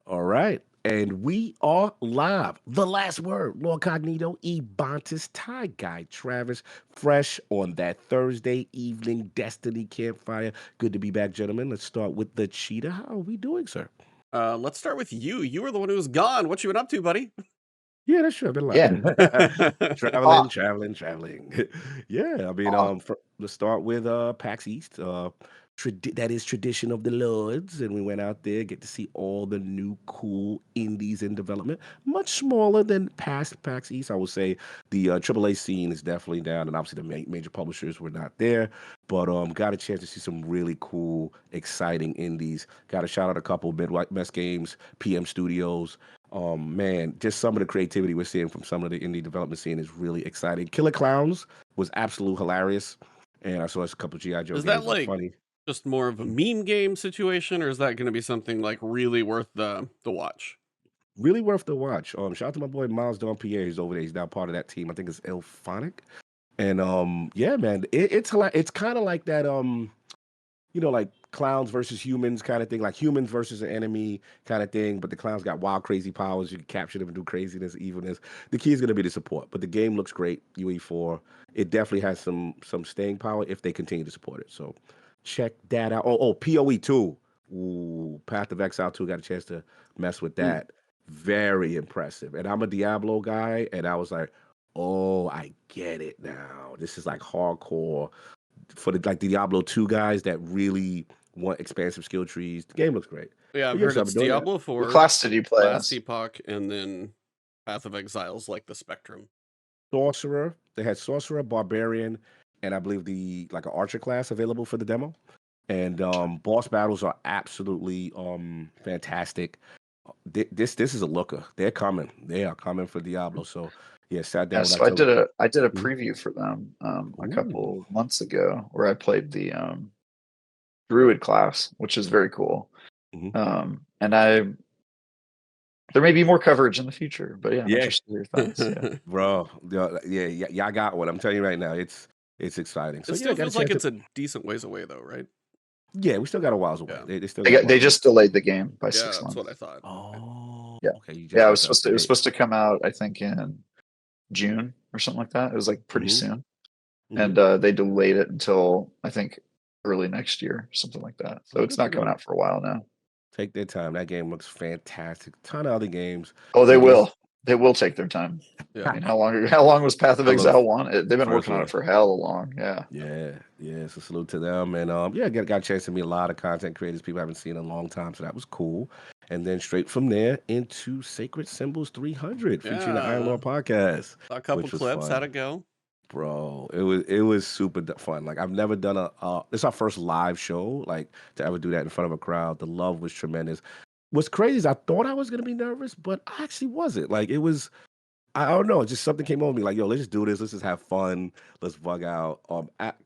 All right. And we are live. The last word, Lord Cognito, Ebontis, Tie Guy Travis, fresh on that Thursday evening Destiny Campfire. Good to be back, gentlemen. Let's start with the cheetah. How are we doing, sir? Let's start with you. You were the one who was gone. What you been up to, buddy? Yeah, that's true. I've been Yeah. alive. Traveling, Ah, traveling. Yeah, I mean, ah. let's start with PAX East. That is tradition of the Lords, and we went out there, get to see all the new cool indies in development. Much smaller than past PAX East, I would say. The AAA scene is definitely down, and obviously the major publishers were not there. But got a chance to see some really cool, exciting indies. Got to shout out a couple Midwest Games, PM Studios. Man, just some of the creativity we're seeing from some of the indie development scene is really exciting. Killer Clowns was absolute hilarious, and I saw a couple of GI Joe Is that games. It was like funny. just more of a meme game situation, or is that going to be something like really worth the watch? Really worth the watch. Shout out to my boy Miles Don Pierre. He's over there. He's now part of that team. I think it's Elphonic. And yeah, man, it's kind of like that. Like clowns versus humans kind of thing, like humans versus an enemy kind of thing. But the clowns got wild, crazy powers. You can capture them and do craziness, evilness. The key is going to be the support. But the game looks great. UE4. It definitely has some staying power if they continue to support it. So check that out. Oh, PoE 2. Ooh, Path of Exile 2. Got a chance to mess with Hmm. that. Very impressive. And I'm a Diablo guy, and I was like, oh, I get it now. This is like hardcore for the Diablo 2 guys that really want expansive skill trees. The game looks great. Yeah, I've But yeah, heard so I've it's been doing that. Diablo What 4, class did you play Last as? Epoch, and then Path of Exiles, like the Spectrum. Sorcerer. They had Sorcerer, Barbarian, and I believe the like an Archer class available for the demo. And boss battles are absolutely fantastic. This is a looker. They're coming. They are coming for Diablo. So yeah, sat Yeah, down with so I did a Mhm. preview for them a Ooh. couple months ago where I played the Druid class, which is very cool. Mhm. And there may be more coverage in the future, but yeah, I'm Yeah, interested in your thoughts. Yeah. bro. Yeah, I got one. I'm telling you right now, it's exciting. So It yeah, I still got a feels like chance to. it's a decent ways away, though, right? Yeah, we still got a whiles away. Yeah. They still They got a got, they whiles away. just delayed the game by Yeah, six that's what I months. thought. Oh, Yeah. okay. You just Yeah, got the it was update. supposed to come out, I think, in June or something like that. It was like pretty Hmm. soon. Hmm. And they delayed it until I think early next year, something like that. So Oh, it's good for not coming them. out for a while now. Take their time. That game looks fantastic. Ton of other games. Oh, they They did. will. They will take their time. I Yeah. mean, how long was Path of I love Exile one? They've the been first working on one. it for hell long. Yeah. Yeah. So salute to them, and yeah, got a chance to meet a lot of content creators people I haven't seen in a long time. So that was cool. And then straight from there into Sacred Symbols 300, featuring the Iron Yeah. Lord podcast, Saw a couple which was clips. How'd fun. it go? Bro, it was super fun. Like I've never done it's our first live show, like to ever do that in front of a crowd. The love was tremendous. What's crazy is I thought I was gonna be nervous, but I actually wasn't. Like it was, I don't know, just something came over me. Like yo, let's just do this. Let's just have fun. Let's bug out.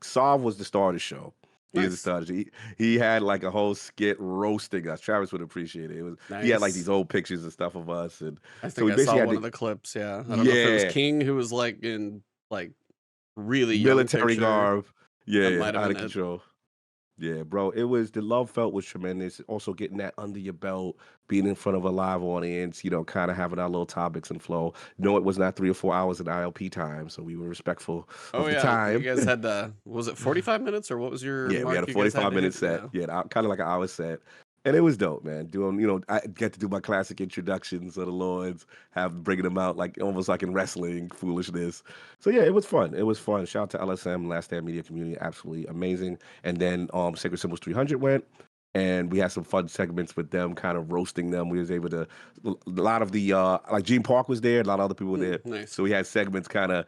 Sav was the star of the show. He was the Nice. star. He had like a whole skit roasting us. Travis would appreciate it. He had like Nice. these old pictures and stuff of us, and I so think we I saw basically had one to, of the clips. Yeah. I don't know if it was yeah, King who was like in like really young military picture. garb. That Yeah, might have out been of it. control. Yeah, bro. It was the love felt was tremendous. Also getting that under your belt, being in front of a live audience, kind of having our little topics and flow. No, it was not 3 or 4 hours in ILP time, so we were respectful Oh of the yeah. You time. guys had was it 45 minutes or what was your Yeah, we had mark a you guys had 45 to minute hit? set. Yeah. Yeah, kind of like an hour set. And it was dope, man. Doing, I get to do my classic introductions of the Lords, bringing them out like almost like in wrestling foolishness. So yeah, it was fun. It was fun. Shout out to LSM, Last Stand Media Community, absolutely amazing. And then Sacred Symbols 300 went, and we had some fun segments with them, kind of roasting them. We was able to, a lot of the like Gene Park was there, a lot of other people were there. Nice. So we had segments kind of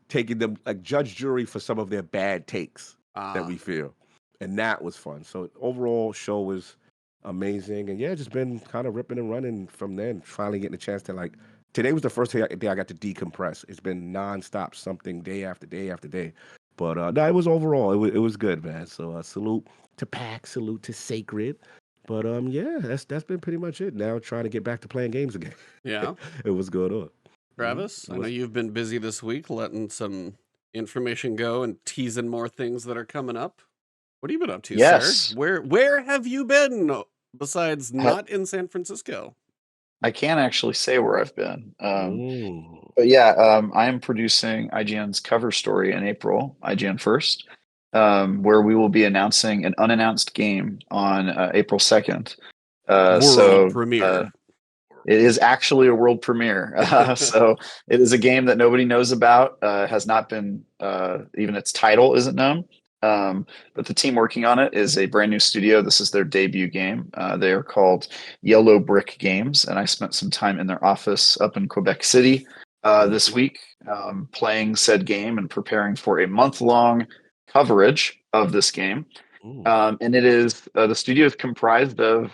taking them like judge jury for some of their bad takes that Ah. we feel, and that was fun. So overall, show was amazing, and yeah, just been kind of ripping and running from then. Finally getting a chance to like. Today was the first day I got to decompress. It's been nonstop, something day after day after day. But no, it was overall it was good, man. So salute to Pack, salute to Sacred. But yeah, that's been pretty much it. Now trying to get back to playing games again. Yeah. It was going on. Travis, I know Was you've been busy this week letting some information go and teasing more things that are coming up. What have you been up to, sir? Yes. Where have you been besides Ha- not in San Francisco? I can't actually say where I've been. Mm. But yeah, I am producing IGN's cover story in April, IGN First, where we will be announcing an unannounced game on April 2nd. World premiere. It is actually a world premiere. So it is a game that nobody knows about, has not been, even its title isn't known. But the team working on it is a brand new studio. This is their debut game. They are called Yellow Brick Games, and I spent some time in their office up in Quebec City this week playing said game and preparing for a month-long coverage of this game. Ooh. And it is the studio is comprised of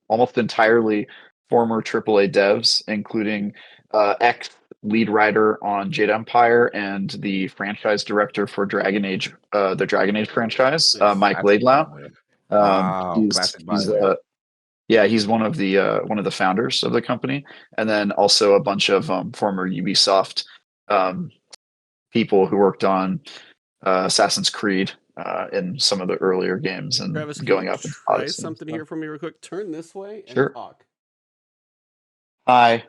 almost entirely former AAA devs, including ex lead writer on Jade Empire and the franchise director for Dragon Age, the Dragon Age franchise, Nice. Mike Classic Laidlaw. Bioware. Wow, classic He's Bioware. yeah, he's one of the founders of the company, and then also a bunch of former Ubisoft people who worked on Assassin's Creed in some of the earlier games and Travis, can going you up into try Odyssey and something stuff. here for me real quick? Turn this way and Sure. talk. Hi.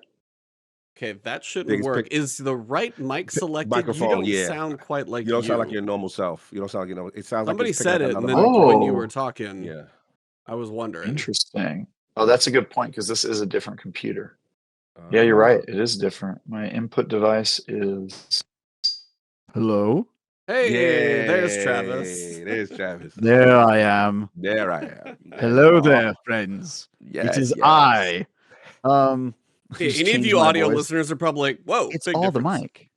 Okay, that shouldn't Biggest work. pick- Is the right mic selected? You Microphone, don't yeah. sound quite like You don't sound like your normal self. You don't sound like your normal. It sounds Somebody like it's picking said up it, and another then mic. when you were Oh, talking, Yeah. I was wondering. interesting. Oh, that's a good point because this is a different computer. Yeah, you're right. It is different. My input device is. Hello. Hey, there's Yay. Travis. There's Travis. There I am. There I am. Hello Oh, there, friends. yes, It is yes. I. Hey, just any of changed you my audio voice. listeners are probably like, "Whoa, It's big all difference." the mic.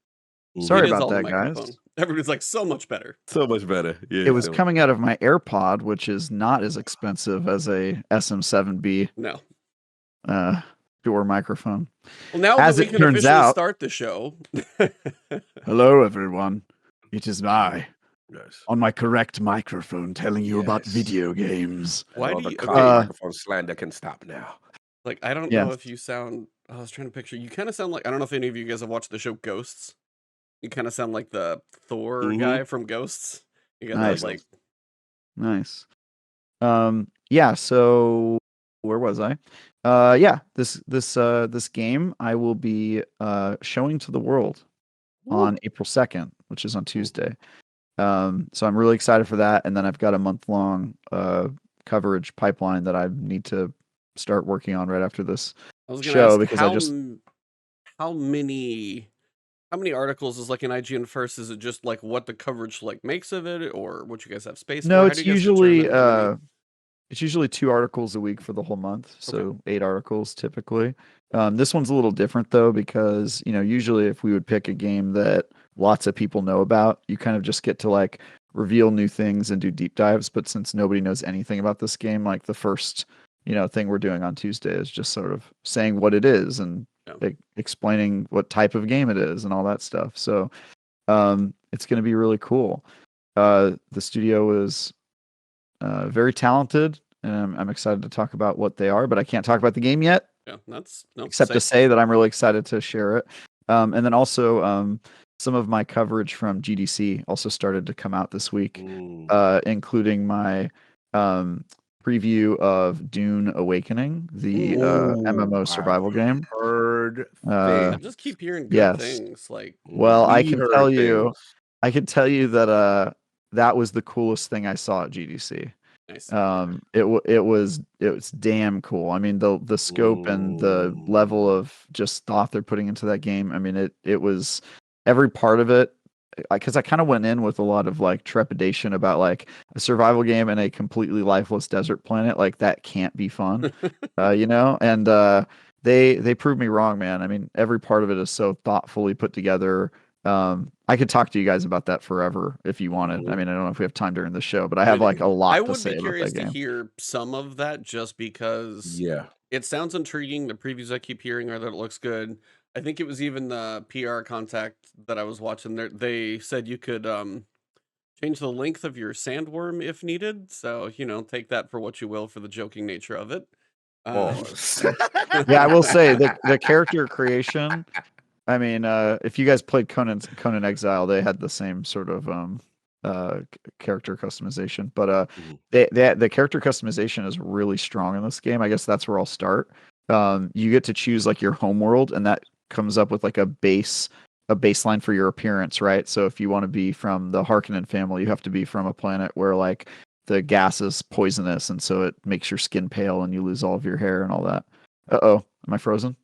Mhm. Sorry It is about all the that, guys. microphone. Everybody's like, "So much better." So much better. Yeah. It was so- coming out of my AirPod, which is not as expensive as a SM7B No. door microphone. Well, now As that we it can turns officially out- start the show. Hello, everyone. It is I Yes. on my correct microphone telling you about Yes. video games. Why All do the you? common Okay, microphone slander can stop now. like I don't know Yes. if you sound. I was trying to picture. You kind of sound like I don't know if any of you guys have watched the show Ghosts. You kind of sound like the Thor Mhm. guy from Ghosts. You got Nice. that like. Nice. Yeah, so where was I? Yeah, this game I will be showing to the world on April 2nd, which is on Tuesday. So I'm really excited for that, and then I've got a month-long coverage pipeline that I need to start working on right after this I was gonna show ask because I just how many articles is like an IGN First? Is it just like what the coverage like makes of it, or what you guys have space No, for? How it's do you guys usually determine how many? it's usually 2 articles a week for the whole month, so Okay. 8 articles typically. This one's a little different though because, usually if we would pick a game that lots of people know about, you kind of just get to like reveal new things and do deep dives, but since nobody knows anything about this game, like the first, thing we're doing on Tuesday is just sort of saying what it is and Yeah. explaining what type of game it is and all that stuff. So, it's going to be really cool. The studio is very talented, and I'm excited to talk about what they are, but I can't talk about the game yet, Yeah, that's no except to say that I'm really excited to share it. And then also, some of my coverage from GDC also started to come out this week, including my preview of Dune Awakening, the MMO survival game. Heard I things. just keep hearing good Yes. things. Like Well, I We can heard tell you, things. that that was the coolest thing I saw at GDC. nice. It was damn cool. I mean, the scope and the level of just thought they're putting into that game. I mean, it was every part of it. Because I kind of went in with a lot of like trepidation about like a survival game in a completely lifeless desert planet. Like that can't be fun, And they proved me wrong, man. I mean, every part of it is so thoughtfully put together. I could talk to you guys about that forever if you wanted. I mean, I don't know if we have time during the show, but I have like a lot I to would say be about curious that to game. hear some of that just because Yeah. it sounds intriguing. The previews I keep hearing are that it looks good. I think it was even the PR contact that I was watching there. They said you could change the length of your sandworm if needed. So, take that for what you will for the joking nature of it. Pause. Yeah, I will say the character creation. I mean, if you guys played Conan Exile, they had the same sort of character customization, but Mhm. the character customization is really strong in this game. I guess that's where I'll start. you get to choose like your home world, and that comes up with like a baseline for your appearance, right? So if you want to be from the Harkonnen family, you have to be from a planet where like the gas is poisonous, and so it makes your skin pale and you lose all of your hair and all that. Uh-oh, am I frozen?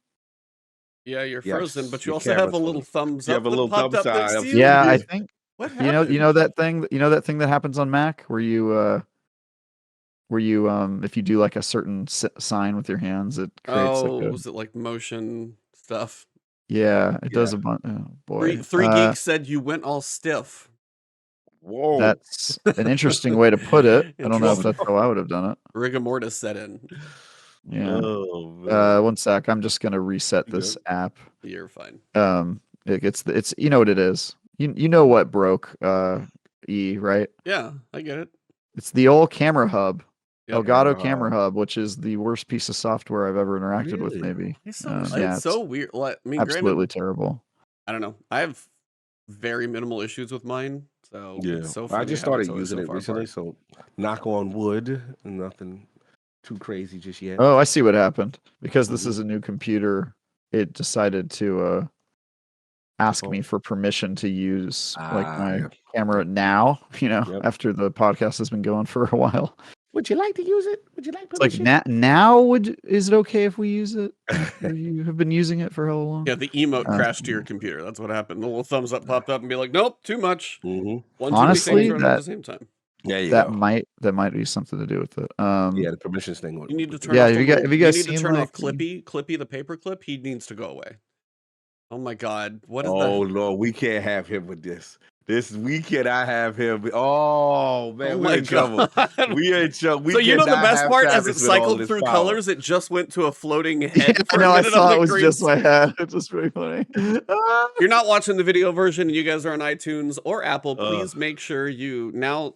Yeah, you're frozen, Yes, but you your also have a camera's little frozen. thumbs You have up a that little popped thumb up next sign to up you. Yeah, I here. think What you happened? know that thing that happens on Mac where you if you do like a certain sign with your hands, it creates like Oh, a was it like motion stuff? yeah, it Yeah. does a bunch. Oh Three boy, three geeks said you went all stiff. Whoa. that's an interesting way to put it. I don't know if Interesting. that's how I would have done it. Rigor mortis set in. Yeah. Oh man. One sec. I'm just gonna reset You this good? app. You're fine. It's you know what it is. You know what broke right? Yeah, I get it. It's the old camera hub, Yep. Elgato Camera Camera hub. Hub, which is the worst piece of software I've ever interacted with. Really? Maybe. Yeah, It's it's so weird. Like, I mean, granted, absolutely terrible. I don't know. I have very minimal issues with mine, so it's Yeah. so I funny just how it's started always using so it far recently, apart. so knock on wood. Nothing too crazy just yet. Oh, I see what happened. Because this Hmm. is a new computer, it decided to ask me Default. for permission to use like my Yeah. camera Yep. now, Yep. after the podcast has been going for a while. Would you like to use it? Would you like It's like permission? now is it okay if we use it after you have been using it for how long? Yeah, the emote Uh, crashed to your computer. That's what happened. The little thumbs up popped up and be like, "Nope, too much. Hmm. One too many things honestly, running at the same time." There you that go. might be something to do with it. Yeah, the permissions thing You need to would do turn Yeah, off that. the little. have you You guys need to seen turn like off Clippy the paperclip. He needs to go away. Oh my God, what is Oh the? Lord, we can't have him with this. We cannot have him. Oh Oh man, we're my in trouble. God. We in trouble. So We you know the cannot best have part, as it Travis with all cycled this through power. colors, it just went to a floating yeah, head I for a know I minute on saw the it was green just my screen. head. It's just pretty funny. If you're not watching the video version and you guys are on iTunes or Apple, Uh, please make sure you now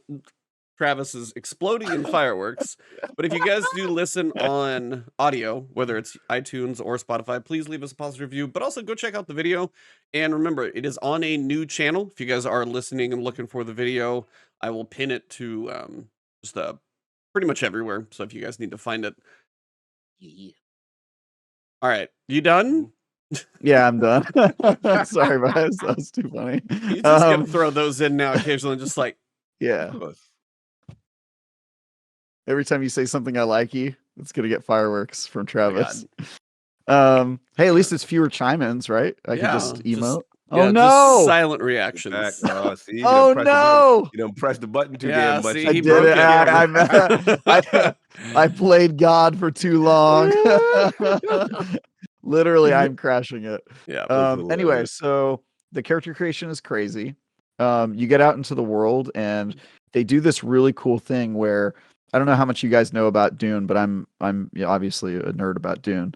Travis is exploding in fireworks. But if you guys do listen on audio, whether it's iTunes or Spotify, please leave us a positive review. But also go check out the video. And remember, it is on a new channel. If you guys are listening and looking for the video, I will pin it to just pretty much everywhere. So if you guys need to find it. yeah. All right. You done? Yeah, I'm done. Sorry, guys. That was too funny. You just gotta throw those in now occasionally, just like, Yeah. Of course. Every time you say something I like you, it's gonna get fireworks from oh my God. Travis. Hey, at least it's fewer chime-ins, right? I can Yeah, just emote. yeah, Oh just no! silent Back. reactions. See, Oh press the button. no! You don't press the button too Yeah, damn much. see, I he did broke it. it here. I played God for too long. Literally, I'm crashing it. Yeah. That's Anyway, hilarious. so the character creation is crazy. You get out into the world, and they do this really cool thing where I don't know how much you guys know about Dune, but I'm obviously a nerd about Dune.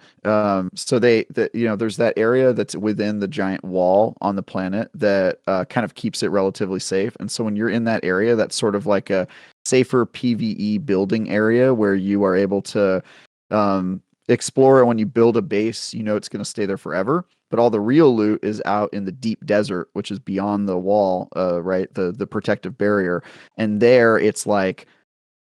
So there's that area that's within the giant wall on the planet that kind of keeps it relatively safe. And so when you're in that area, that's sort of like a safer PvE building area where you are able to explore. And when you build a base, you know it's going to stay there forever. But all the real loot is out in the deep desert, which is beyond the wall, right? The protective barrier. And there it's like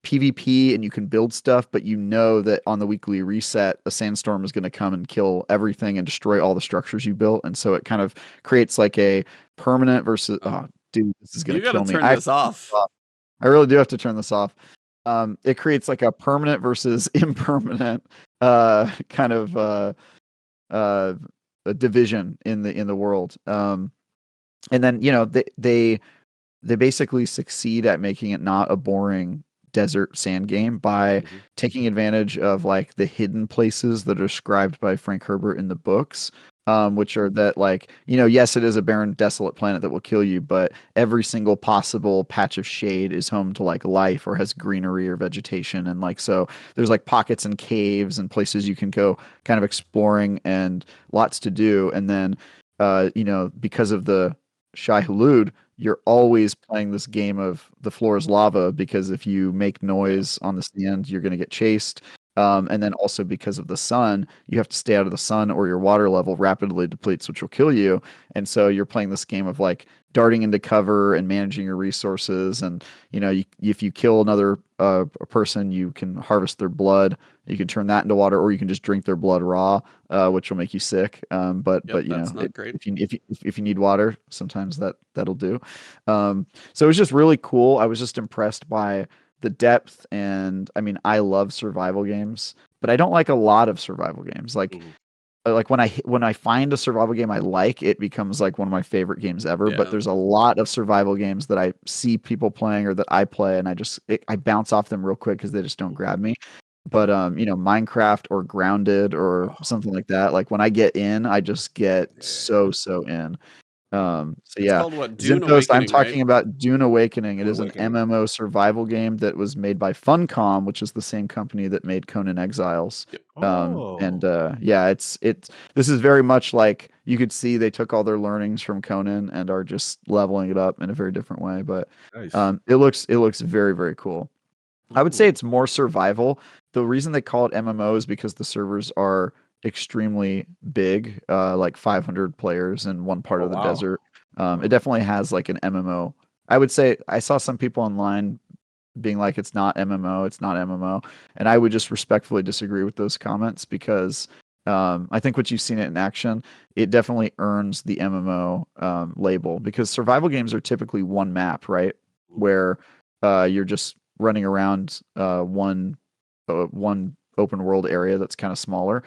PvP and you can build stuff, but you know that on the weekly reset, a sandstorm is going to come and kill everything and destroy all the structures you built. And so it kind of creates like a permanent versus, oh, dude, this is going You to gotta kill me. turn this off. I really do have to turn this off. It creates like a permanent versus impermanent kind of a division in the world. And then they basically succeed at making it not a boring desert sand game by taking advantage of like the hidden places that are described by Frank Herbert in the books, which are that like, yes, it is a barren, desolate planet that will kill you, but every single possible patch of shade is home to like life or has greenery or vegetation. And like, so there's like pockets and caves and places you can go kind of exploring and lots to do. And then, because of the Shai Hulud, you're always playing this game of the floor is lava because if you make noise on the sand, you're going to get chased. And then also because of the sun, you have to stay out of the sun or your water level rapidly depletes, which will kill you. And so you're playing this game of like darting into cover and managing your resources. And, if you kill another person, you can harvest their blood You can turn that into water, or you can just drink their blood raw, which will make you sick. But Yep, you that's know, not great. if you need water, sometimes that'll do. So it was just really cool. I was just impressed by the depth, and I mean, I love survival games, but I don't like a lot of survival games. Mhm. Like when I find a survival game I like, it becomes like one of my favorite games ever. But Yeah. there's a lot of survival games that I see people playing or that I play, and I bounce off them real quick because they just don't grab me. But you know, Minecraft or Grounded or Oh, something like that. Like when I get in, I just get yeah. so in. Mhm. So It's yeah, called what? Dune Zenpost, I'm Awakening, right? talking about Dune Awakening. It Dune is an Awakening. MMO survival game that was made by Funcom, which is the same company that made Conan Exiles. Yep. And Oh, yeah, it's this is very much like you could see they took all their learnings from Conan and are just leveling it up in a very different way. But nice. it looks very, very cool. I would say Ooh. it's more survival. The reason they call it MMO is because the servers are extremely big, like 500 players in one part Oh, of the wow. desert. It Wow. definitely has like an MMO. I would say I saw some people online being like it's not MMO, it's not MMO, and I would just respectfully disagree with those comments because I think what you've seen it in action, it definitely earns the MMO label because survival games are typically one map, right? Mhm. Where you're just running around one open world area that's kind of smaller.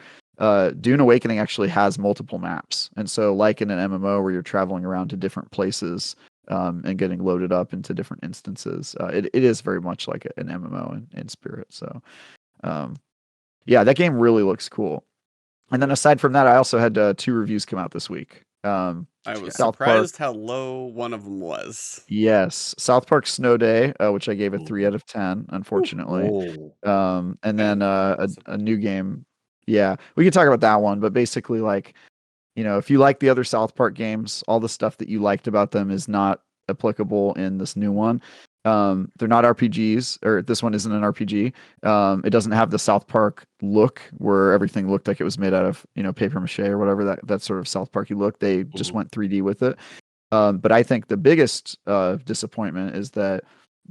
Dune Awakening actually has multiple maps, and so like in an MMO where you're traveling around to different places and getting loaded up into different instances, it is very much like an MMO in spirit. So um, yeah, that game really looks cool. And then Cool. aside from that, I also had 2 reviews come out this week. I What you was got? South Park. surprised how low one of them was. Yes, South Park Snow Day, which I gave a 3 Mhm. out of 10, Ooh. unfortunately. Whoa. And then And a new game. Yeah, we can talk about that one, but basically, like, you know, if you like the other South Park games, all the stuff that you liked about them is not applicable in this new one. They're not RPGs, or this one isn't an RPG. It doesn't have the South Park look where everything looked like it was made out of, you know, paper mache or whatever that sort of South Parky look. They just Mhm. went 3D with it. But I think the biggest disappointment is that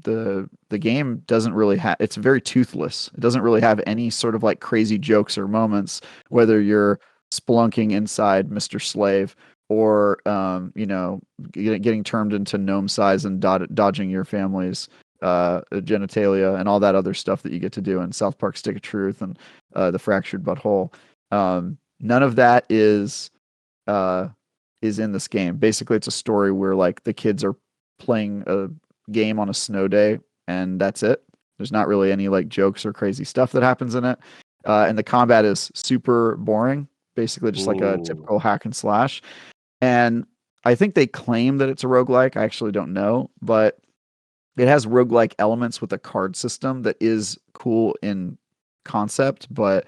the game doesn't really have. It's very toothless. It doesn't really have any sort of like crazy jokes or moments. Mhm. Whether you're spelunking inside Mr. Slave or you know, getting turned into gnome size and dodging your family's genitalia and all that other stuff that you get to do in South Park Stick of Truth and the Fractured Butthole. None of that uh, is in this game. Basically, it's a story where like the kids are playing a game on a snow day, and that's it. There's not really any like jokes or crazy stuff that happens in it, and the combat is super boring. Basically, just like a Mm. typical hack and slash. And I think they claim that it's a roguelike. I actually don't know, but it has roguelike elements with a card system that is cool in concept, but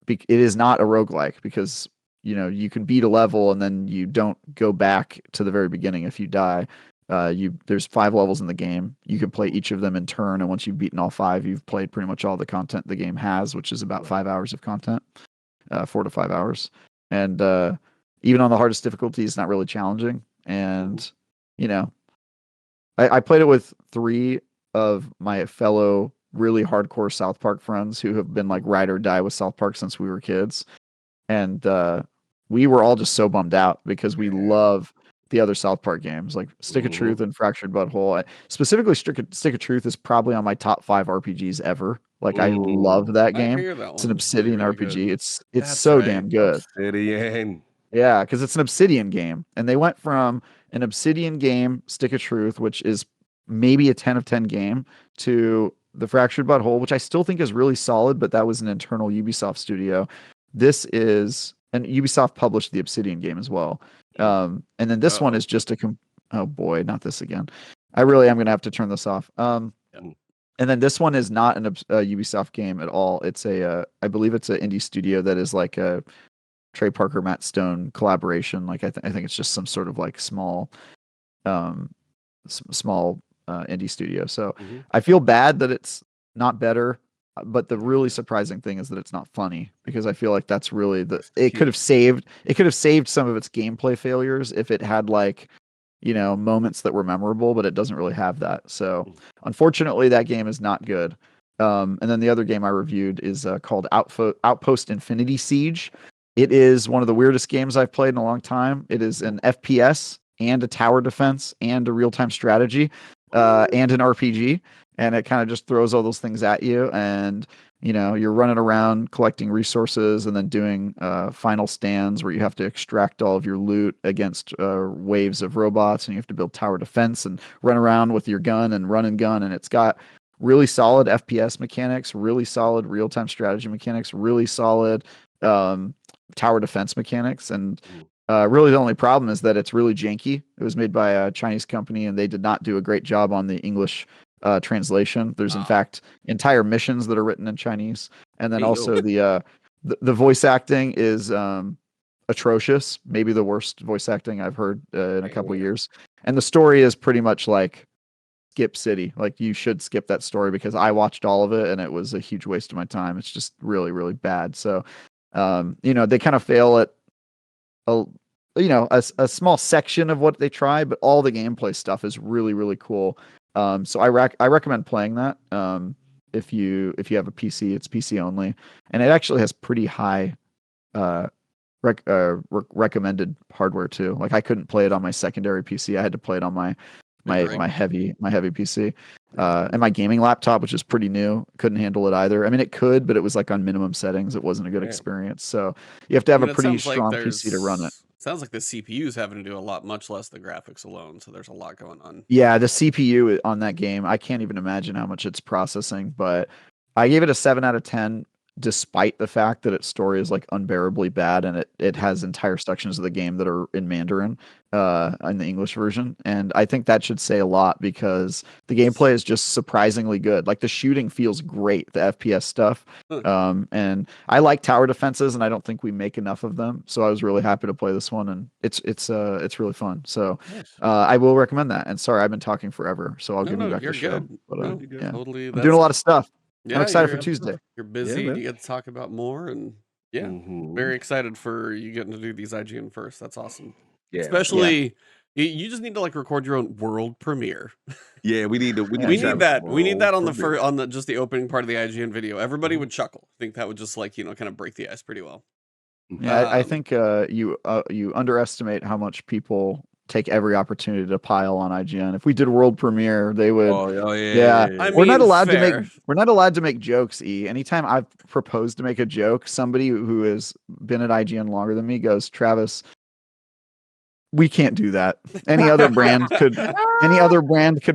it is not a roguelike because you know you can beat a level and then you don't go back to the very beginning if you die. You There's 5 levels in the game. You can play Mhm. each of them in turn, and once you've beaten all 5, you've played pretty much all the content the game has, which is about Right. 5 hours of content, 4 to 5 hours. And even on the hardest difficulty, it's not really challenging. Mhm. And you know, I played it with 3 of my fellow really hardcore South Park friends who have been like Mhm. ride or die with South Park since we were kids. And we were all just so bummed out because we Yeah. love the other South Park games like Stick of Mhm. Truth and Fractured Butthole. Specifically, Stick of Truth is probably on my top 5 RPGs ever. Like I love Mm. that I game. hear that It's an one's really, Obsidian really good. RPG. It's That's so right. damn good. Obsidian. Yeah, because it's an Obsidian game, and they went from an Obsidian game, Stick of Truth, which is maybe a 10 of 10 game, to the Fractured Butthole, which I still think is really solid, but that was an internal Ubisoft studio. This is, and Ubisoft published the Obsidian game as well. Mhm. And then this one Uh-oh. is just oh boy, not this again. I really am gonna have to turn this off. Yep. Mhm. And then this one is not a Ubisoft game at all. It's I believe it's an indie studio that is like a Trey Parker, Matt Stone collaboration. Like I think it's just some sort of like um, small indie studio. So Mhm. I feel bad that it's not better, but the really Yeah. surprising thing is that it's not funny because I feel like that's really That's the key. it could have saved some of its gameplay failures if it had like, you know, moments that were memorable, but it doesn't really have that. So Mhm. unfortunately, that game is not good. And then the other game I reviewed is called Outpost Infinity Siege. It is one of the weirdest games I've played in a long time. It is an FPS and a tower defense and a real-time strategy and an RPG. And it kind of just throws all those things at you. And, you're running around collecting resources and then doing final stands where you have to extract all of your loot against waves of robots. And you have to build tower defense and run around with your gun and run and gun. And it's got really solid FPS mechanics, really solid real-time strategy mechanics, really solid tower defense mechanics. And really the only problem is that it's really janky. It was made by a Chinese company and they did not do a great job on the English translation. There's in fact entire missions that are written in Chinese. And then also the voice acting is atrocious, maybe the worst voice acting I've heard in a couple years. And the story is pretty much like skip city. Like you should skip that story because I watched all of it and it was a huge waste of my time. It's just really, really bad. So, they kind of fail at a small section of what they try, but all the gameplay stuff is really, really cool. So I recommend playing that. If you have a PC, it's PC only, and it actually has pretty high recommended hardware too. Like I couldn't play it on my secondary PC. I had to play it on my heavy PC. And my gaming laptop, which is pretty new, couldn't handle it either. I mean, it could, but it was like on minimum settings. It wasn't a good experience. So you have to have a pretty strong PC to run it. Sounds like the CPU's having to do a lot, much less the graphics alone. So there's a lot going on. Yeah, the CPU on that game, I can't even imagine how much it's processing, but I gave it a 7 out of 10, despite the fact that its story is like unbearably bad and it has entire sections of the game that are in Mandarin in the English version. And I think that should say a lot because the gameplay is just surprisingly good. Like the shooting feels great, the FPS stuff. And I like tower defenses and I don't think we make enough of them. So I was really happy to play this one and it's really fun. So I will recommend that. And sorry, I've been talking forever, so I'll give you back the show. Good. But yeah, totally. I'm doing a lot of stuff. Yeah, I'm excited for Tuesday. You're busy. Yeah, you get to talk about more, and very excited for you getting to do these IGN first. That's awesome. Yeah, especially you just need to like record your own world premiere. Yeah, we need that. We need that on the just the opening part of the IGN video. Everybody would chuckle. I think that would just like kind of break the ice pretty well. Yeah, I think you underestimate how much people take every opportunity to pile on IGN. If we did world premiere, they would. Oh yeah. We're not allowed to make jokes. Anytime I've proposed to make a joke, somebody who has been at IGN longer than me goes, Travis, we can't do that. Any other brand could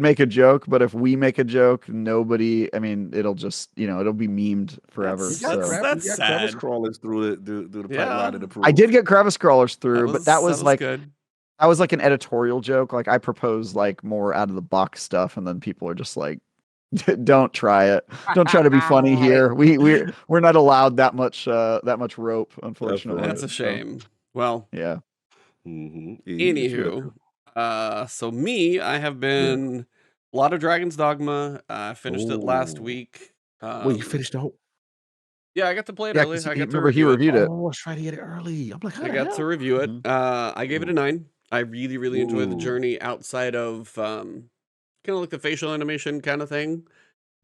make a joke, but if we make a joke, nobody. I mean, it'll just it'll be memed forever. That's sad. Crevice crawlers through the pipeline of the proof. I did get crevice crawlers through, but that was like good. That was like an editorial joke. Like I proposed like more out of the box stuff, and then people are just like, "Don't try it. Don't try to be funny here. We're not allowed that much rope, unfortunately." That's a shame. Well, yeah. Anywho, so me, I have been a lot of Dragon's Dogma. I finished it last week. Wait, you finished the whole? Yeah, I got to play it early. I got to he reviewed it. Oh, I was trying to get it early. I'm like, I got to review it. I gave it a 9. I really, really enjoyed the journey outside of kind of like the facial animation kind of thing.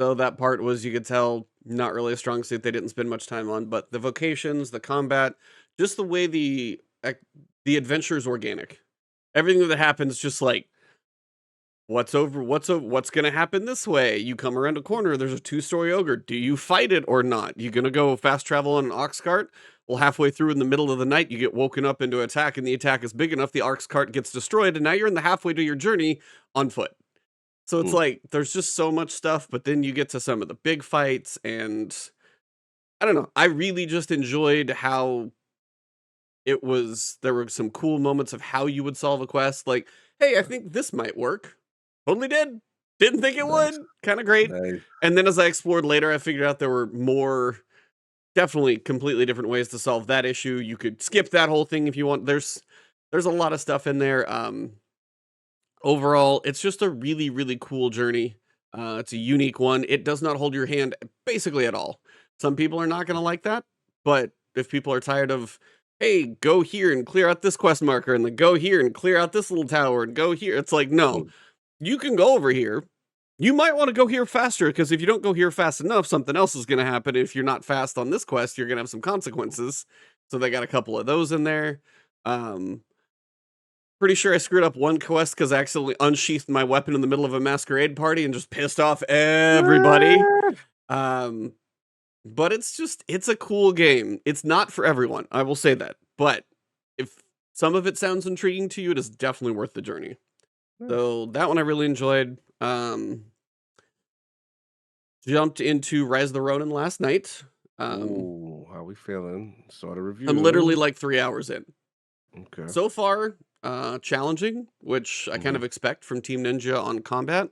So that part was, you could tell, not really a strong suit. They didn't spend much time on, but the vocations, the combat, just the way the adventure is organic. Everything that happens, just like, what's going to happen this way? You come around a corner, there's a 2-story ogre. Do you fight it or not? You going to go fast travel on an ox cart? Well, halfway through in the middle of the night, you get woken up into attack, and the attack is big enough, the ox cart gets destroyed, and now you're in the halfway to your journey on foot. So it's like, there's just so much stuff, but then you get to some of the big fights, and I don't know. I really just enjoyed how there were some cool moments of how you would solve a quest. Like, hey, I think this might work. Totally did. Didn't think it would. Kind of great. Nice. And then as I explored later, I figured out there were more, definitely completely different ways to solve that issue. You could skip that whole thing if you want. There's a lot of stuff in there. Overall, it's just a really, really cool journey. It's a unique one. It does not hold your hand basically at all. Some people are not going to like that, but if people are tired of, hey, go here and clear out this quest marker, and then go here and clear out this little tower, and go here, it's like, no, you can go over here, You might want to go here faster, because if you don't go here fast enough, something else is going to happen. If you're not fast on this quest, you're going to have some consequences. So they got a couple of those in there. Um, Pretty sure I screwed up one quest because I accidentally unsheathed my weapon in the middle of a masquerade party and just pissed off everybody. Um, but it's a cool game. It's not for everyone, I will say that. But if some of it sounds intriguing to you, it is definitely worth the journey. Nice. So that one I really enjoyed. Jumped into Rise of the Ronin last night. Ooh, how we feeling? Saw the I'm literally review. like 3 hours in. Okay. So far, challenging, which I kind of expect from Team Ninja on combat.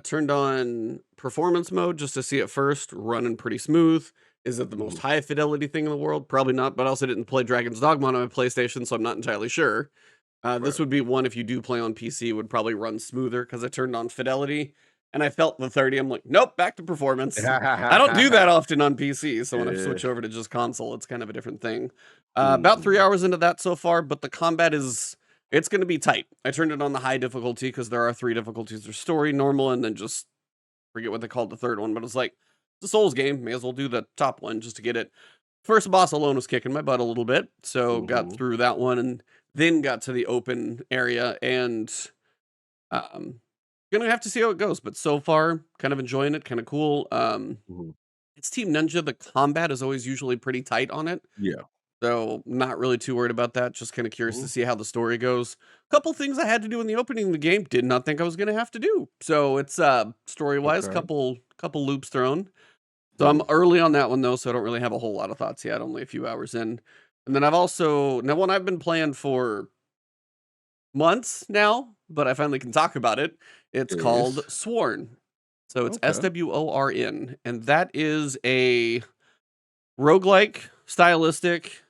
Turned on performance mode just to see it first, running pretty smooth. Is it the most high fidelity thing in the world? Probably not, but I also didn't play Dragon's Dogma on my PlayStation, so I'm not entirely sure. This Right. would be one, if you do play on PC, would probably run smoother because I turned on fidelity and I felt the 30. I'm like, nope, back to performance. I don't do that often on PC, so when I Yeah. switch over to just console, it's kind of a different thing. About 3 hours into that so far, but the combat it's going to be tight. I turned it on the high difficulty because there are 3 difficulties. There's story, normal, and then just forget what they called the third one, but it's like, it's a Souls game. May as well do the top one just to get it. First boss alone was kicking my butt a little bit, so got through that one and then got to the open area, and gonna have to see how it goes. But so far, kind of enjoying it, kind of cool. It's Team Ninja. The combat is always usually pretty tight on it. Yeah. So not really too worried about that. Just kind of curious to see how the story goes. Couple things I had to do in the opening of the game. Did not think I was gonna have to do. So it's story wise, Okay. couple loops thrown. So I'm early on that one though, so I don't really have a whole lot of thoughts yet. Only a few hours in. And then I've also now one I've been playing for months now, but I finally can talk about it. It's called Is Sworn. So it's okay. SWORN, and that is a roguelike, stylistic,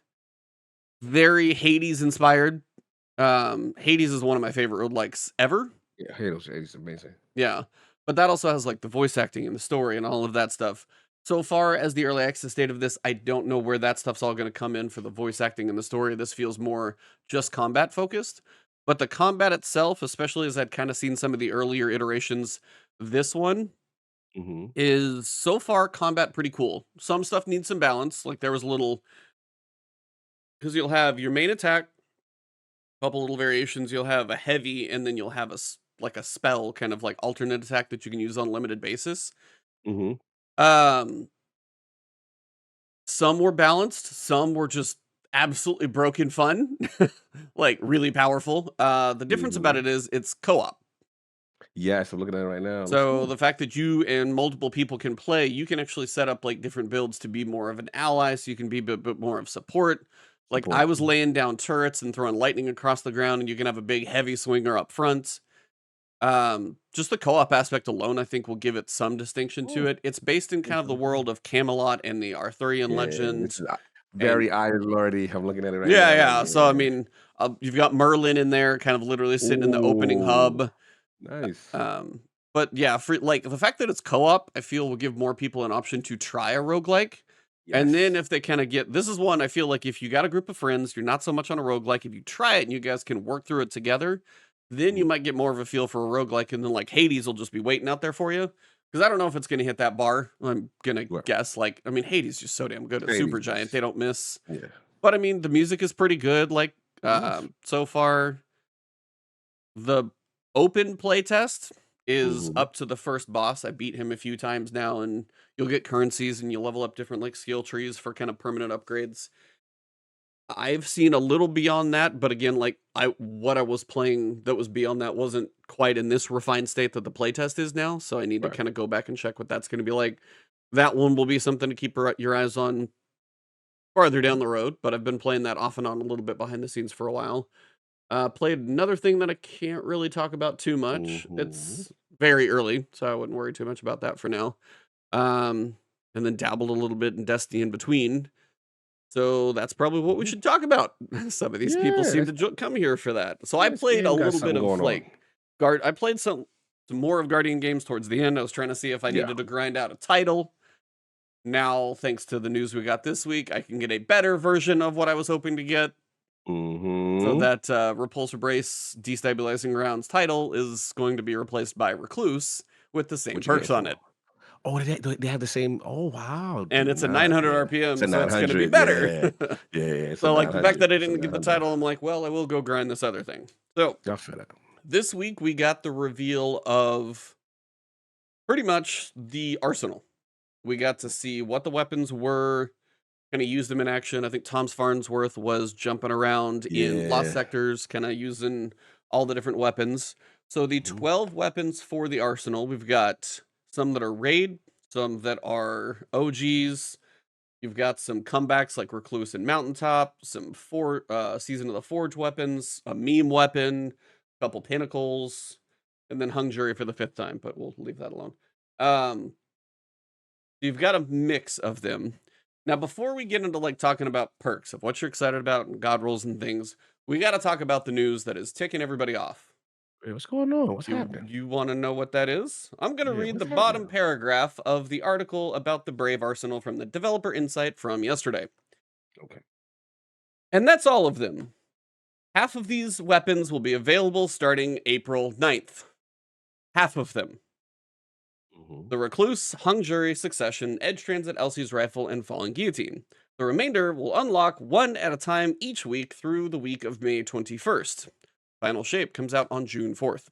very Hades inspired. Hades is one of my favorite roguelikes ever. Yeah, Halo's is amazing. Yeah. But that also has like the voice acting and the story and all of that stuff. So far as the early access state of this, I don't know where that stuff's all going to come in for the voice acting and the story. This feels more just combat focused. But the combat itself, especially as I'd kind of seen some of the earlier iterations, this one Mm-hmm. is so far combat pretty cool. Some stuff needs some balance. Like there was a little, because you'll have your main attack, couple little variations. You'll have a heavy, and then you'll have like a spell, kind of like alternate attack that you can use on a limited basis. Mm-hmm. Um, some were balanced, some were just absolutely broken fun, like really powerful. The difference about Mm-hmm. it is it's co-op. Yes, I'm looking at it right now. It looks So cool. the fact that you and multiple people can play, you can actually set up like different builds to be more of an ally, so you can be a bit more of support. Like I Support. was laying down turrets and throwing lightning across the ground, and you can have a big heavy swinger up front. Just the co-op aspect alone, I think, will give it some distinction to Oh, it. It's based in kind of the okay. world of Camelot and the Arthurian Yeah, this legend, is and very Iron Lordy. I'm looking at it right yeah, now. yeah. So I Yeah. mean, you've got Merlin in there, kind of literally sitting in the opening Ooh, hub. nice. Um, but yeah, for like the fact that it's co-op, I feel will give more people an option to try a roguelike. And then Yes. if they kind of get this is one I feel like if you got a group of friends, you're not so much on a roguelike. If you try it and you guys can work through it together, then you Mhm. might get more of a feel for a roguelike, and then like Hades will just be waiting out there for you. Because I don't know if it's gonna hit that bar. I'm gonna Right. guess. Like, I mean, Hades is just so damn good at Hades Supergiant. is They don't miss. yeah. But I mean, the music is pretty good. Like, Nice. so far. The open playtest is Mhm. up to the first boss. I beat him a few times now, and you'll get currencies and you'll level up different like skill trees for kind of permanent upgrades. I've seen a little beyond that, but again, like what I was playing that was beyond that wasn't quite in this refined state that the playtest is now. So I need to Right. kind of go back and check what that's going to be like. That one will be something to keep your eyes on farther down the road, but I've been playing that off and on a little bit behind the scenes for a while. Played another thing that I can't really talk about too much. Mhm. It's very early, so I wouldn't worry too much about that for now. Um, and then dabbled a little bit in Destiny in between. So that's probably what we Mhm. should talk about. Some of these people Yeah, seem to this come here for that. So I this played a game got little bit something of going on. like guard. I played some more of Guardian games towards the end. I was trying to see if I Yeah. needed to grind out a title. Now, thanks to the news we got this week, I can get a better version of what I was hoping to get. So Mhm. that Repulsor Brace Destabilizing Grounds title is going to be replaced by Recluse. with the same What you getting perks on for? it. Oh, they have the same. Oh wow, And it's a 900 yeah. It's a RPM, so it's going to be 900. better. Yeah, yeah. It's a So, like, the fact 900. that I It's a didn't get the 900. title, I'm like, well, I will go grind this other thing. So, I feel that. this week we got the reveal of pretty much the arsenal. We got to see what the weapons were, kind of use them in action. I think Tom's Farnsworth was jumping around in lost Yeah. sectors, kind of using all the different weapons. So the Mhm. 12 weapons for the arsenal, we've got some that are raid, some that are OGs. You've got some comebacks like Recluse and Mountaintop, some Season of the Forge weapons, a meme weapon, a couple pinnacles, and then Hung Jury for the 5th time, but we'll leave that alone. Um, you've got a mix of them. Now, before we get into like talking about perks of what you're excited about and god rolls and things, we got to talk about the news that is ticking everybody off. Hey, what's going on? What's You happening? you want to know what that is? I'm going to Yeah, read what's the happening? bottom paragraph of the article about the Brave Arsenal from the Developer Insight from yesterday. Okay. And that's all of them. Half of these weapons will be available starting April 9th. Half of them. Hmm. The Recluse, Hung Jury, Succession, Edge Transit, Elsie's Rifle, and Falling Guillotine. The remainder will unlock one at a time each week through the week of May 21st. Final Shape comes out on June 4th.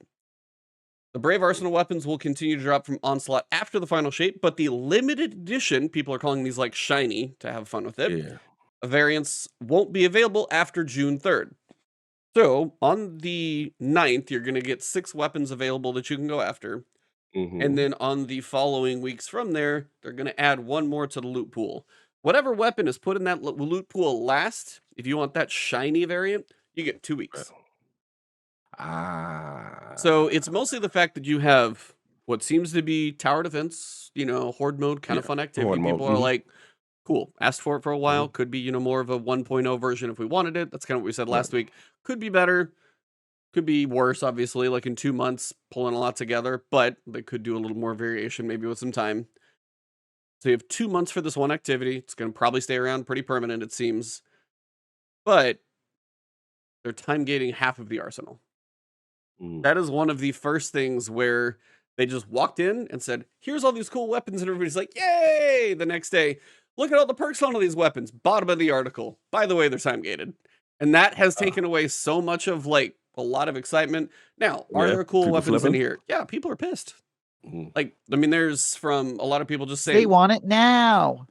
The Brave Arsenal weapons will continue to drop from Onslaught after the Final Shape, but the limited edition, people are calling these like shiny to have fun with it, Yeah. variants won't be available after June 3rd. So on the 9th, you're going to get 6 weapons available that you can go after. And Hmm. then on the following weeks from there, they're going to add one more to the loot pool. Whatever weapon is put in that loot pool last, if you want that shiny variant, you get 2 weeks. So it's Ah. mostly the fact that you have what seems to be tower defense, horde mode, kind of Yeah. fun activity. Horde mode. People are Hmm. like, cool, asked for it for a while. Hmm. Could be, more of a 1.0 version if we wanted it. That's kind of what we said Right. last week. Could be better. Could be worse, obviously, like in 2 months, pulling a lot together, but they could do a little more variation, maybe with some time. So you have 2 months for this one activity. It's going to probably stay around pretty permanent, it seems. But they're time gating half of the arsenal. Mm. That is one of the first things where they just walked in and said, here's all these cool weapons, and everybody's like, yay! The next day, look at all the perks on all these weapons. Bottom of the article. By the way, they're time gated. And that has Ah. taken away so much of like a lot of excitement. Now, are Yeah. there cool People weapons in flipping. here? Yeah, people are pissed. Mhm. Like, I mean, there's from a lot of people just They saying, want it now.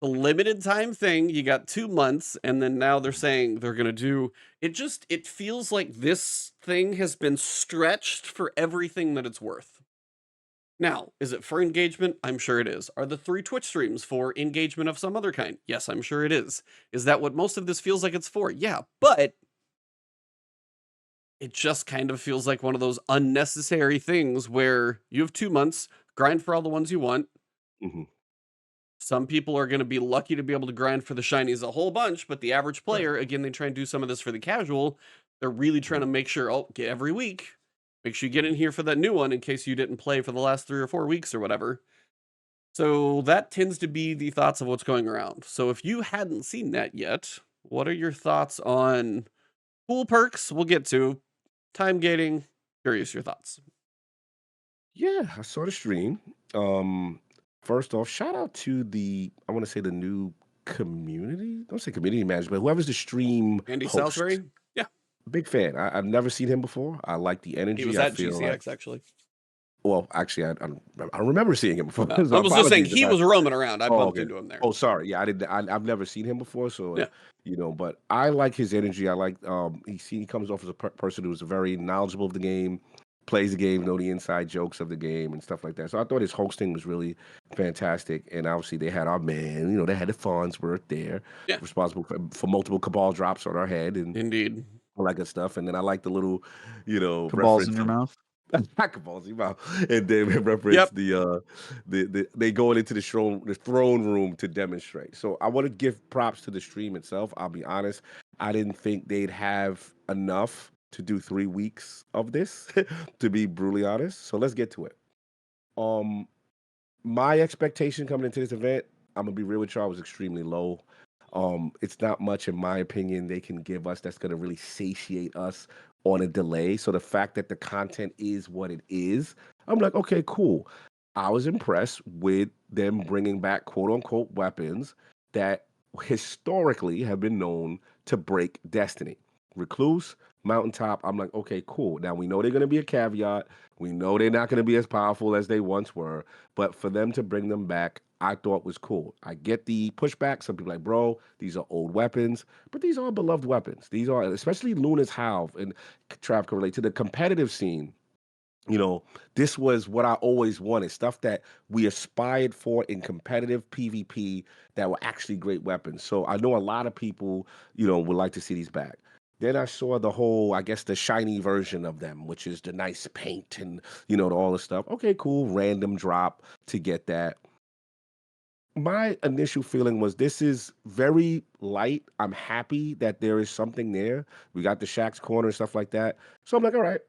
a limited time thing. You got 2 months, and then now they're saying they're gonna do it. It feels like this thing has been stretched for everything that it's worth. Now, is it for engagement? I'm sure it is. Are the 3 Twitch streams for engagement of some other kind? Yes, I'm sure it is. Is that what most of this feels like it's for? Yeah, but it just kind of feels like one of those unnecessary things where you have 2 months, grind for all the ones you want. Mhm. Some people are going to be lucky to be able to grind for the shinies a whole bunch, but the average Right. player, again, they try and do some of this for the casual. They're really trying to Mhm. make sure, oh, get every week. Make sure you get in here for that new one in case you didn't play for the last 3 or 4 weeks or whatever. So that tends to be the thoughts of what's going around. So if you hadn't seen that yet, what are your thoughts on cool perks? We'll get to time gating. Curious your thoughts. Yeah, I saw the stream. Um, First off, shout out to I want to say the new community. Don't say community manager, but whoever's the stream Andy host. Salisbury? Yeah, Big fan. I've never seen him before. I like the he energy. was I at feel like, GCX actually. well, actually, I remember seeing him before. I So was just saying apologies if he I. was roaming around. I Oh, bumped okay. into him there. Oh, sorry. Yeah, I didn't. I've never seen him before, so Yeah. but I like his energy. I like he comes off as a person who's very knowledgeable of the game, plays the game, know the inside jokes of the game and stuff like that. So I thought his hosting was really fantastic. And obviously they had our man, they had the Farnsworth there, Yeah, responsible for multiple cabal drops on our head and indeed. all that good stuff. And then I like the little, Cabal's in reference your of mouth. Ballsy mouth, and they reference Yep. the they going into the throne room to demonstrate. So I want to give props to the stream itself. I'll be honest, I didn't think they'd have enough to do 3 weeks of this, to be brutally honest. So let's get to it. Um, my expectation coming into this event, I'm gonna be real with y'all, was extremely low. It's not much, in my opinion, they can give us that's going to really satiate us on a delay. So the fact that the content is what it is, I'm like, okay, cool. I was impressed with them bringing back quote unquote weapons that historically have been known to break Destiny. Recluse, Mountaintop, I'm like, okay, cool. Now we know they're going to be a caveat. We know they're not going to be as powerful as they once were, but for them to bring them back, I thought was cool. I get the pushback. Some people are like, bro, these are old weapons, but these are beloved weapons. These are, especially Luna's Halve and Trav can relate to the competitive scene. You know, this was what I always wanted, stuff that we aspired for in competitive PvP that were actually great weapons. So I know a lot of people, would like to see these back. Then I saw the whole, I guess, the shiny version of them, which is the nice paint and, all the stuff. Okay, cool. Random drop to get that. My initial feeling was this is very light. I'm happy that there is something there. We got the Shack's corner and stuff like that. So I'm like, all right,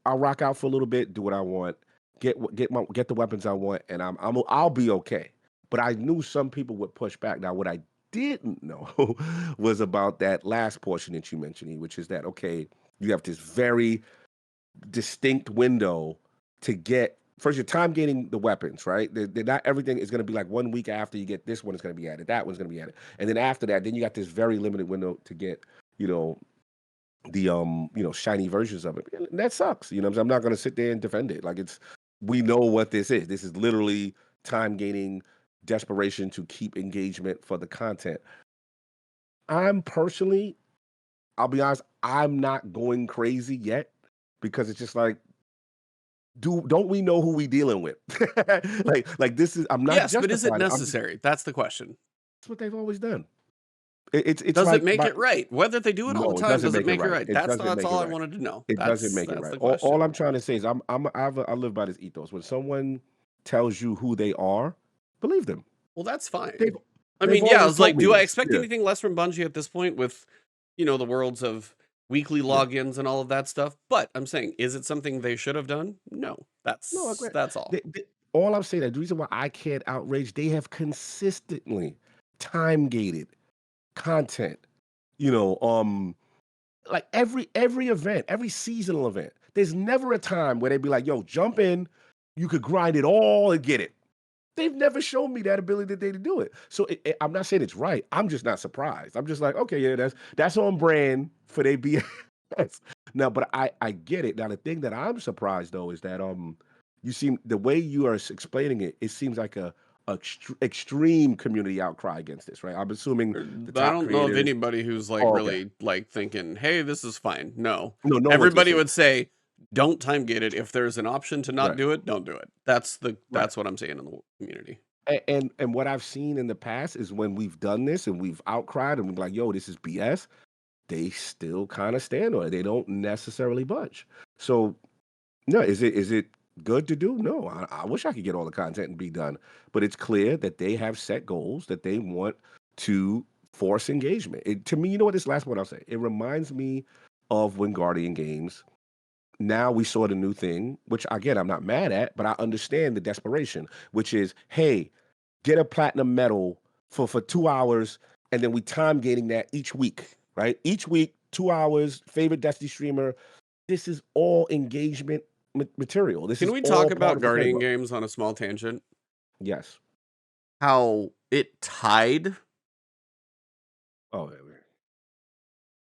I'll rock out for a little bit, do what I want, get the weapons I want, and I'll be okay. But I knew some people would push back. Now, what I didn't know was about that last portion that you mentioned, which is that okay, you have this very distinct window to get first you're time gaining the weapons, right? They're not everything is going to be like 1 week after you get this one is going to be added, that one's going to be added, and then after that, then you got this very limited window to get, you know, the shiny versions of it. And that sucks. I'm not going to sit there and defend it. Like we know what this is. This is literally time gaining, desperation to keep engagement for the content. I'm personally, I'll be honest, I'm not going crazy yet because it's just like don't we know who we dealing with? like this is I'm not Yes, but is it justifying it. I'm just necessary? That's the question. That's what they've always done. It's Does it like make it right? Whether they do it all the no, it time, doesn't does it make it make it right. right? It doesn't That's make it all I right. wanted to know. It doesn't That's make it that's right. the All question. I'm trying to say is I live by this ethos. When someone tells you who they are, believe them. Well, that's fine. They've I they've mean, yeah, I always was told like, me do I this. expect Yeah, anything less from Bungie at this point with, the worlds of weekly yeah. logins and all of that stuff? But I'm saying, is it something they should have done? No. No, I That's agree. that's all. All I'm saying that the reason why I can't outrage, they have consistently time gated content. You know, like every event, every seasonal event. There's never a time where they'd be like, "Yo, jump in, you could grind it all and get it." They've never shown me that ability that they to do it. So I'm not saying it's right. I'm just not surprised. I'm just like, okay, yeah, that's on brand for they BS. Now, but I get it. Now, the thing that I'm surprised though is that you seem the way you are explaining it, it seems like a extreme community outcry against this, right? I'm assuming the I top don't know of creators. anybody who's like Oh, okay. really like thinking, "Hey, this is fine." No. No one's gonna Everybody say would say, "Don't time gate it. If there's an option to not right, do it, don't do it." right. That's what I'm saying in the community. And what I've seen in the past is when we've done this and we've outcried and we're like, yo, this is BS, they still kind of stand on it. They don't necessarily budge. So no, is it good to do? No, I wish I could get all the content and be done. But it's clear that they have set goals that they want to force engagement. To me, you know what this last one I'll say? It reminds me of when Guardian Games. Now we saw the new thing, which again I'm not mad at, but I understand the desperation, which is, hey, get a platinum medal for 2 hours, and then we time gating that each week, right? Each week, 2 hours, favorite Destiny streamer. This is all engagement material. This Can is we talk all part about of the Guardian playbook. games on a small tangent? Yes. How it tied? Oh,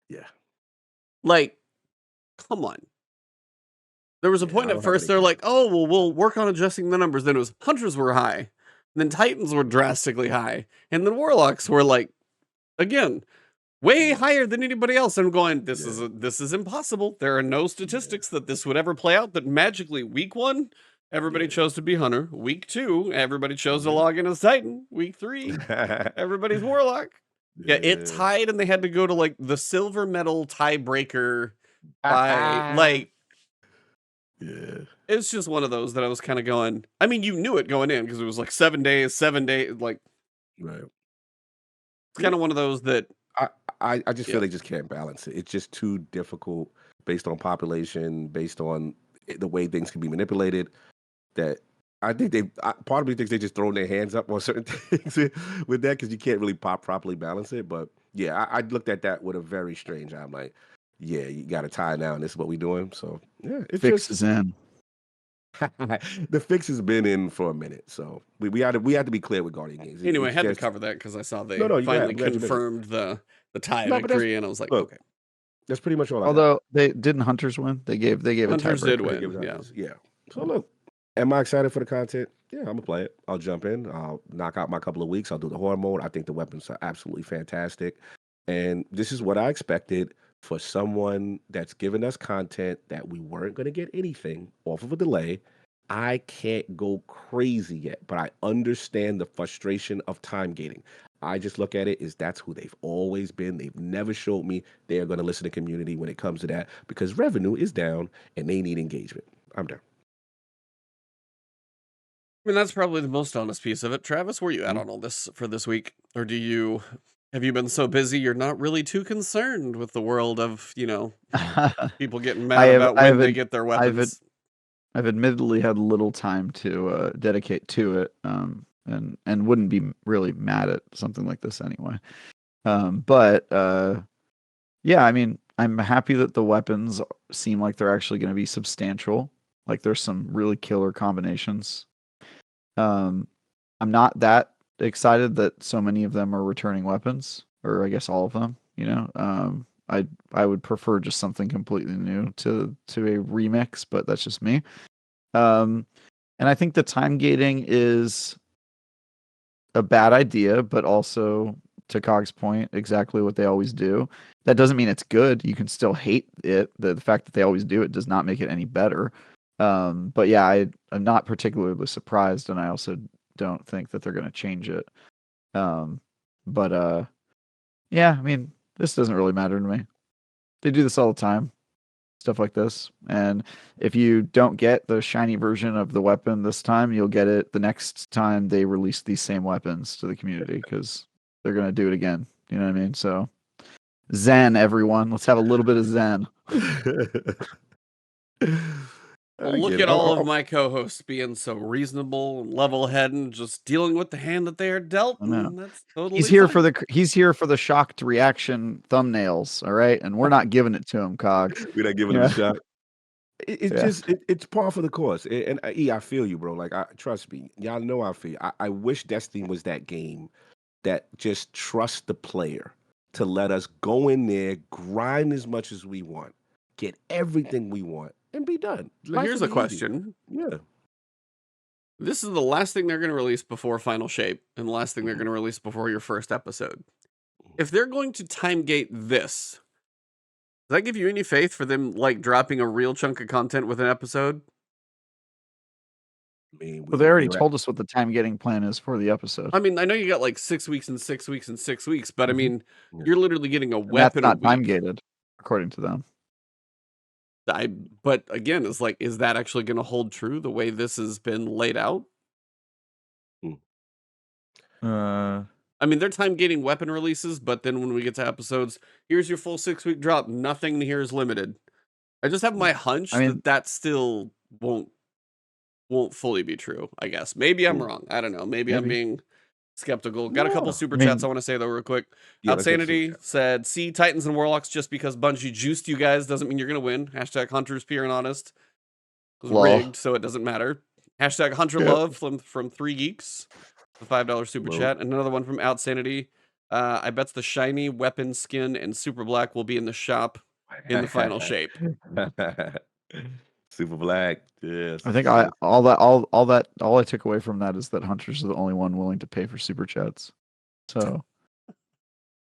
yeah. Like, come on. There was a Yeah. point I at don't have first any they're like, comment. "Oh, well, we'll work on adjusting the numbers." Then it was hunters were high, and then titans were drastically high, and then warlocks were like, again, way Yeah. higher than anybody else. And I'm going, Yeah. this is impossible. There are no statistics that this would ever play out. That magically week 1, everybody Yeah. chose to be hunter. Week 2, everybody chose to Mhm. log in as titan. Week 3, everybody's warlock. Yeah, it Yeah. tied, and they had to go to like the silver medal tiebreaker by like. Yeah. It's just one of those that I was kind of going. I mean, you knew it going in because it was like 7 days, 7 days. Like Right. it's Yeah. kind of one of those that, I, I just feel yeah. they just can't balance it. It's just too difficult based on population, based on the way things can be manipulated. That I think part of me thinks they just throwing their hands up on certain things with that because you can't really properly balance it. But yeah, I looked at that with a very strange eye. I'm like, yeah, you got to tie now, and this is what we're doing. So yeah, it's Fix just is in. the fix has been in for a minute. So we had to be clear with Guardian Games. Anyway, I It's had to just cover that because I saw no, they no. You got. finally I'm glad you mentioned. confirmed the tie No, but that's victory, and I was like, look. okay, That's pretty much all I got. Although they didn't Hunters win, they gave a Hunters did tiebreaker. They give win. it Yeah. Hunters. Yeah. So look, am I excited for the content? Yeah, I'm gonna play it. I'll jump in. I'll knock out my couple of weeks. I'll do the horror mode. I think the weapons are absolutely fantastic, and this is what I expected for someone that's given us content that we weren't gonna get anything off of a delay. I can't go crazy yet, but I understand the frustration of time gating. I just look at it as that's who they've always been. They've never showed me they are going to listen to community when it comes to that because revenue is down and they need engagement. I'm done. I mean, that's probably the most honest piece of it. Travis, where you at Mhm. on all this for this week? Or have you been so busy you're not really too concerned with the world of, people getting I mad have about I when have they ad- get their I've ad- weapons? I've admittedly had little time to dedicate to it, and wouldn't be really mad at something like this anyway. But yeah, I mean, I'm happy that the weapons seem like they're actually going to be substantial. Like there's some really killer combinations. Um, I'm not that excited that so many of them are returning weapons, or I guess all of them. I would prefer just something completely new to a remix, but that's just me. Um, and I think the time gating is a bad idea, but also to Cog's point, exactly what they always do. That doesn't mean it's good. You can still hate it. The fact that they always do it does not make it any better. But yeah, I'm not particularly surprised, and I also don't think that they're going to change it. Um, but yeah, I mean, this doesn't really matter to me. They do this all the time, stuff like this. And if you don't get the shiny version of the weapon this time, you'll get it the next time they release these same weapons to the community because they're going to do it again. You know what I mean? So, Zen, everyone. Let's have a little bit of Zen. I Well, look get it. at all of my co-hosts being so reasonable and level-headed and just dealing with the hand that they are dealt, I know. and that's totally He's here fine. for the shocked reaction thumbnails, all right? And we're not giving it to him, Cog. We're not giving him a Yeah. shot. It's Yeah. just it's par for the course. And I feel you, bro. Like trust me, y'all know I feel. I wish Destiny was that game that just trusts the player to let us go in there, grind as much as we want, get everything we want, and be done. But Life here's would a be easy. question. Yeah. This is the last thing they're going to release before Final Shape, and the last thing they're Mhm. going to release before your first episode. If they're going to time gate this, does that give you any faith for them like dropping a real chunk of content with an episode? I mean, Well, they already we're at, told us what the time getting plan is for the episode. I mean, I know you got like 6 weeks and 6 weeks and 6 weeks, but I Mhm. mean, Yeah. you're literally getting a And that's weapon a not time week. gated, according to them. But again, it's like, is that actually going to hold true the way this has been laid out? I mean, they're time gating weapon releases, but then when we get to episodes, here's your full 6-week drop. Nothing here is limited. I just have my hunch I mean, that still won't fully be true. I guess maybe I'm Mm. wrong. I don't know. Maybe I'm maybe. being skeptical. Got a couple No. super I chats I mean, want to say though, real quick. Yeah, let's get to Outsanity super chat. said, "See Titans and Warlocks just because Bungie juiced you guys doesn't mean you're gonna win." Hashtag Hunters pure and honest. It was lol. rigged, so it doesn't matter. Hashtag Hunter Yeah. Love from 3 Geeks. The $5 super Hello. chat. And another one from Outsanity. I bet the shiny weapon skin and super black will be in the shop in the final shape. Super black. Yes. I think yes. all I took away from that is that Hunters are the only one willing to pay for super chats. So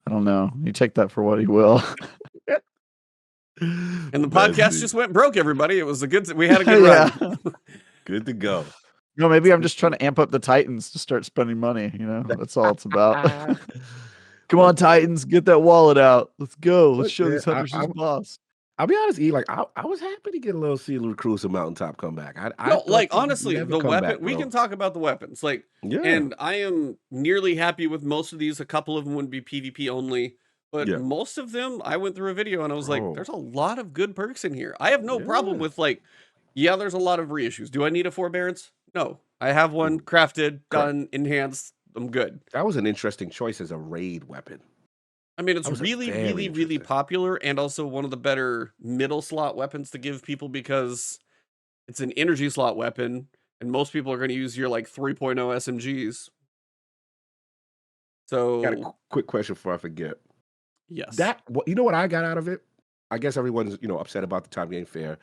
I don't know. You take that for what you will. And the That's podcast it. just went broke, everybody. It was we had a good run. Yeah. Good to go. No, maybe I'm just trying to amp up the Titans to start spending money. That's all it's about. Come on, Titans, get that wallet out. Let's go. Let's Look, show man, these Hunters who's boss. I'll be honest, E. Like I was happy to get a little see Cruiser Mountaintop come back. I No, thought like they would honestly, never the come weapon back, we bro. can talk about the weapons. Like, Yeah. and I am nearly happy with most of these. A couple of them would be PvP only, but Yeah. most of them I went through a video and I was like, Bro. there's a lot of good perks in here. I have no problem Yeah. with like, yeah, there's a lot of reissues. Do I need a forbearance? No. I have one Mhm. crafted, Correct. done, enhanced. I'm good. That was an interesting choice as a raid weapon. I mean, it's That was a really, very really, really interesting. popular and also one of the better middle slot weapons to give people because it's an energy slot weapon, and most people are going to use your like 3.0 SMGs. Got a So, quick question before I forget. yes. That what you know what I got out of it? I guess everyone's upset about the time game fair.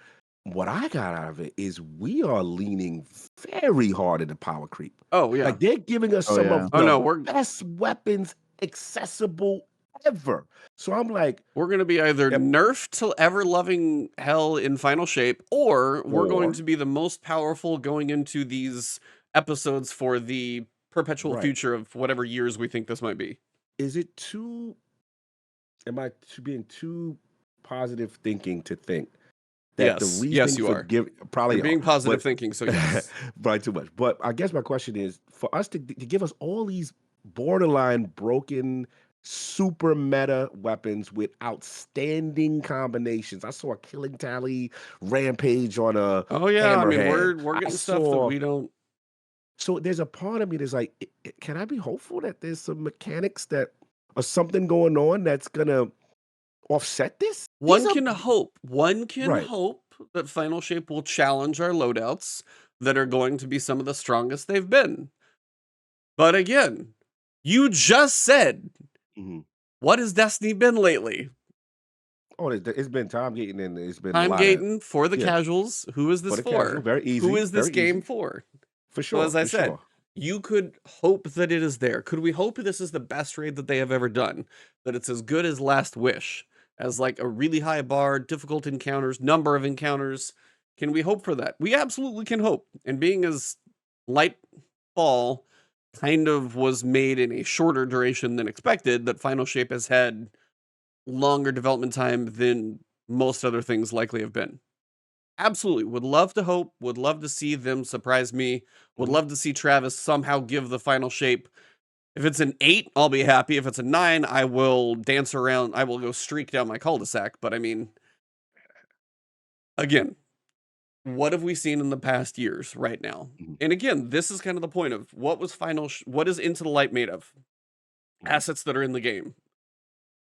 What I got out of it is we are leaning very hard into power creep. Oh, yeah. Like they're giving us Oh some yeah. of Oh, the no, we're best weapons accessible ever. So I'm like, we're going to be either yep, nerfed to ever loving hell in final shape, or we're going or to be the most powerful going into these episodes for the perpetual right. future of whatever years we think this might be. Is it too am I being too positive thinking to think that the Yes. Yes, reasoning you for are. give You're probably are, being positive but thinking, so yes. probably too much. But I guess my question is for us to give us all these borderline broken super meta weapons with outstanding combinations. I saw a killing tally rampage on a Oh, yeah. I mean, hammerhead. we're I getting stuff that saw we don't. so there's a part of me that's like, can I be hopeful that there's some mechanics that or something going on that's gonna offset this? These One are can hope. One can right. hope that Final Shape will challenge our loadouts that are going to be some of the strongest they've been. But again, you just said, Mhm. what has Destiny been lately? Oh, it's been time getting in. It's been a Time lot of gating for the yeah casuals. Who is for this the casual. for? Very Who easy, is this very game easy for? for So, sure, as I for said, sure. you could hope that it is there. Could we hope this is the best raid that they have ever done? That it's as good as Last Wish, as like a really high bar, difficult encounters, number of encounters? Can we hope for that? We absolutely can hope. And being as Lightfall kind of was made in a shorter duration than expected, that Final Shape has had longer development time than most other things likely have been. Absolutely. Would love to hope, would love to see them surprise me, would Mhm. love to see Travis somehow give the final shape. If it's an 8, I'll be happy. If it's a 9, I will dance around. I will go streak down my cul-de-sac. But I mean, again, what have we seen in the past years right now? Mhm. And again, this is kind of the point of what was what is Into the Light made of? Mhm. Assets that are in the game.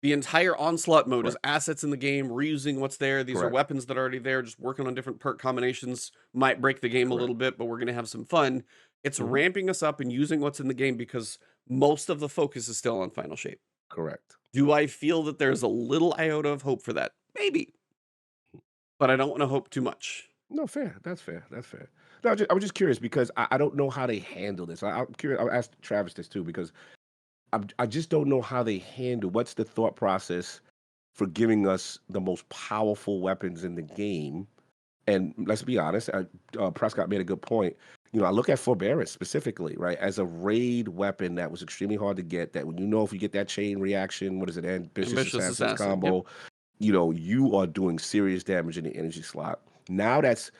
The entire onslaught mode is Correct, assets in the game, reusing what's there. These are correct, weapons that are already there, just working on different perk combinations. Might break the game a correct. little bit, but we're going to have some fun. It's Mhm. ramping us up and using what's in the game because most of the focus is still on Final Shape. Correct. Do I feel that there's a little iota of hope for that? Maybe, but I don't want to hope too much. No, fair. That's fair. That's fair. No, I was just curious because I don't know how they handle this. I'm curious. I'll ask Travis this too because I just don't know how they handle. What's the thought process for giving us the most powerful weapons in the game? And let's be honest, Prescott made a good point. I look at forbearance specifically, right, as a raid weapon that was extremely hard to get. That when if you get that chain reaction, what is it, ambitious Ambitious assassins Assassin. Yep. combo, you are doing serious damage in the energy slot. Now that's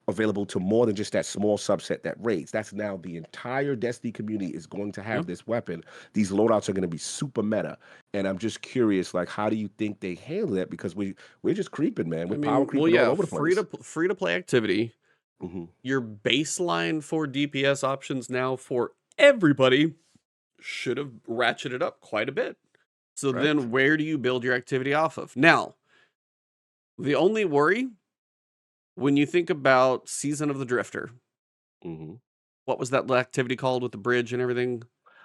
available to more than just that small subset that raids. That's now the entire Destiny community is going to Yep. have this weapon. These loadouts are going to be super meta, and I'm just curious, like, how do you think they handle that? Because we're just creeping, man. We're I power mean, well, creeping all yeah, over the place. free to play activity. Hmm. Your baseline for DPS options now for everybody should have ratcheted up quite a bit. So Correct. then where do you build your activity off of? Now, the only worry when you think about Season of the Drifter, Hmm. what was that activity called with the bridge and everything?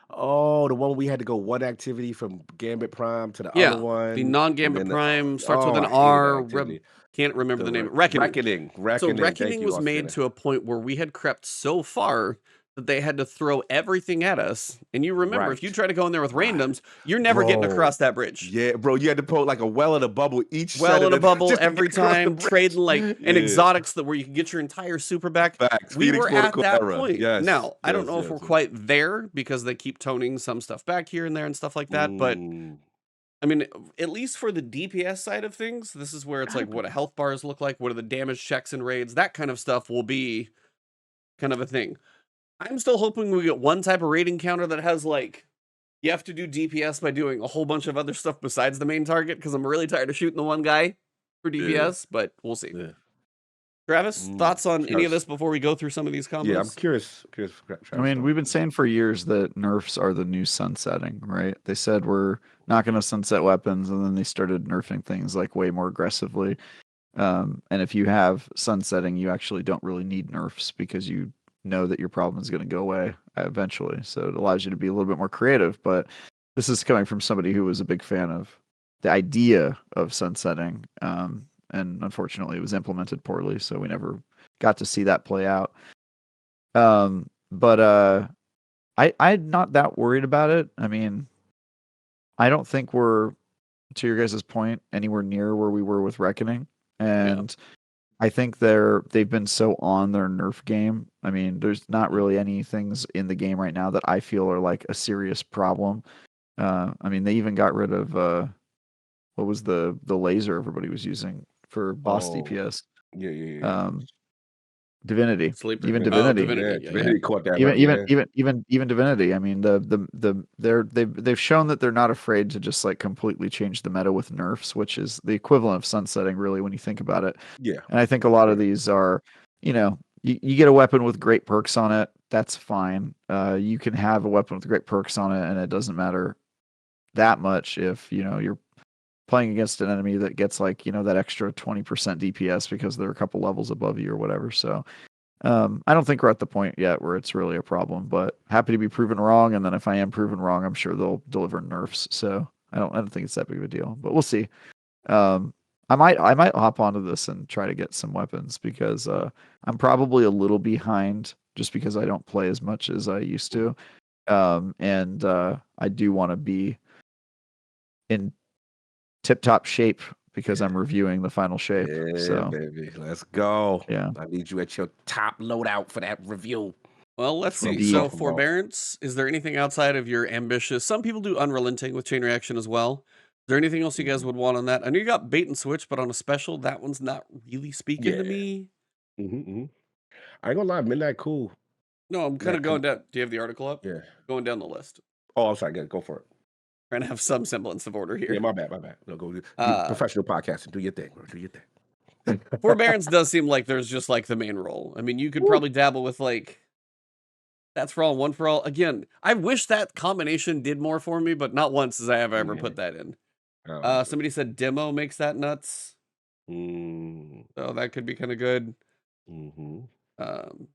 Oh, the one we had to go one activity from Gambit Prime to the other Yeah, the one, and non-Gambit then Prime starts with oh, an I hated that R. activity. Can't remember The the name. Reckoning. So reckoning. Thank Reckoning you, was made Austin. to a point where we had crept so far that they had to throw everything at us. And you remember, if you Right, try to go in there with right, randoms, you're never getting bro. across that bridge. Yeah, bro, you had to put like a well and a bubble each set Well of in a the bubble just to get every across the time, trading like bridge. and Yeah, exotics that where you can get your entire super back. facts. We Phoenix were at Protocol that era. point. Yes, Now, I don't yes, know if we're yes, yes. quite there because they keep toning some stuff back here and there and stuff like that, but Mm, I mean, at least for the DPS side of things, this is where it's gotta like what be. do health bars look like, what are the damage checks and raids, that kind of stuff will be kind of a thing. I'm still hoping we get one type of rating counter that has like you have to do DPS by doing a whole bunch of other stuff besides the main target because I'm really tired of shooting the one guy for Yeah, DPS, but we'll see. yeah. Travis, thoughts on any of Curious. this before we go through some of these Yeah, I'm combos? curious. Curious for I Travis mean, thoughts. we've been saying for years that nerfs are the new sunsetting, right? They said we're not going to sunset weapons, and then they started nerfing things like way more aggressively. And if you have sunsetting, you actually don't really need nerfs because you know that your problem is going to go away eventually. So it allows you to be a little bit more creative. But this is coming from somebody who was a big fan of the idea of sunsetting. And unfortunately, it was implemented poorly. So we never got to see that play out. But I'm not that worried about it. I mean, I don't think we're, to your guys' point, anywhere near where we were with Reckoning. Yeah. And I think they've been so on their nerf game. I mean, there's not really any things in the game right now that I feel are like a serious problem. I mean, they even got rid of what was the laser everybody was using for boss Oh, DPS? yeah. Um, Divinity, Sleeper. even Oh, Divinity. Yeah, Divinity. Yeah, yeah. Divinity caught that even up. even Yeah, even even Divinity. I mean, they've shown that they're not afraid to just like completely change the meta with nerfs, which is the equivalent of sunsetting, really, when you think about it. yeah. And I think a lot of Right. these are, you get a weapon with great perks on it, that's fine. You can have a weapon with great perks on it, and it doesn't matter that much if you're playing against an enemy that gets like that extra 20% DPS because they're a couple levels above you or whatever. So I don't think we're at the point yet where it's really a problem, but happy to be proven wrong. And then if I am proven wrong, I'm sure they'll deliver nerfs. So I don't think it's that big of a deal, but we'll see. Um, I might hop onto this and try to get some weapons because I'm probably a little behind just because I don't play as much as I used to. And I do want to be in tip top shape because Yeah, I'm reviewing the final shape. yeah, So baby. Let's go. yeah, I need you at your top loadout for that review. Well, let's That's what I'm see. So, indeed. talking about. forbearance, is there anything outside of your ambitious? Some people do unrelenting with chain reaction as well. Is there anything else you guys Mhm. would want on that? I know you got bait and switch, but on a special, that one's not really speaking Yeah. to me. hmm I ain't gonna lie, Midnight Cool. No, I'm kind of That going could, down. Do you have the article up? yeah. Going down the list. Oh, I'm sorry. Go for it. Trying to have some semblance of order Yeah, here. my bad, my bad. No, go do Uh, professional podcasting. Do your thing, bro. Do your thing. forbearance does seem like there's just like the main role. I mean, you could Woo. probably dabble with like that's for all, one for all. Again, I wish that combination did more for me, but not once as I have ever Yeah. put that in. Um, Somebody said demo makes that nuts. mm, So that could be kind of good. hmm Um,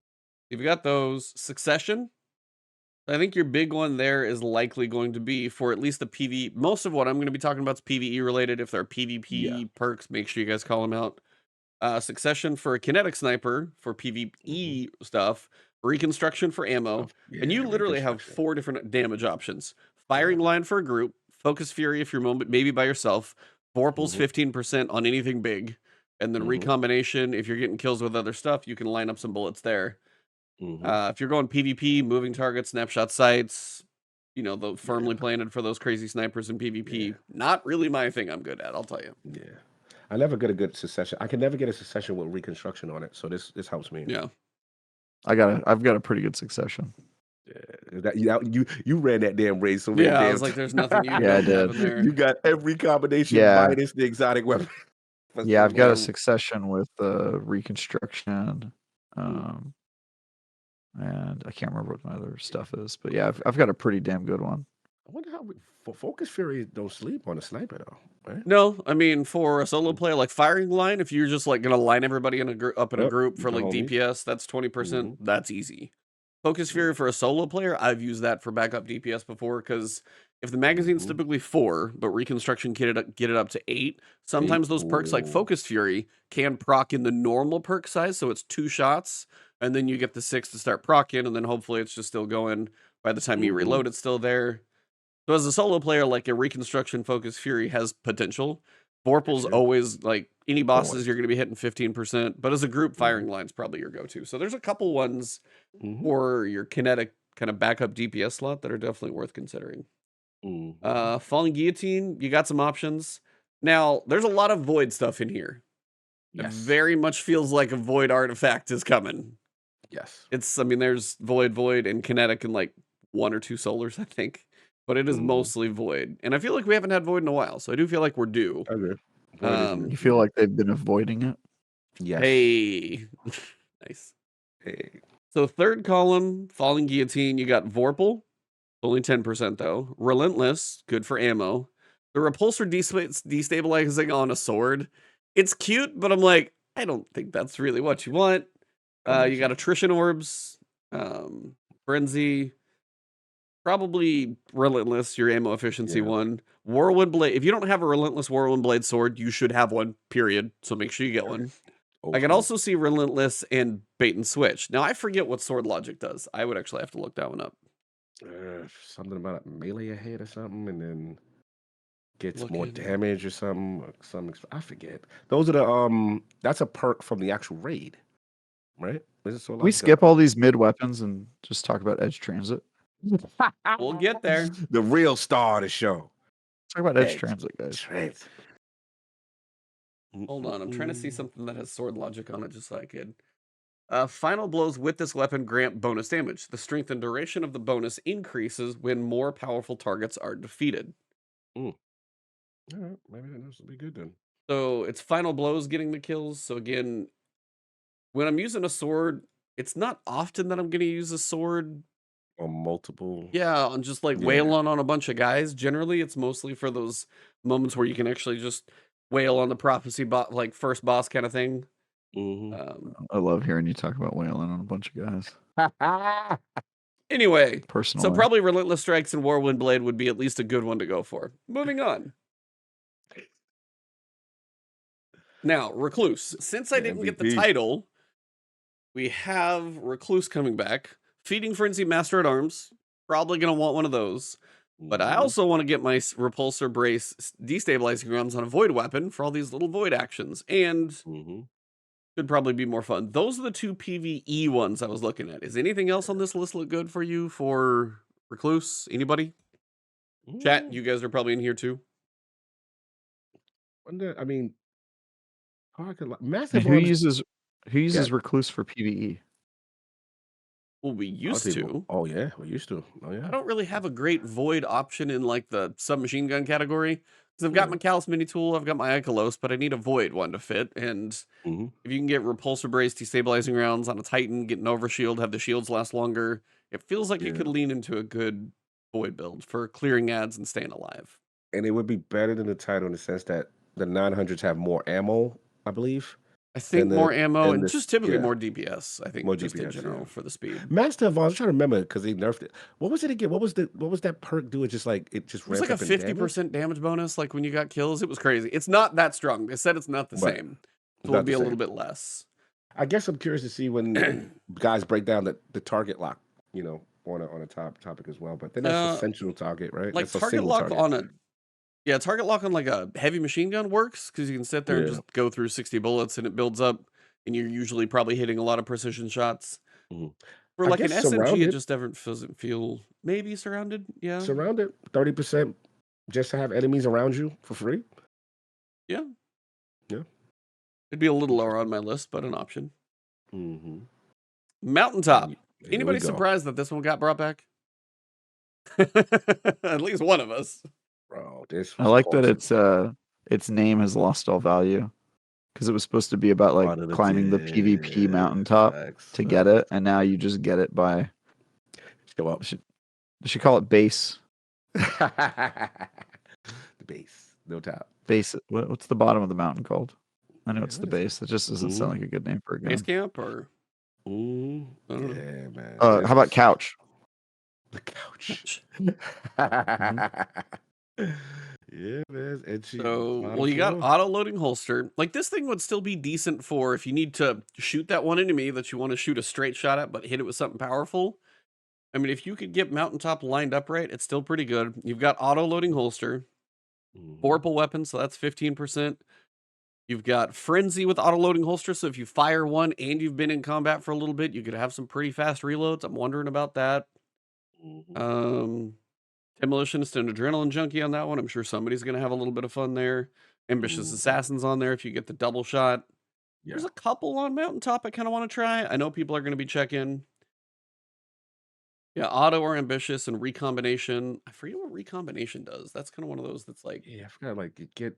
you've got those. Succession. I think your big one there is likely going to be for at least the PvE. Most of what I'm going to be talking about is PvE related. If there are Yeah. PvP perks, make sure you guys call them out. Succession for a kinetic sniper for hmm PvE stuff. Reconstruction for ammo. And Yeah. you literally have Reconstruction. 4 different damage options. Yeah. Firing line for a group. Focus Fury if you're maybe by yourself. Vorpal's hmm 15% on anything big. And then hmm recombination, if you're getting kills with other stuff, you can line up some bullets there. hmm If you're going PvP, moving targets, snapshot sights, the Yeah. firmly planted for those crazy snipers in Yeah. PvP, not really my thing I'm good at, I'll tell you. Yeah. I never get a good succession. I can never get a succession with reconstruction on it. So this helps me. Yeah. I've got a pretty good succession. Yeah. You ran that damn race so many Yeah, I was damn like, times. there's nothing you Yeah, I don't have did. in there. You got every combination Yeah, minus the exotic weapon for yeah, I've got a succession. succession with reconstruction, Mm. um, and I can't remember what my other stuff is, but yeah, I've got a pretty damn good one. I wonder how Focus Fury don't sleep on a sniper though, right? No, I mean, for a solo player, like firing line, if you're just like gonna line everybody in up in a Yep, group with for the like homies. DPS, that's 20%. hmm That's easy. Focus Fury Yeah. for a solo player, I've used that for backup DPS before because if the magazine's hmm typically 4, but reconstruction get it up to 8, Eight. sometimes those perks like Ooh. Focus Fury can proc in the normal perk size, so it's 2 shots, and then you get the 6 to start procking, and then hopefully it's just still going. By the time you hmm reload, it's still there. So as a solo player, like a reconstruction Focus Fury has potential. Yes, Vorpal's yeah. always like any bosses Always. you're going to be hitting 15%, but as a group, hmm firing line's probably your go-to. So there's a couple ones hmm for your kinetic kind of backup DPS slot that are definitely worth considering. hmm Falling Guillotine, you got some options. Now, there's a lot of void stuff in here. It Yes. very much feels like a void artifact is coming. Yes. I mean, there's void, and kinetic, and like 1 or 2 solars, I think. But it is hmm mostly void. And I feel like we haven't had void in a while, so I do feel like we're due. I agree. Void is Um, You new. feel like they've been avoiding it? Yes. Hey. Nice. Hey. So third column, Falling Guillotine, you got Vorpal, only 10% though. Relentless, good for ammo. The repulsor destabilizing on a sword. It's cute, but I'm like, I don't think that's really what you want. You got attrition orbs, frenzy, probably relentless, your ammo efficiency one. Whirlwind blade. If you don't have a relentless whirlwind blade sword, you should have one, period. So make sure you get one. I can also see relentless and bait and switch. Now I forget what sword logic does. I would actually have to look that one up. Something about a melee ahead or something, and then gets more Looking. damage or something. I forget. Those are that's a perk from the actual raid, right? Is it so We like skip all these mid weapons and just talk about Edge Transit. We'll get there. the real star of the show? Talk about Edge Edge Transit, guys. Transit. Hold on, I'm trying to see something that has sword logic on it just so I could. Final blows with this weapon grant bonus damage. The strength and duration of the bonus increases when more powerful targets are defeated. All right, maybe this will be good then. So it's final blows getting the kills. So again, when I'm using a sword, it's not often that I'm going to use a sword. On multiple. Yeah, on just like wailing on a bunch of guys. Generally, it's mostly for those moments where you can actually just wail on the prophecy like first boss kind of thing. I love hearing you talk about wailing on a bunch of guys. Anyway, Personally. so probably Relentless Strikes and Whirlwind Blade would be at least a good one to go for. Moving on. Now, Recluse. Since I didn't get the MVP. title, we have Recluse coming back. Feeding Frenzy Master at Arms. Probably going to want one of those. But I also want to get my Repulsor Brace destabilizing rounds on a Void weapon for all these little Void actions. And could probably be more fun. Those are the two PvE ones I was looking at. Is anything else on this list look good for you for Recluse? Anybody? Chat, you guys are probably in here too. I mean, massive Who arms. uses Recluse for PvE? Well, we used to. Oh yeah, we used to. Oh yeah. I don't really have a great Void option in like the submachine gun category because I've got my Callus Mini Tool, I've got my Ikelos, but I need a Void one to fit. And if you can get Repulsor Brace destabilizing rounds on a Titan, get an overshield, have the shields last longer, it feels like it could lean into a good Void build for clearing ads and staying alive. And it would be better than the title in the sense that the 900s have more ammo, I believe. I think more ammo and this, just typically more DPS. I think more just DPS, in general for the speed. Master of Arms, I'm trying to remember because they nerfed it. What was it again? What was that perk do? It just like it just was like a 50% damage bonus. Like when you got kills, it was crazy. It's not that strong. They said it's not the same, so it'll be a little bit less. I guess I'm curious to see when guys break down the target lock, on a topic as well. But then that's a central target, right? Like that's target lock on a target lock on like a heavy machine gun works because you can sit there and just go through 60 bullets and it builds up, and you're usually probably hitting a lot of precision shots. For like an SMG, it just doesn't feel maybe surrounded. Yeah, surrounded 30% just to have enemies around you for free. Yeah. It'd be a little lower on my list, but an option. Mountaintop. Anybody surprised that this one got brought back? At least one of us. Bro, this I like that its name has lost all value because it was supposed to be about like climbing the PvP mountaintop to get it, and now you just get it by. They should call it base. The base, no top. Base. What's the bottom of the mountain called? I know it's the base. That just doesn't sound like a good name for a gun. Base camp or? Yeah, man. How about couch? The couch. Yeah, man. So, you got auto loading holster. Like this thing would still be decent for if you need to shoot that one enemy that you want to shoot a straight shot at, but hit it with something powerful. I mean, if you could get Mountaintop lined up right, it's still pretty good. You've got auto loading holster, Vorpal weapon, so that's 15%. You've got Frenzy with auto loading holster, so if you fire one and you've been in combat for a little bit, you could have some pretty fast reloads. I'm wondering about that. Demolitionist and Adrenaline Junkie on that one. I'm sure somebody's going to have a little bit of fun there. Ambitious Assassins on there if you get the double shot. There's a couple on Mountaintop I kind of want to try. I know people are going to be checking. Yeah, auto or ambitious and recombination. I forget what recombination does. That's kind of one of those that's like... Yeah, I forgot, like, you get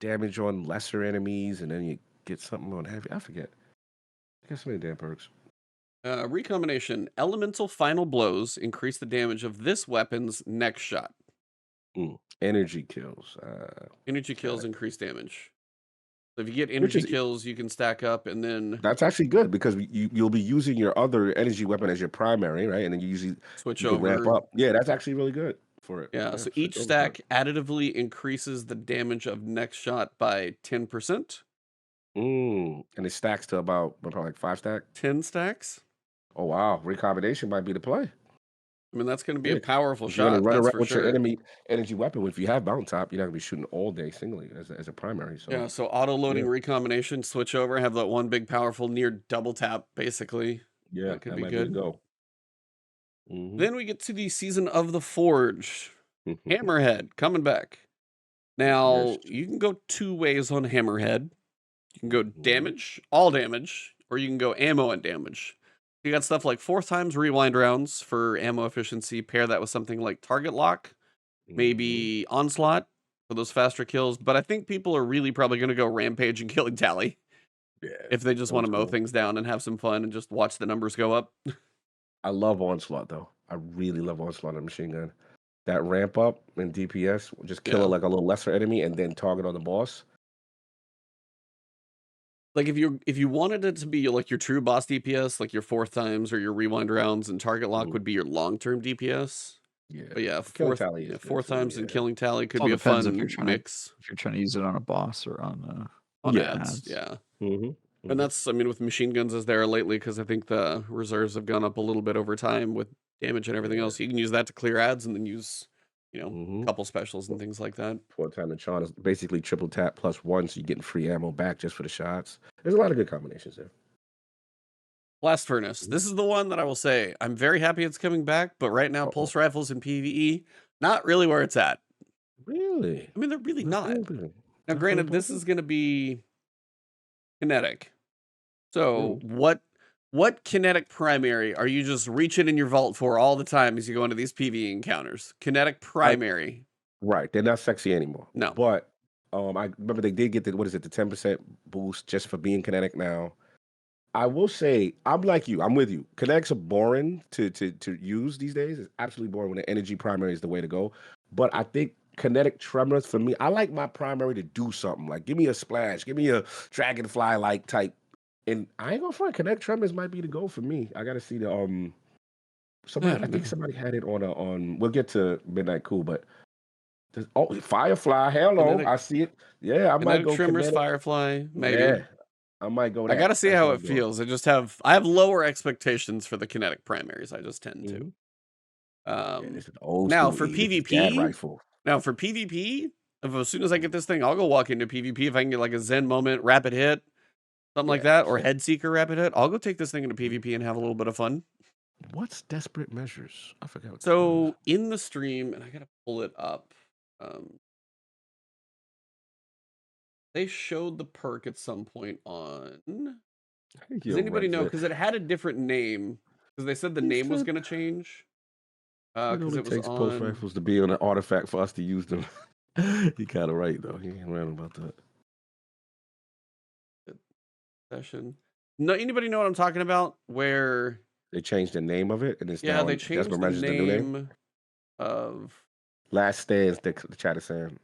damage on lesser enemies, and then you get something on heavy. I forget. I got so many damn perks. Recombination. Elemental final blows increase the damage of this weapon's next shot. Energy kills. Energy got kills it. increase damage. So if you get Which energy is kills, you can stack up and then that's actually good because you'll be using your other energy weapon as your primary, right? And then you switch can ramp over. up. Yeah, that's actually really good for it. Yeah, Yeah, so switch each over for it. stack additively increases the damage of next shot by 10%. And it stacks to about probably like 5 stack. 10 stacks. Oh wow, recombination might be the play. I mean, that's going to be Yeah, a powerful 'cause you're gonna shot, run that's around for with your sure. enemy energy weapon. If you have Mountain Top, you're not gonna be shooting all day singly as a primary. Yeah, So so auto-loading yeah, recombination, switch over, have that one big powerful near double tap, basically. yeah, That could that be might be the good. go. Mm-hmm. Then we get to the Season of the Forge. Hammerhead coming back. Yes. Now, you can go 2 ways on Hammerhead. You can go Mhm, damage, all damage, or you can go ammo and damage. You got stuff like 4 times rewind rounds for ammo efficiency. Pair that with something like target lock, mhm. maybe onslaught for those faster kills. But I think people are really probably going to go rampage and killing tally Yeah, if they just want those to mow go. things down and have some fun and just watch the numbers go up. I love Onslaught though. I really love Onslaught on machine gun. That ramp up in DPS, just kill it Yeah. like a little lesser enemy and then target on the boss. Like if you wanted it to be like your true boss DPS, like your 4th times or your rewind rounds and target lock Mhm. would be your long-term DPS. Yeah, But yeah, but killing tally is good 4 too. times and Yeah, killing tally It could all be a depends fun mix if you're trying to use it on a boss or on yeah. ads. ads. Yeah. hmm And hmm that's, I mean, with machine guns as they are lately, because I think the reserves have gone up a little bit over time with damage and everything Yeah. else. You can use that to clear ads and then use, a hmm couple specials and things like that. 4 time the charm is basically triple tap +1, so you're getting free ammo back just for the shots. There's a lot of good combinations there. Blast Furnace. Mhm. This is the one that I will say I'm very happy it's coming back, but right now, Uh-oh. pulse rifles and PvE, not really where it's at. Really? I mean, they're really That's not. interesting. Now, That's really granted, this important. is going to be kinetic. So, Mm. what kinetic primary are you just reaching in your vault for all the time as you go into these PvE encounters? Kinetic I primary. Right, they're not sexy anymore. No. But I remember they did get the what is it, the 10% boost just for being kinetic now. I will say I'm like you. I'm with you. Kinetics are boring to use these days. It's absolutely boring when the energy primary is the way to go. But I think kinetic tremors for me, I like my primary to do something. Like give me a splash, give me a dragonfly like type. And I ain't gonna front. Kinetic tremors might be the go for me. I gotta see the I somebody I don't think know. somebody had it on we'll get to Midnight Cool, but oh, Firefly, hello, Kinetic I see it. Yeah, I might kinetic go trimmers, kinetic. Firefly, maybe. Yeah, I might go I that. gotta see That's how what it I'm doing. feels. I have lower expectations for the kinetic primaries. I just tend to. Mhm. Yeah, this is old Now school for E. This is Gad PvP, rifle. if as soon as I get Mhm. this thing, I'll go walk into PvP if I can get like a Zen moment, rapid hit, something like Yeah, that, or same. head seeker rapid hit. I'll go take this thing into Mhm. PvP and have a little bit of fun. What's desperate measures? I forgot what that was. So in the stream, and I gotta pull it up. Um, they showed the perk at some point on. Does Yo, anybody Red know? said Because it had a different name. Because they said the he name was said gonna change. it Because only it was takes pulse on rifles to be on an artifact for us to use them. He kind of right though. He ain't right about that. the session. No, anybody know what I'm talking about? Where They changed the name of it, and it's yeah, now they in Desperate changed the Measures the new name. name of. Last stands. The chat is saying.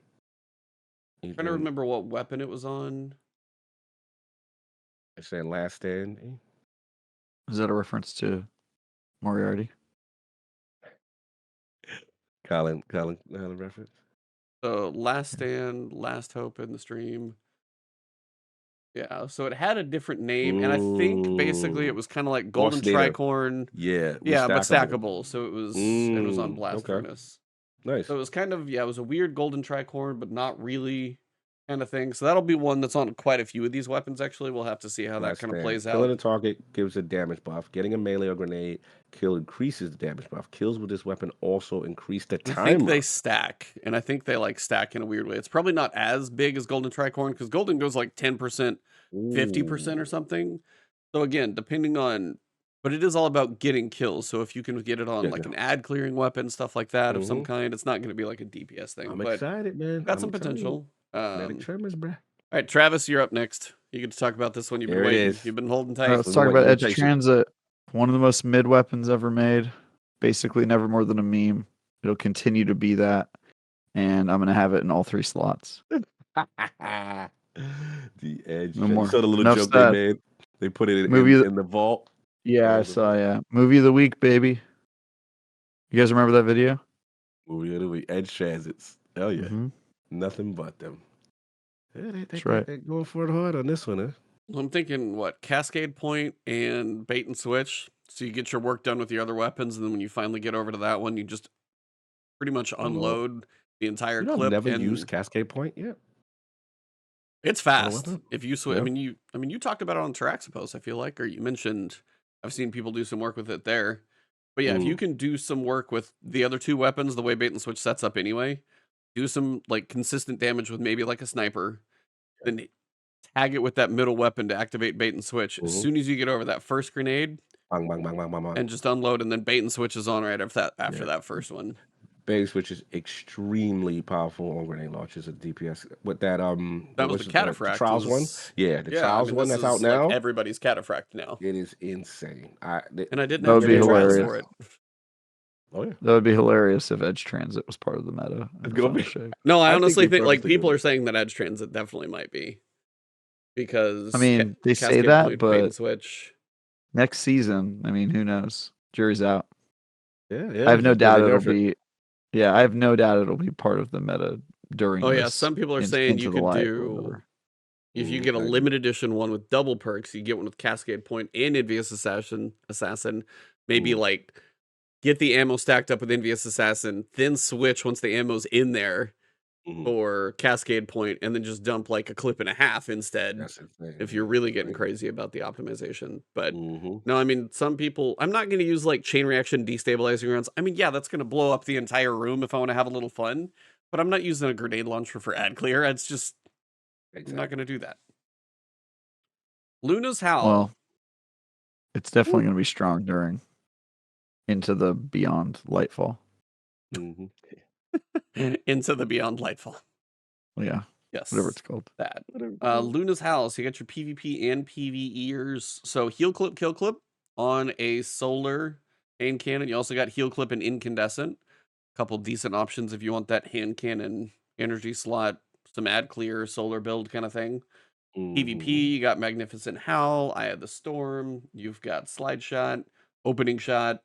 Trying to Even remember what weapon it was on. they're saying last stand. Is that a reference to Moriarty? Colin reference. So last stand, last hope in the stream. Yeah, so it had a different name, and I think basically it Mm. was kind of like Golden Cognito. Tricorn. Yeah, Yeah, but restackable. stackable. So it was on Blast Okay. Furnace. Nice. So it was kind of it was a weird Golden Tricorn, but not really kind of thing. So that'll be one that's on quite a few of these weapons. Actually, we'll have to see how that Last kind of stand. plays Killing out. a target gives a damage buff. Getting a melee or grenade kill increases the damage buff. Kills with this weapon also increase the I think they timer. stack, and I think they like stack in a weird way. It's probably not as big as Golden Tricorn because Golden goes like 10%, 50% or Ooh. something. So again, depending on, but it is all about getting kills. So if you can get it on Yeah, like yeah. an ad clearing weapon, stuff like that of some hmm kind, it's not going to be like a DPS thing, I'm but excited, man. got some I'm telling you. potential. Kinetic tremors, bruh. All right, Travis, you're up next. You get to talk about this one. You've been There it waiting. is. You've been holding All right, tight. let's We've been talk waiting. about You've Edge been patient. Transit. One of the most mid weapons ever made. Basically, never more than a meme. It'll continue to be that, and I'm gonna have it in all 3 slots. The edge. No You more. saw the little Enough joke they said. made. They put it Movie. in the vault. Yeah, I All the saw. Yeah, movie of the week, baby. You guys remember that video? movie of the week. Edge transits. Hell yeah. Mm-hmm. Nothing but them. Yeah, That's right. they're going for it hard on this one, huh? Well, I'm thinking what Cascade Point and bait and switch. So you get your work done with your other weapons, and then when you finally get over to that one, you just pretty much Unload. unload the entire You know, I've clip, never used and Cascade Point yet it's on a fast. weapon. If you switch, Yeah. I mean, you talked about it on Taraxipos, I feel like, or you mentioned I've seen people do some work with it there. But yeah, if you Mm. can do some work with the other 2 weapons, the way bait and switch sets up anyway, do some like consistent damage with maybe like a sniper, then tag it with that middle weapon to activate bait and switch. As Mm-hmm. soon as you get over that first grenade, Bang, bang, bang, bang, bang, bang. and just unload, and then bait and switch is on right after Yeah. that first one. Bang switch is extremely powerful on grenade launchers at DPS. With that, That what was was the it, the Cataphract. Trials one? Yeah, the Yeah, I Trials mean, one this that's out is like now. everybody's Cataphract now, It is insane. and I didn't That have would to be do trials hilarious. for it. Oh yeah, That would be hilarious if Edge Transit was part of the meta in it's the gonna final be. shake. No, I I think honestly they think like purposely people do are it. saying that Edge Transit definitely might be because I mean, they say Cascade that, Point, bait and but switch. next season, I mean, who knows? Jury's out. Yeah, I yeah. have no Until they doubt it'll nerf it. be. Yeah, I have no doubt it'll be part of the meta during Oh yeah, this some people are saying into you the could light or do, whatever. if you get a I agree. limited edition one with double perks, you get one with Cascade Point and Envious Assassin. Maybe Mm, like get the ammo stacked up with Envious Assassin, then switch once the ammo's in there mhm. for Cascade Point, and then just dump like a clip and a half instead That's insane. if Yeah, you're that's really getting crazy. crazy about the optimization. But Mm-hmm. no, I mean, some people, I'm not going to use like chain reaction destabilizing rounds. I mean, yeah, that's going to blow up the entire room if I want to have a little fun, but I'm not using a grenade launcher for ad clear. It's just, I'm not going Exactly. to do that. Luna's Howl. Well, it's definitely Woo. going to be strong during into the beyond Lightfall. Mm-hmm. Into the Beyond Lightfall. Yeah, Yes. whatever it's called. That. Whatever it's called. Luna's Howl. So you got your PvP and PvEers. So heal clip, kill clip on a solar hand cannon. You also got heal clip and incandescent. Couple decent options if you want that hand cannon energy slot, some ad clear solar build kind of thing. PvP, Mm-hmm. you got Magnificent Howl, Eye of the Storm, you've got Slide Shot, Opening Shot.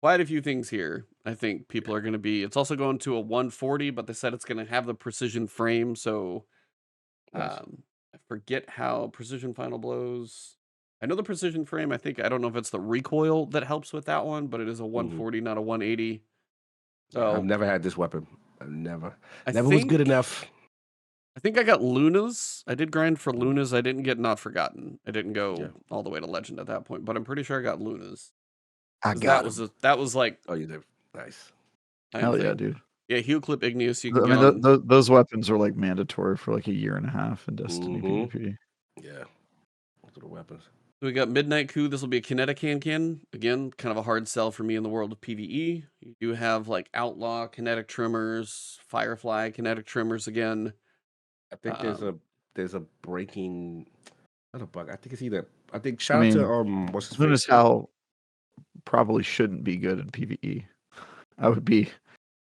Quite a few things here. I think people are going to be. It's also going to a 140, but they said it's going to have the precision frame. So Nice. I forget how precision final blows. I know the precision frame. I don't know if it's the recoil that helps with that one, but it is a Mm-hmm. 140, not a 180. Yeah, I've So never had this weapon. I've never I was good think enough. I think I got Lunas. I did grind for Mm, Lunas. I didn't get Not Forgotten. I didn't yeah. go all the way to Legend at that point, but I'm pretty sure I got Lunas. I 'Cause got him. that was like Oh, you did. Nice. I'm Hell yeah, saying, dude. yeah, Heal Clip Igneous you I can get mean, on. those weapons are like mandatory for like a year and a half in Destiny Mm-hmm. PvP. Yeah. Those are the weapons. So we got Midnight Coup. This will be a kinetic can. Again, kind of a hard sell for me in the world of PvE. You do have like Outlaw, Kinetic Trimmers, Firefly, Kinetic Trimmers again. I think there's a breaking, not a bug. I think it's either. I think I shout out to mean, what's his Luna's face? Howl probably shouldn't be good in PvE. I would be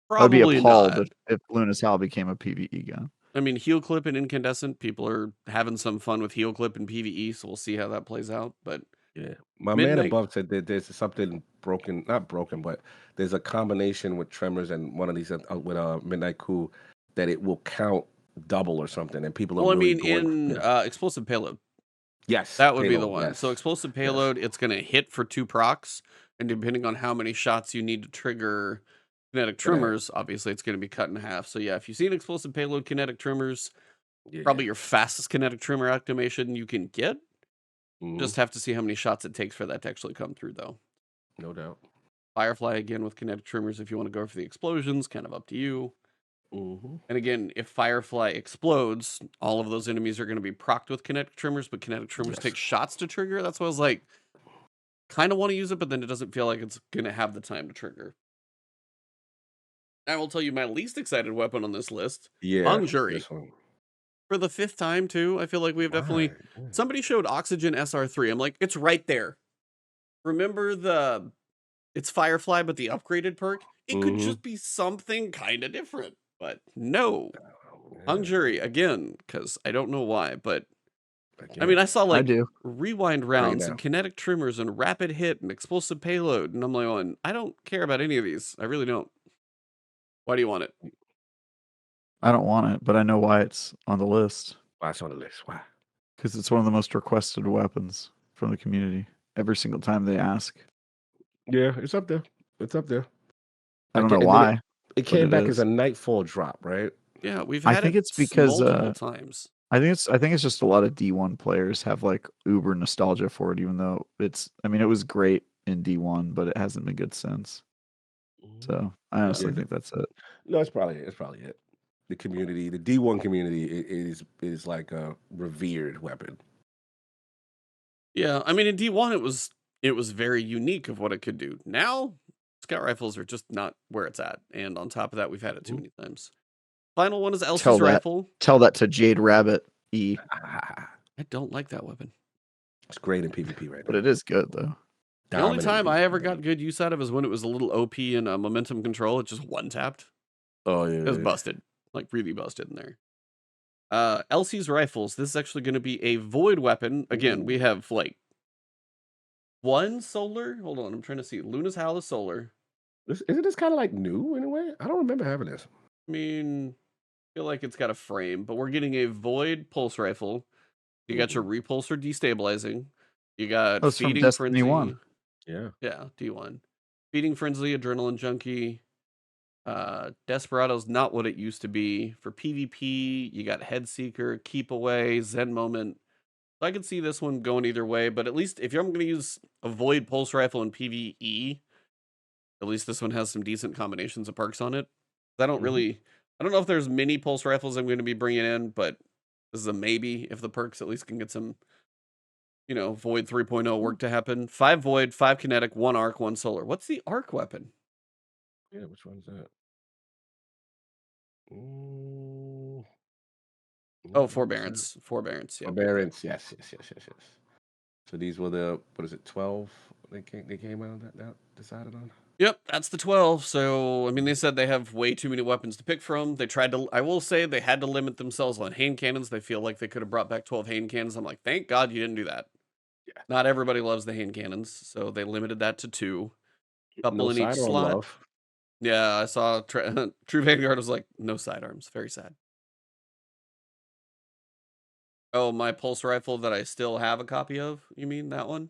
Probably appalled not. if Luna's Howl became a PvE gun. I mean, Heal Clip and Incandescent, people are having some fun with Heal Clip and PvE, so we'll see how that plays out. But Yeah, my man Midnight, above said that there's something broken, not broken, but there's a combination with Tremors and one of these with Midnight Coup that it will count double or something, and people are well, I really mean, going. in Yeah. Explosive Payload, Yes, that would be the payload. one. So Yes, Explosive yes. Payload, it's going to hit for 2 procs, and depending on how many shots you need to trigger Kinetic Gonna have, Trimmers, obviously it's going to be cut in half. So yeah, if you've seen Explosive Payload Kinetic Trimmers, yeah. probably your fastest Kinetic Trimmer activation you can get. Mhm. Just have to see how many shots it takes for that to actually come through, though. No doubt. Firefly again with Kinetic Trimmers if you want to go for the explosions, kind of up to you. Mm-hmm. And again, if Firefly explodes, all of those enemies are going to be procced with Kinetic Trimmers, but Kinetic Trimmers Yes. take shots to trigger. That's why I was like, kind of want to use it, but then it doesn't feel like it's going to have the time to trigger. I will tell you my least excited weapon on this list, Yeah, Hung Jury. this one. For the 5th time too, I feel like we've definitely Right. Yeah. somebody showed Oxygen SR3. I'm like, it's right there. Remember it's Firefly, but the upgraded perk? It could Mm-hmm. just be something kind of different. But no. Oh, Hung yeah. jury again, because I don't know why, but I mean, Again, I saw I like do. rewind bring it rounds and down. kinetic trimmers and rapid hit and explosive payload, and I'm like, going, I don't care about any of these. I really don't. Why do you want it? I don't want it, but I know why it's on the list. Why it's on the list? Why? Because it's one of the most requested weapons from the community. Every single time they ask. Yeah, it's up there. It's up there. I don't know And then why, it but came it back as is. a Nightfall drop, right? Yeah, we've I had think it it's because multiple times. I think it's just a lot of D1 players have like uber nostalgia for it, even though I mean, it was great in D1, but it hasn't been good since. Mhm. So I Yeah. honestly think that's it. No, it's probably it. The community, the D1 community, is like a revered weapon. Yeah, I mean in D1 it was very unique of what it could do. Now, scout rifles are just not where it's at, and on top of that, we've had it too Mhm. many times. Final one is Tell Elsie's that rifle. tell that to Jade Rabbit E, I don't like that weapon. It's great in PvP right but now. it is good though. The only Dominant in time I PvP ever right got now. good use out of is when it was a little OP in momentum control. It just one tapped. Oh It was yeah. busted, like really busted in there. Elsie's rifles. This is actually going to be a void weapon. Again, we Ooh. have like one solar. Hold on, I'm trying to see. Luna's Howl is solar. Isn't this kind of like new in a way? I don't remember having this. I mean, I feel like it's got a frame, but we're getting a void pulse rifle. You got your Hmm. repulsor destabilizing. You got Oh, it's from feeding Destiny 1. frenzy. Yeah. Yeah, D1. Feeding frenzy, adrenaline junkie. Desperado's not what it used to be. For PvP, you got Head Seeker, Keep Away, Zen Moment. So I could see this one going either way, but at least if you're going to use a Void Pulse Rifle in PvE, at least this one has some decent combinations of perks on it. I don't Hmm. really, I don't know if there's many Pulse Rifles I'm going to be bringing in, but this is a maybe if the perks at least can get some, Void 3.0 work to happen. 5 Void, 5 Kinetic, 1 Arc, 1 Solar. What's the Arc weapon? Yeah. Which one's that? Mm, Oh, what's that? Forbearance. Forbearance. Yep, yep, yep. Forbearance. Yes. So these were the what is it? 12. They came out that decided on. Yep, that's the 12. So, I mean, they said they have way too many weapons to pick from. They tried to, I will say, they had to limit themselves on hand cannons. They feel like they could have brought back 12 hand cannons. I'm like, thank God you didn't do that. Yeah. Not everybody loves the hand cannons. So they limited that to 2, couple No in each sidearm slot. love. Yeah, I saw True Vanguard was like, no sidearms. Very sad. Oh, my pulse rifle that I still have a copy of? You mean that one?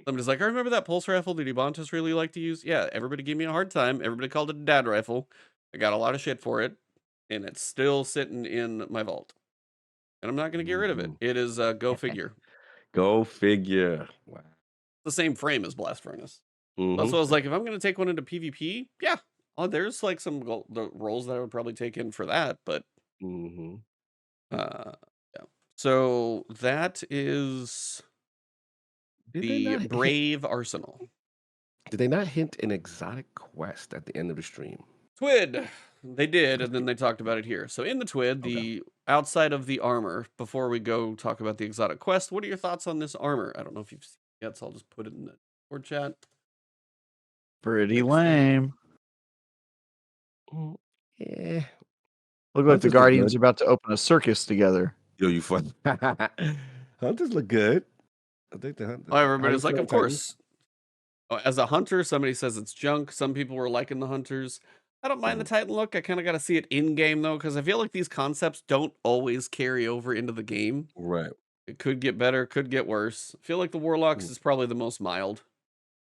Somebody's like, I remember that pulse rifle that Ebontis really liked to use. Yeah, everybody gave me a hard time. Everybody called it a dad rifle. I got a lot of shit for it, and it's still sitting in my vault. And I'm not going to get rid of it. Mhm. It is go figure. Go figure. Wow. The same frame as Blast Furnace. That's Mm-hmm. what I was like. If I'm going to take one into PvP, yeah. Oh, there's like some the roles that I would probably take in for that, but Mm-hmm. uh, yeah. So that is Did they the not hint? Brave Arsenal. Did they not hint an exotic quest at the end of the stream? Twid. They did, and then they talked about it here. So in the Twid, Okay. the outside of the armor, before we go talk about the exotic quest, what are your thoughts on this armor? I don't know if you've seen it yet, so I'll just put it in the Discord chat. Pretty Next thing. lame. Mm, yeah. Look like the Hunters look Guardians good. are about to open a circus together. Yo, you fun. Hunters look good. I think Oh, how you everybody's like, feel of on Titans? course. As a hunter, somebody says it's junk. Some people were liking the hunters. I don't mind the Mhm. Titan look. I kind of got to see it in game though, because I feel like these concepts don't always carry over into the game. Right. It could get better, could get worse. I feel like the Warlocks Mm. is probably the most mild.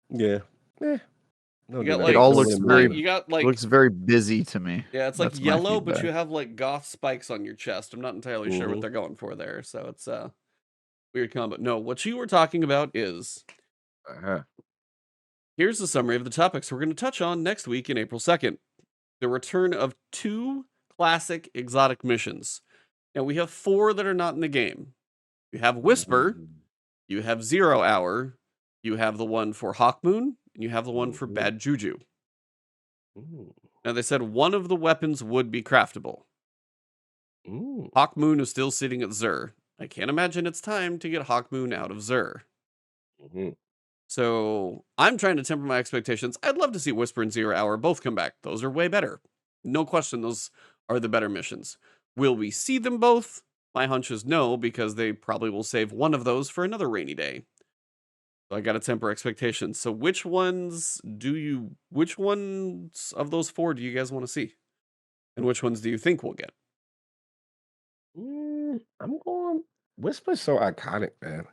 Yeah. Eh. Don't You do got It that. all like Don't really looks move very them. you got like busy to me. yeah, it's like That's my yellow, but feedback. you have like goth spikes on your chest. I'm not entirely sure what Mm-hmm. they're going for there, so it's weird combo. No, what you were talking about is Uh-huh. here's the summary of the topics we're going to touch on next week in April 2nd. The return of 2 classic exotic missions. Now we have 4 that are not in the game. You have Whisper, Mm-hmm. you have 0 Hour, you have the one for Hawkmoon, and you have the one for Mm-hmm. Bad Juju. Mm. Now they said one of the weapons would be craftable. Mm, Hawk Moon is still sitting at Xur. I can't imagine it's time to get Hawk Moon out of Xur. mhm. So I'm trying to temper my expectations. I'd love to see Whisper and Zero Hour both come back. Those are way better. No question, those are the better missions. Will we see them both? My hunch is no, because they probably will save one of those for another rainy day. So I got to temper expectations. So which ones of those 4 do you guys want to see? And which ones do you think we'll get? I'm going. Whisper's so iconic, man.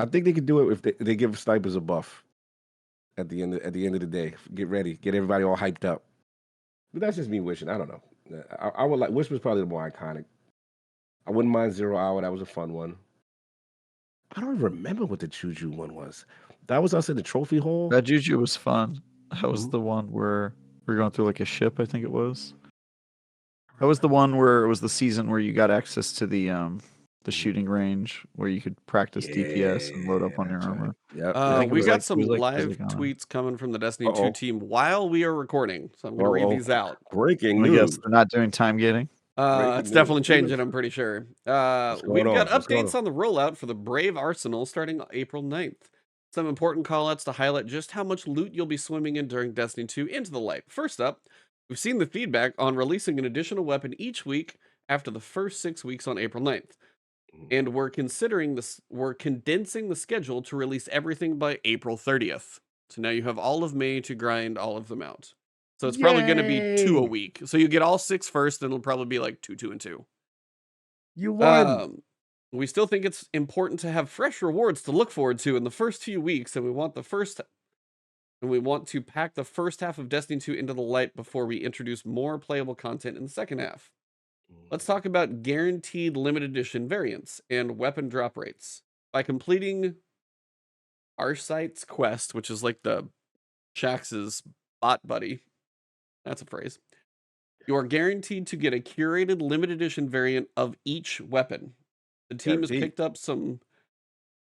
I think they could do it if they give snipers a buff at the end of the day. Get ready, get everybody all hyped up. But that's just me wishing. I don't know. I would like Whisper's probably the more iconic. I wouldn't mind Zero Hour. That was a fun one. I don't remember what the Juju one was. That was us in the trophy hall. That Juju was fun. That was Mhm. the one where we are going through like a ship, I think it was. That was the one where it was the season where you got access to the shooting range where you could practice DPS and load up Yeah, on your that's right. armor. Yep, I yep, think We yep. got it was some like live Physic tweets coming from the Destiny 2 Uh-oh. team while we are recording. So I'm going to read Uh-oh. these out. Breaking I guess news. they're not doing time gating. It's Breaking news. definitely changing, I'm pretty sure. What's going We've got on? What's going updates on? on the rollout for the Brave Arsenal starting April 9th. Some important callouts to highlight just how much loot you'll be swimming in during Destiny 2 Into the Light. First up, we've seen the feedback on releasing an additional weapon each week after the first 6 weeks on April 9th. And we're condensing the schedule to release everything by April 30th. So now you have all of May to grind all of them out. So it's probably going to be 2 a Yay! week. So you get all 6 first, and it'll probably be like 2, 2, and 2. You won. Um, we still think it's important to have fresh rewards to look forward to in the first few weeks, and we want to pack the first half of Destiny 2 into the light before we introduce more playable content in the second half. Let's talk about guaranteed limited edition variants and weapon drop rates. By completing Arsight's quest, which is like the Shax's bot buddy, that's a phrase, you are guaranteed to get a curated limited edition variant of each weapon. The team has Guaranteed. picked up some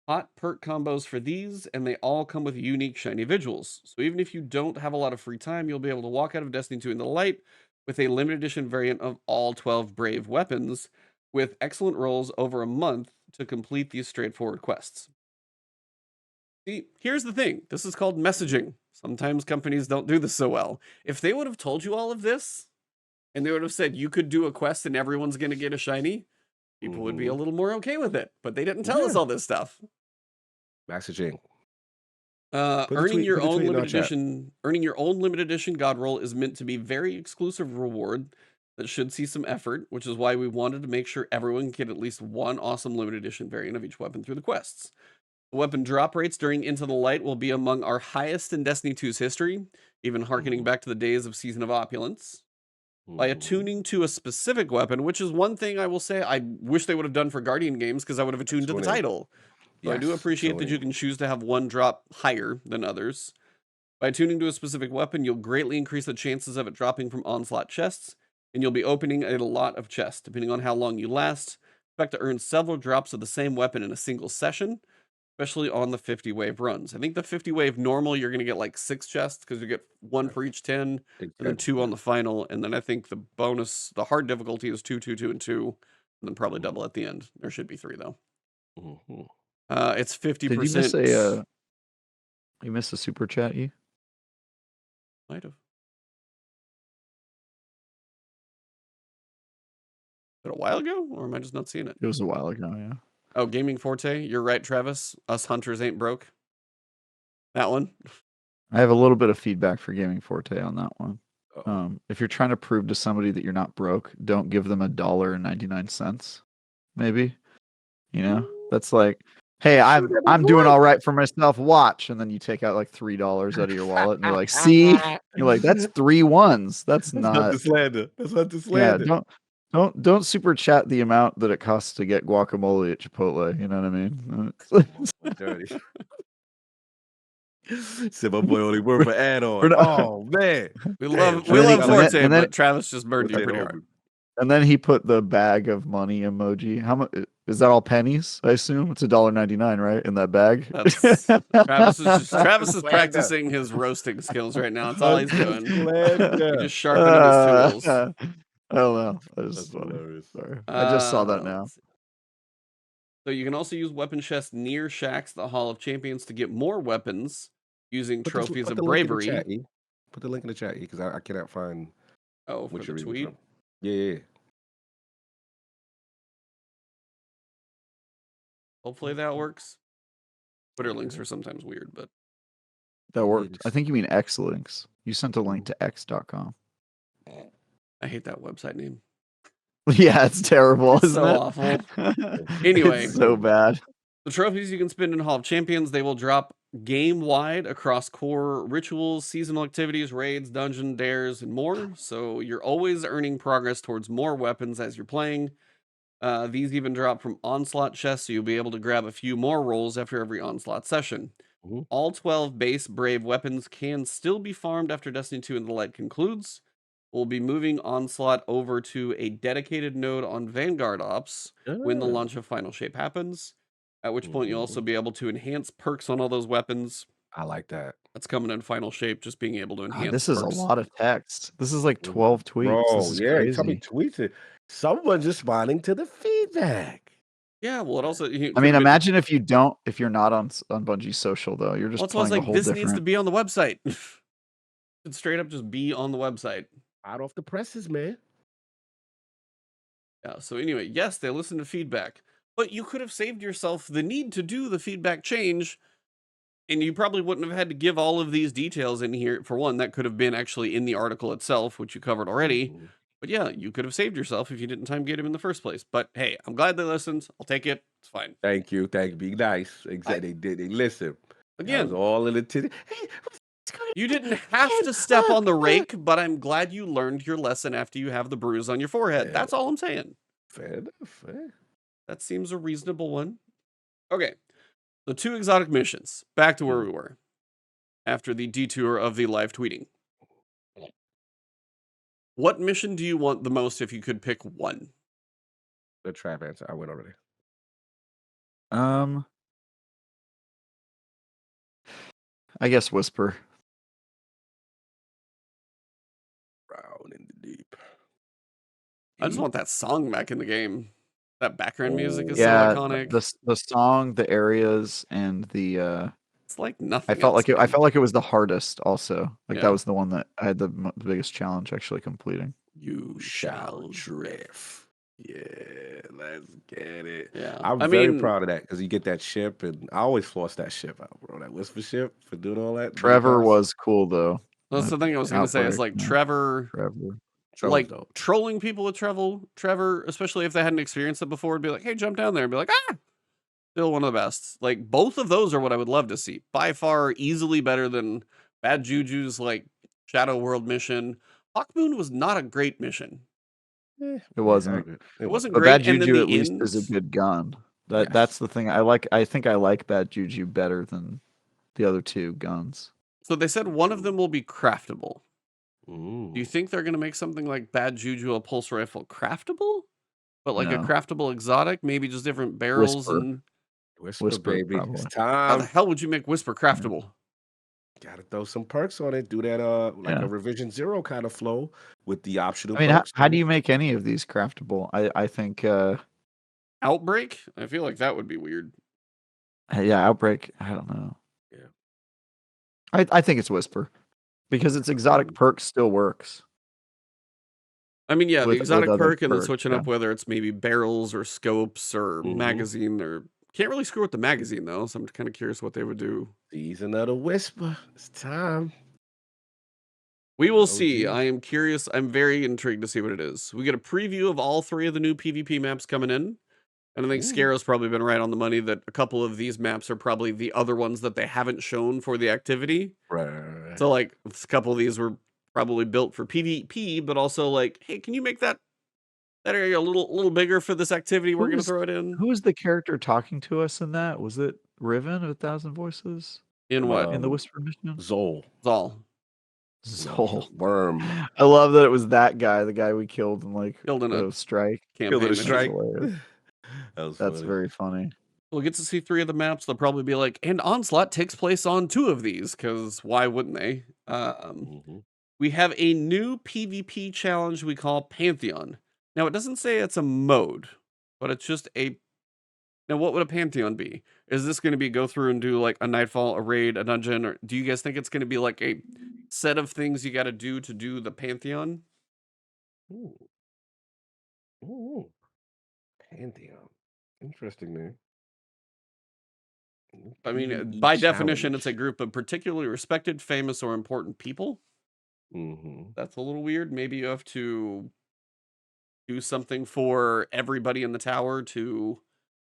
hot perk combos for these, and they all come with unique shiny visuals. So even if you don't have a lot of free time, you'll be able to walk out of Destiny 2 in the light with a limited edition variant of all 12 Brave weapons with excellent rolls over a month to complete these straightforward quests. See, here's the thing. This is called messaging. Sometimes companies don't do this so well. If they would have told you all of this, and they would have said you could do a quest and everyone's going to get a shiny, people would be a little more okay with it. But they didn't tell us Yeah. all this stuff. Messaging. Earning your put the own tweet in our limited chat. edition God roll is meant to be very exclusive reward that should see some effort, which is why we wanted to make sure everyone can get at least one awesome limited edition variant of each weapon through the quests. The weapon drop rates during Into the Light will be among our highest in Destiny 2's history, even harkening back to the days of Season of Opulence. By attuning to a specific weapon, which is one thing I will say I wish they would have done for Guardian games because I would have attuned to the Tuning. title. So I do Yes, appreciate that you tuning. can choose to have one drop higher than others. By tuning to a specific weapon, you'll greatly increase the chances of it dropping from onslaught chests, and you'll be opening a lot of chests. Depending on how long you last, expect to earn several drops of the same weapon in a single session, especially on the 50 wave runs. I think the 50 wave normal, you're going to get like 6 chests because you get 1 for each 10, and then 2 on the final. And then I think the bonus, the hard difficulty is 2, 2, 2, and 2, and then probably double at the end. There should be 3 though. It's 50%. Did you miss a you missed a super chat, you? Might have. Is it a while ago, or am I just not seeing it? It was a while ago, yeah. Oh, Gaming Forte, you're right, Travis. Us hunters ain't broke. That one. I have a little bit of feedback for Gaming Forte on that one. Uh-oh. If you're trying to prove to somebody that you're not broke, don't give them $1.99. Maybe, you know, that's like, hey, I'm doing all right for myself. Watch, and then you take out like $3 out of your wallet, and you're like, see, you're like, that's 3 ones. That's not not the slander. That's not the yeah. slander. Don't super chat the amount that it costs to get guacamole at Chipotle. You know what I mean? Dirty. Said my boy only work for add-on. We're not- Oh man. We Damn, love Travis got Forte, and then- but Travis just burned you Forte pretty over. hard. And then he put the bag of money emoji. How much is that? All pennies? I assume it's $1.99, right? In that bag. That's Travis is Slander. practicing his roasting skills right now. That's all he's doing. He's Slander. just sharpening his tools. I don't know. That's That's funny. hilarious. Sorry. I just saw that now. Let's see. So you can also use weapon chests near shacks, the Hall of Champions, to get more weapons using trophies Put of the link in the bravery. chat, E. Put the link in the chat, E, because I cannot find Oh, for what the you're reading tweet. from. Yeah. Hopefully that works. Twitter Okay. links are sometimes weird, but That worked. I Links. think you mean X links. You sent a link Mhm. to X.com. I hate that website name. Yeah, it's terrible, It's isn't so it? awful. It's Anyway, It's so bad. the trophies you can spend in Hall of Champions, they will drop game-wide across core rituals, seasonal activities, raids, dungeon dares, and more. So you're always earning progress towards more weapons as you're playing. These even drop from onslaught chests, so you'll be able to grab a few more rolls after every onslaught session. Mhm. All 12 base brave weapons can still be farmed after Destiny 2 in the Light concludes. We'll be moving Onslaught over to a dedicated node on Vanguard Ops when the Ah. launch of Final Shape happens, at which point you'll Mhm. also be able to enhance perks on all those weapons. I like that. That's coming in Final Shape, just being able to God, enhance this is a perks. lot of text. This is like Mhm. 12 tweets. This Bro, is yeah, he told me crazy. tweets it. Someone's responding to the feedback. Yeah, well, it also I could mean, have been. imagine if you're not on Bungie's social though. You're Well, just that's why I was playing a like, whole this needs to different. be on the website. Should straight up just be on the website. Out off the presses, man. Yeah. So anyway, yes, they listen to feedback, but you could have saved yourself the need to do the feedback change, and you probably wouldn't have had to give all of these details in here. For one, that could have been actually in the article itself, which you covered already. Mhm. But yeah, you could have saved yourself if you didn't time gate him in the first place. But hey, I'm glad they listened. I'll take it. It's fine. Thank you. Thank you. Be nice. I Exactly. They did. They listen. That was again, all in the titty. Hey, what's going you on? didn't have And, to step on the rake, but I'm glad you learned your lesson after you have the bruise on your forehead. yeah, That's all I'm saying. fair enough. That seems a reasonable one. Okay. The two exotic missions. Back to where we were after the detour of the live tweeting. What mission do you want the most if you could pick one? The trap answer. I went already. I guess Whisper. Brown in the deep. I just E? want that song back in the game. That background music is Oh, so Yeah, iconic. the song, the areas, and the It's like nothing else, I man. felt like it was the hardest also. Like that Yeah. was the one that I had the biggest challenge actually completing. You shall shall drift. drift. Yeah, let's get it. Yeah. I'm I very mean, proud of that because you get that ship, and I always floss that ship out, bro. That whisper ship for doing all that. Mini Trevor boss. was cool though. that's the thing I was going to say is Outbreak, like yeah, Trevor, Trevor. Trevor's like dope. trolling people with Trevor, especially if they hadn't experienced it before, would be like, hey, jump down there and be like, ah, still one of the best. Like both of those are what I would love to see. By far, easily better than Bad Juju's like Shadow World mission. Hawkmoon was not a great mission. It Yeah, I wasn't. agree. It It wasn't. wasn't But great, Bad and then Juju at the least end. is a good gun. That's Yes. the thing. I think I like Bad Juju better than the other two guns. So they said one of them will be craftable. Do you Ooh. think they're going to make something like Bad Juju a pulse rifle craftable? But like a No. craftable exotic, maybe just different barrels Whisper. and Whisper, Whisper, baby. It's probably. how the time. hell would you make Whisper Yeah. craftable? Gotta throw some perks on it. Do that like Yeah. a revision 0 kind of flow with the optional I mean, perks. how do you make any of these craftable? I think Outbreak? I feel like that would be weird. yeah, Outbreak. I don't know. Yeah. I think it's Whisper because its exotic perk still works I mean, yeah, the with exotic other perk and then perks. switching Yeah. up whether it's maybe barrels or scopes or Mhm. magazine or can't really screw with the magazine though, so I'm kind of curious what they would do. Season of the Whisper. It's time. We will Oh, see. geez. I am curious. I'm very intrigued to see what it is. We get a preview of all three of the new PvP maps coming in. And I think Ooh. Scaro's probably been right on the money that a couple of these maps are probably the other ones that they haven't shown for the activity. Right. So like a couple of these were probably built for PvP, but also like, hey, can you make that area a little bigger for this activity we're gonna throw it in? Who was the character talking to us in that? Was it Riven of 1,000 Voices In what? in the Whisper mission? Zol. Zol. Zol. Worm. I love that it was that guy, the guy we killed in like Killed in a the strike. Killed campaign in a mission. strike. Hilarious. That was That's funny. very funny. We'll get to see 3 of the maps. They'll probably be like, and Onslaught takes place on 2 of these, because why wouldn't they? Mhm. we have a new PvP challenge we call Pantheon. Now, it doesn't say it's a mode, but it's just a. Now, what would a Pantheon be? Is this going to be go through and do like a Nightfall, a raid, a dungeon, or do you guys think it's going to be like a set of things you got to do the Pantheon? Ooh, ooh, Pantheon. Interesting, man. I mean, PvE by definition, it's a challenge. group of particularly respected, famous, or important people. Mm-hmm. That's a little weird. Maybe you have to do something for everybody in the tower to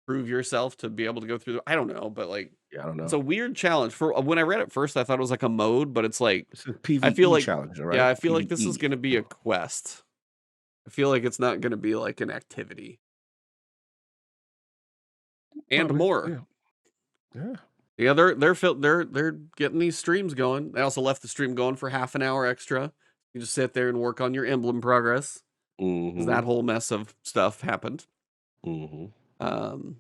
prove yourself to be able to go through I don't know, but like Yeah, I don't it's know. a weird challenge. For when I read it first, I thought it was like a mode, but it's like It's a I feel PvE like challenge, all yeah, right? I feel like this is PvE. going to be a quest. I feel like it's not going to be like an activity and Probably. more. Yeah. Yeah. Yeah, they're getting these streams going. They also left the stream going for half an hour extra. You just sit there and work on your emblem progress because Mm-hmm. that whole mess of stuff happened. Mm-hmm. Um,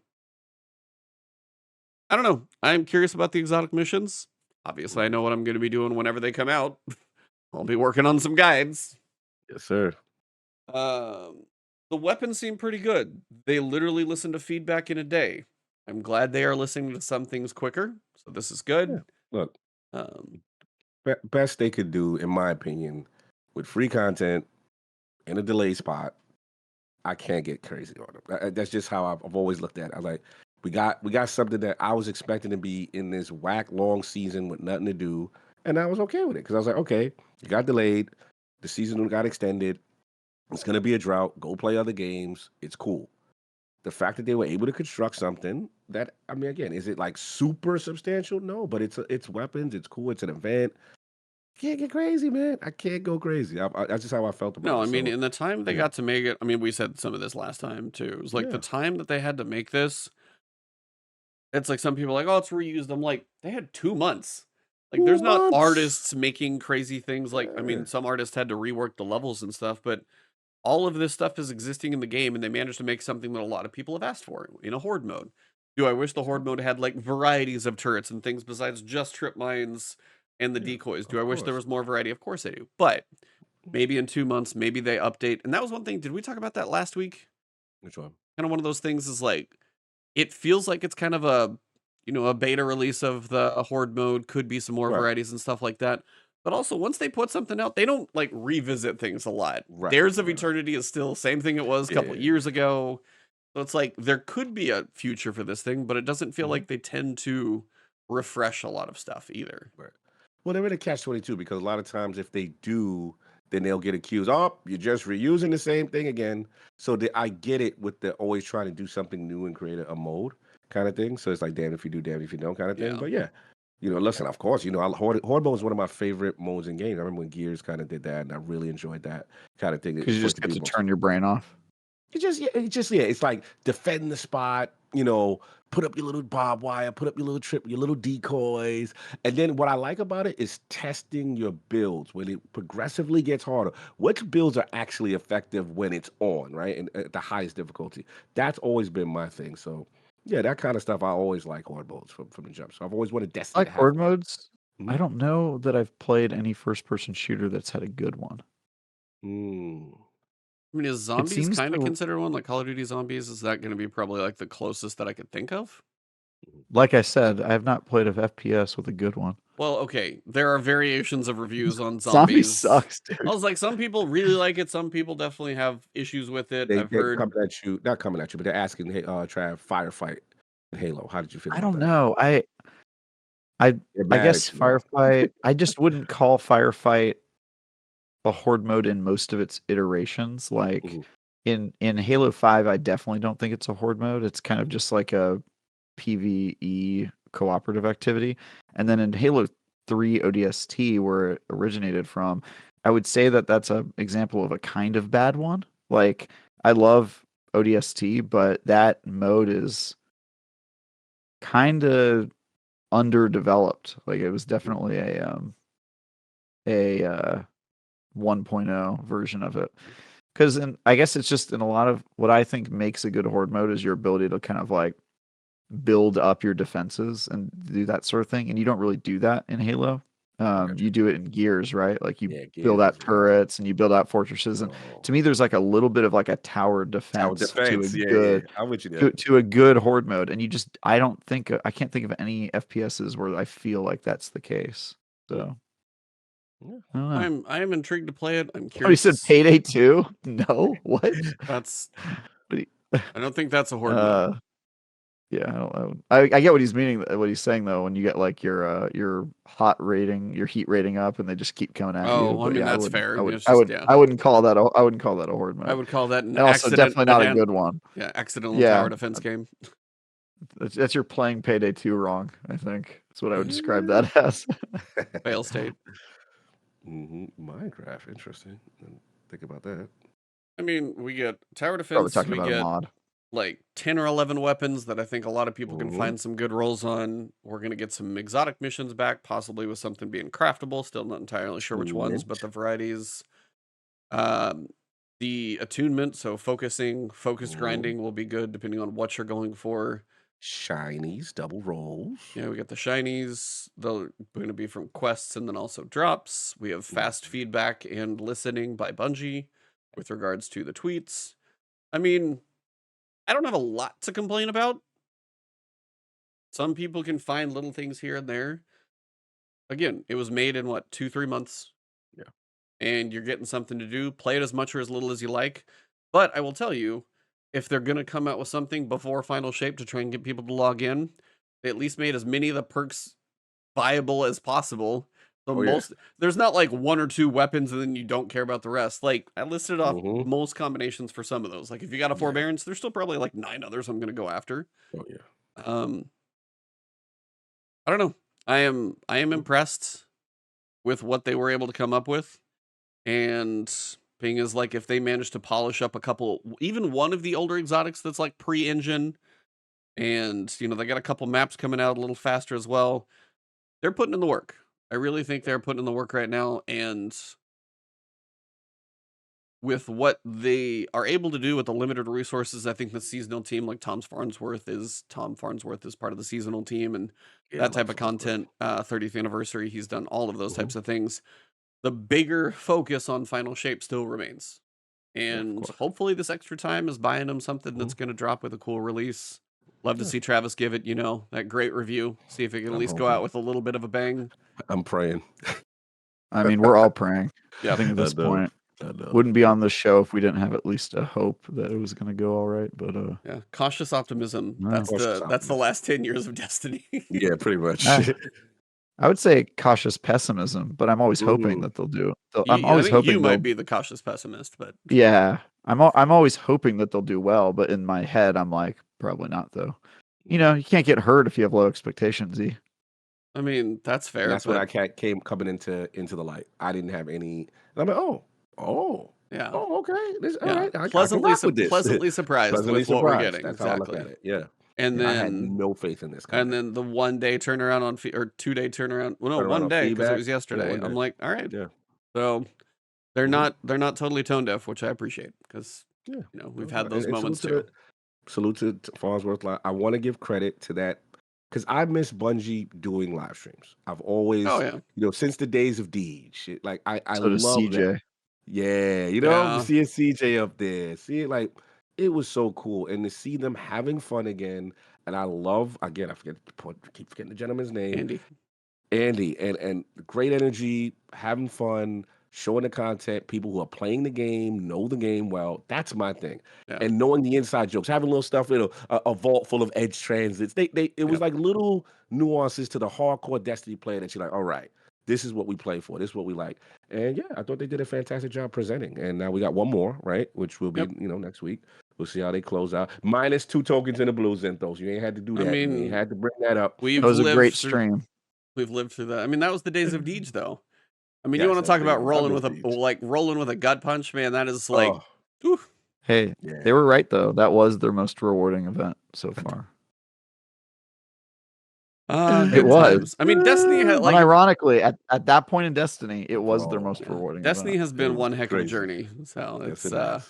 I don't know. I'm curious about the exotic missions. Obviously, I know what I'm going to be doing whenever they come out. I'll be working on some guides. Yes, sir. Um, the weapons seem pretty good. They literally listen to feedback in a day. I'm glad they are listening to some things quicker, so this is Yeah. good. Look, Um, best they could do, in my opinion, with free content in a delay spot, I can't get crazy on them. That's just how I've always looked at it. I was like, we got something that I was expecting to be in this whack long season with nothing to do, and I was okay with it because I was like, okay, you got delayed, the season got extended. It's gonna be a drought. Go play other games. It's cool. The fact that they were able to construct something that, I mean, again, is it like super substantial? No, but it's weapons. It's cool. It's an event. Can't get crazy, man. I can't go crazy. That's just how I felt about no, I it. mean, So in the time they yeah, got to make it, I mean, we said some of this last time too. It was like the yeah. time that they had to make this. It's like some people are like, oh, it's reused. I'm like, they had 2 months. Like, Two there's not months. artists making crazy things. Like, I Yeah. mean, some artists had to rework the levels and stuff, but all of this stuff is existing in the game, and they managed to make something that a lot of people have asked for in a horde mode. Do I wish the horde mode had like varieties of turrets and things besides just trip mines and the Yeah, decoys? Do of I wish there course. was more variety? Of course I do. But maybe in 2 months, maybe they update. And that was one thing. Did we talk about that last week? Which one? Kind of one of those things is like it feels like it's kind of a beta release of the horde mode, could be some more Right. varieties and stuff like that. But also, once they put something out, they don't like revisit things a lot. Right. Dares of Right. Eternity is still same thing it was a couple Yeah. years ago. So it's like there could be a future for this thing, but it doesn't feel Mhm. like they tend to refresh a lot of stuff either. Right. Well, they're in a catch-22 because a lot of times if they do, then they'll get accused. Oh, you're just reusing the same thing again. So I get it with the always trying to do something new and create a mode kind of thing. So it's like, damn if you do, damn if you don't kind of thing. Yeah. But yeah, listen, of course, Horde mode is one of my favorite modes in games. I remember when Gears kind of did that, and I really enjoyed that kind of thing. Because you For it just to get be to most turn your brain off. it's like defend the spot, put up your little barbed wire, put up your little your little decoys. And then what I like about it is testing your builds when it progressively gets harder. Which builds are actually effective when it's on, right? And at the highest difficulty. That's always been my thing. So yeah, that kind of stuff I always like horde modes from the jump. So I've always wanted I Destiny like to have horde one. modes. I Mhm. don't know that I've played any first-person shooter that's had a good one. Mm. I mean, is It zombies seems kind of to, considered one like Call of Duty Zombies? Is that going to be probably like the closest that I could think of? Mhm. like I said, I have not played a FPS with a good one. Well, okay, there are variations of reviews on Zombie zombies. sucks, I dude. was like, some people really like it, some people definitely have issues with it. They I've they heard coming at you, not coming at you, but they're asking, hey, try a firefight in Halo. How did you feel I about don't that? know. I They're I mad guess at you. firefight. I just wouldn't call firefight a horde mode in most of its iterations. Like Mhm. in Halo 5, I definitely don't think it's a horde mode. It's kind of just like a PvE cooperative activity. And then in Halo 3 ODST, where it originated from, I would say that that's an example of a kind of bad one. Like I love ODST, but that mode is kind of underdeveloped. Like it was Mhm. definitely a 1.0 version of it. Because I guess it's just in a lot of what I think makes a good horde mode is your ability to kind of like build up your defenses and do that sort of thing. And you don't really do that in Halo. I got You do it in gears, right? Like you you. Yeah, build Gears out is rough. turrets and you build out fortresses, and Oh, to me, there's like a little bit of like a tower tower defense to a defense. Yeah, yeah. good I'm with you there. to a good horde mode, and I can't think of any FPSs where I feel like that's the case. Hmm, So yeah. I don't know. I am intrigued to play it. I'm Oh, you curious to said Payday 2? No, what? that's What do I don't think that's a horde mode. uh, yeah, I don't know. I get what he's meaning, what he's saying though. When you get like your your heat rating up, and they just keep coming at you. Oh, I But mean yeah, that's fair. I mean it's just yeah. I wouldn't call that I wouldn't call that a horde I mode, would call that an and also definitely not a good one. accidental Yeah, tower defense game. that's you're playing Payday 2 wrong. I think that's what I would describe Yeah. that as. Fail state. Minecraft, interesting. Think about that. I mean, we get tower Probably defense, talking we about a get mod. like 10 or 11 weapons that I think a lot of people can Hmm. find some good rolls on. We're going to get some exotic missions back, possibly with something being craftable. Still not entirely sure which ones, but Mint. the varieties. Um, the attunement, so focus Hmm. grinding will be good depending on what you're going for. Shinies, double rolls. Yeah, we got the shinies. They're going to be from quests and then also drops. We have fast Mhm. feedback and listening by Bungie with regards to the tweets. I mean, I don't have a lot to complain about. Some people can find little things here and there. Again, it was made in what, 2, 3 months, Yeah. and you're getting something to do. Play it as much or as little as you like. But I will tell you, if they're going to come out with something before Final Shape to try and get people to log in, they at least made as many of the perks viable as possible. Oh yeah. There's not like 1 or 2 weapons and then you don't care about the rest. Like I listed off Hmm. most combinations for some of those. Like if you got a Yeah. forbearance, there's still probably like 9 others I'm going to go after. Oh yeah. Um I don't know. I am Mhm. impressed with what they were able to come up with. And being is like if they managed to polish up a couple, even one of the older exotics that's like pre-engine, and they got a couple maps coming out a little faster as well. They're putting in the work. I really think they're putting in the work right now, and with what they are able to do with the limited resources, I think the seasonal team like Tom Farnsworth is part of the seasonal team and Yeah, I that love type of Farnsworth. content. 30th anniversary, he's done all of those Hmm. types of things. The bigger focus on Final Shape still remains, Yeah, of and course. hopefully this extra time is buying him something Hmm. that's going to drop with a cool release. Love to Yeah, see Travis give it, that great review. See if it can at I'm least go hoping. out with a little bit of a bang. I'm praying. I mean, we're all praying. I Yep. think at I this know. point, I know. wouldn't be on the show if we didn't have at least a hope that it was going to go all right. But Yeah, cautious optimism. no. Cautious That's the optimism. last 10 years of Destiny. Yeah, pretty much. Uh, I would say cautious pessimism, but I'm always hoping Hmm. that they'll do. I'm I always think you hoping might they'll. be the cautious pessimist, but Yeah, I'm always hoping that they'll do well, but in my head, I'm like, probably not though. You can't get hurt if you have low expectations. I mean, that's And fair, that's when but I came coming into the light. I didn't have any. And I'm like, oh, yeah. oh, okay. This all Yeah, right. I can rock with this. pleasantly surprised Pleasantly with what we're surprised. getting, That's how I look exactly. at it. Yeah. And Yeah. I had then no faith in this and coming out. then the 1 day turnaround or 2 day turnaround. Well, no, Turn around 1 on day because it feedback. was Yeah, yesterday. one I'm day. like, all right. Yeah. So Hmm. they're not totally tone deaf, which I appreciate because Yeah. we've No, had those and moments too. salute to Farnsworth. I want to give credit to that because I miss Bungie doing live streams. I've Oh always, yeah, since the days of Deej, like I So does love that. CJ. Yeah, yeah. seeing CJ up there, see it like it was so cool, and to see them having fun again. And I love again, keep forgetting the gentleman's name, Andy. Andy, and great energy, having fun, showing the content, people who are playing the game, know the game well. That's my thing. Yeah. And knowing the inside jokes, having little stuff, a vault full of edge transits. It was Yep. like little nuances to the hardcore Destiny player that you're like, all right, this is what we play for. This is what we like. And yeah, I thought they did a fantastic job presenting. And now we got one more, right? Which will be, Yep. next week. We'll see how they close out. Minus 2 tokens in the blue Zenthos. You ain't had to do I that. You ain't mean, had to bring that up. That we've was a lived great through stream. we've lived through that. I mean, that was the days of Deej though. I mean, you Yes, want to that was talk days about of Thunder Siege. rolling with a gut punch, man? That is like, Oh, whew. Hey, yeah. they were right though. That was their most rewarding event so I far. It Good was. times. I mean, Destiny had like Unironically, at that point in Destiny, it was their most Oh, rewarding Destiny event. has it been was one heck of a crazy. journey. So Yes, it's it has.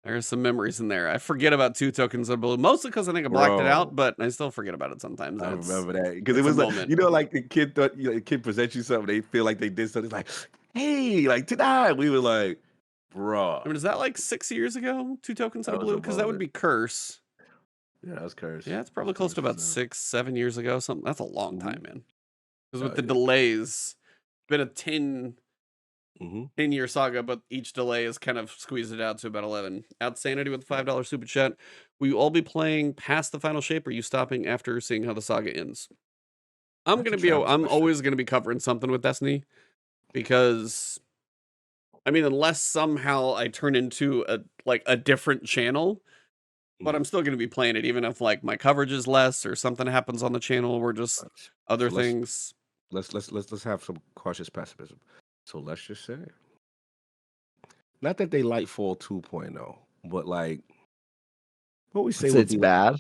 There's some memories in there. I forget about Two Tokens of Blue, mostly because I think I blacked it out, Bro, but I still forget about it sometimes. I It's remember that because it it's a was like moment. like the kid thought the kid presents you something, they feel like they did something. It's like, hey, like tonight we were like, I bruh, mean, is that like 6 years ago? Two Tokens that of was Blue, a because that would moment. be Curse. Yeah, that was cursed. Yeah, it's That was probably close cursed to for about sure. 6, 7 years ago. Something that's a long Hmm. time, man. Because with Oh the yeah. delays, been a 10 Hmm. 10-year saga, but each delay has kind of squeezed it out to about 11. Outsanity with the Yeah. $5 super chat. Will you all be playing past the final shape, or are you stopping after seeing how the saga ends? That's a Travis I'm question. always gonna be covering something with Destiny because I mean, unless somehow I turn into a different channel, but Mm. I'm still gonna be playing it even if like my coverage is less or something happens on the channel or just Right. other So things. let's have some cautious pessimism. So let's just say, not that they like Fall 2.0, but like what we say would It's be like, bad.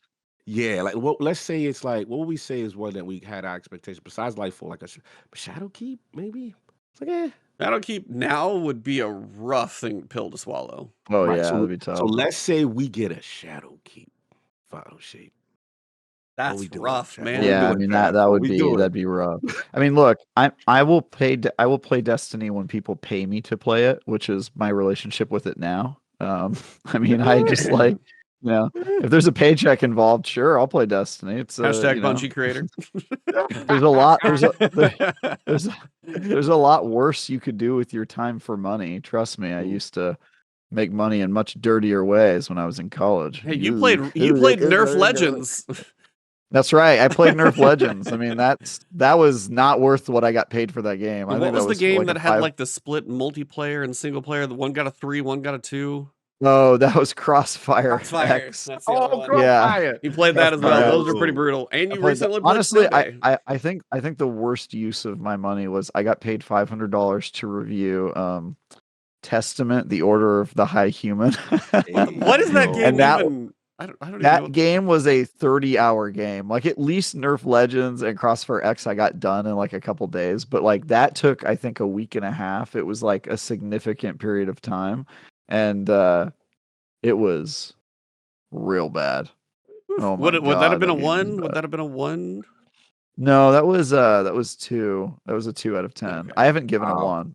yeah, like what let's say it's like what would we say is one that we had our expectation besides Lightfall, like a Shadowkeep, maybe? It's like, Shadowkeep now would be a rough thing pill to swallow. Oh right. yeah, So that'd be so tough. let's say we get a Shadowkeep final shape. What we That's doing, rough, Trav? What we Yeah, I man. doing, mean Trav? What we doing? that'd be rough. I mean, look, I will I will play Destiny when people pay me to play it, which is my relationship with it now. I mean, I just like, you know, if there's a paycheck involved, sure, I'll play Destiny. It's Hashtag you know, Bungie creator. there's a lot there's there's a lot worse you could do with your time for money. Trust me, I Mm. used to make money in much dirtier ways when I was in college. Hey, you played Nerf Legends. That's right. I played Nerf Legends. I mean, that was not worth what I got paid for that game. I What think that was the was for game like a that had five. like the split multiplayer and single player? The one got a 3, one got a 2. Oh, that was Crossfire Crossfire. X. That's the other Oh, one. Yeah, Crossfire. You played that as well. yeah. Those are pretty Bro. brutal. And I you played that. recently played Honestly, Snow Day. I think the worst use of my money was I got paid $500 to review Testament: The Order of the High Human. Hey, What is that yo. game And even? I don't even know. that game was a 30-hour game. Like at least Nerf Legends and Crossfire X I got done in like a couple days, but like that took I think a week and a half. It was like a significant period of time, and it was real bad. Oh my Would that have god, been a that game was 1? Would bad. that have been a 1? No, that was 2. That was a 2 out of 10. Okay. I haven't given a Wow. 1.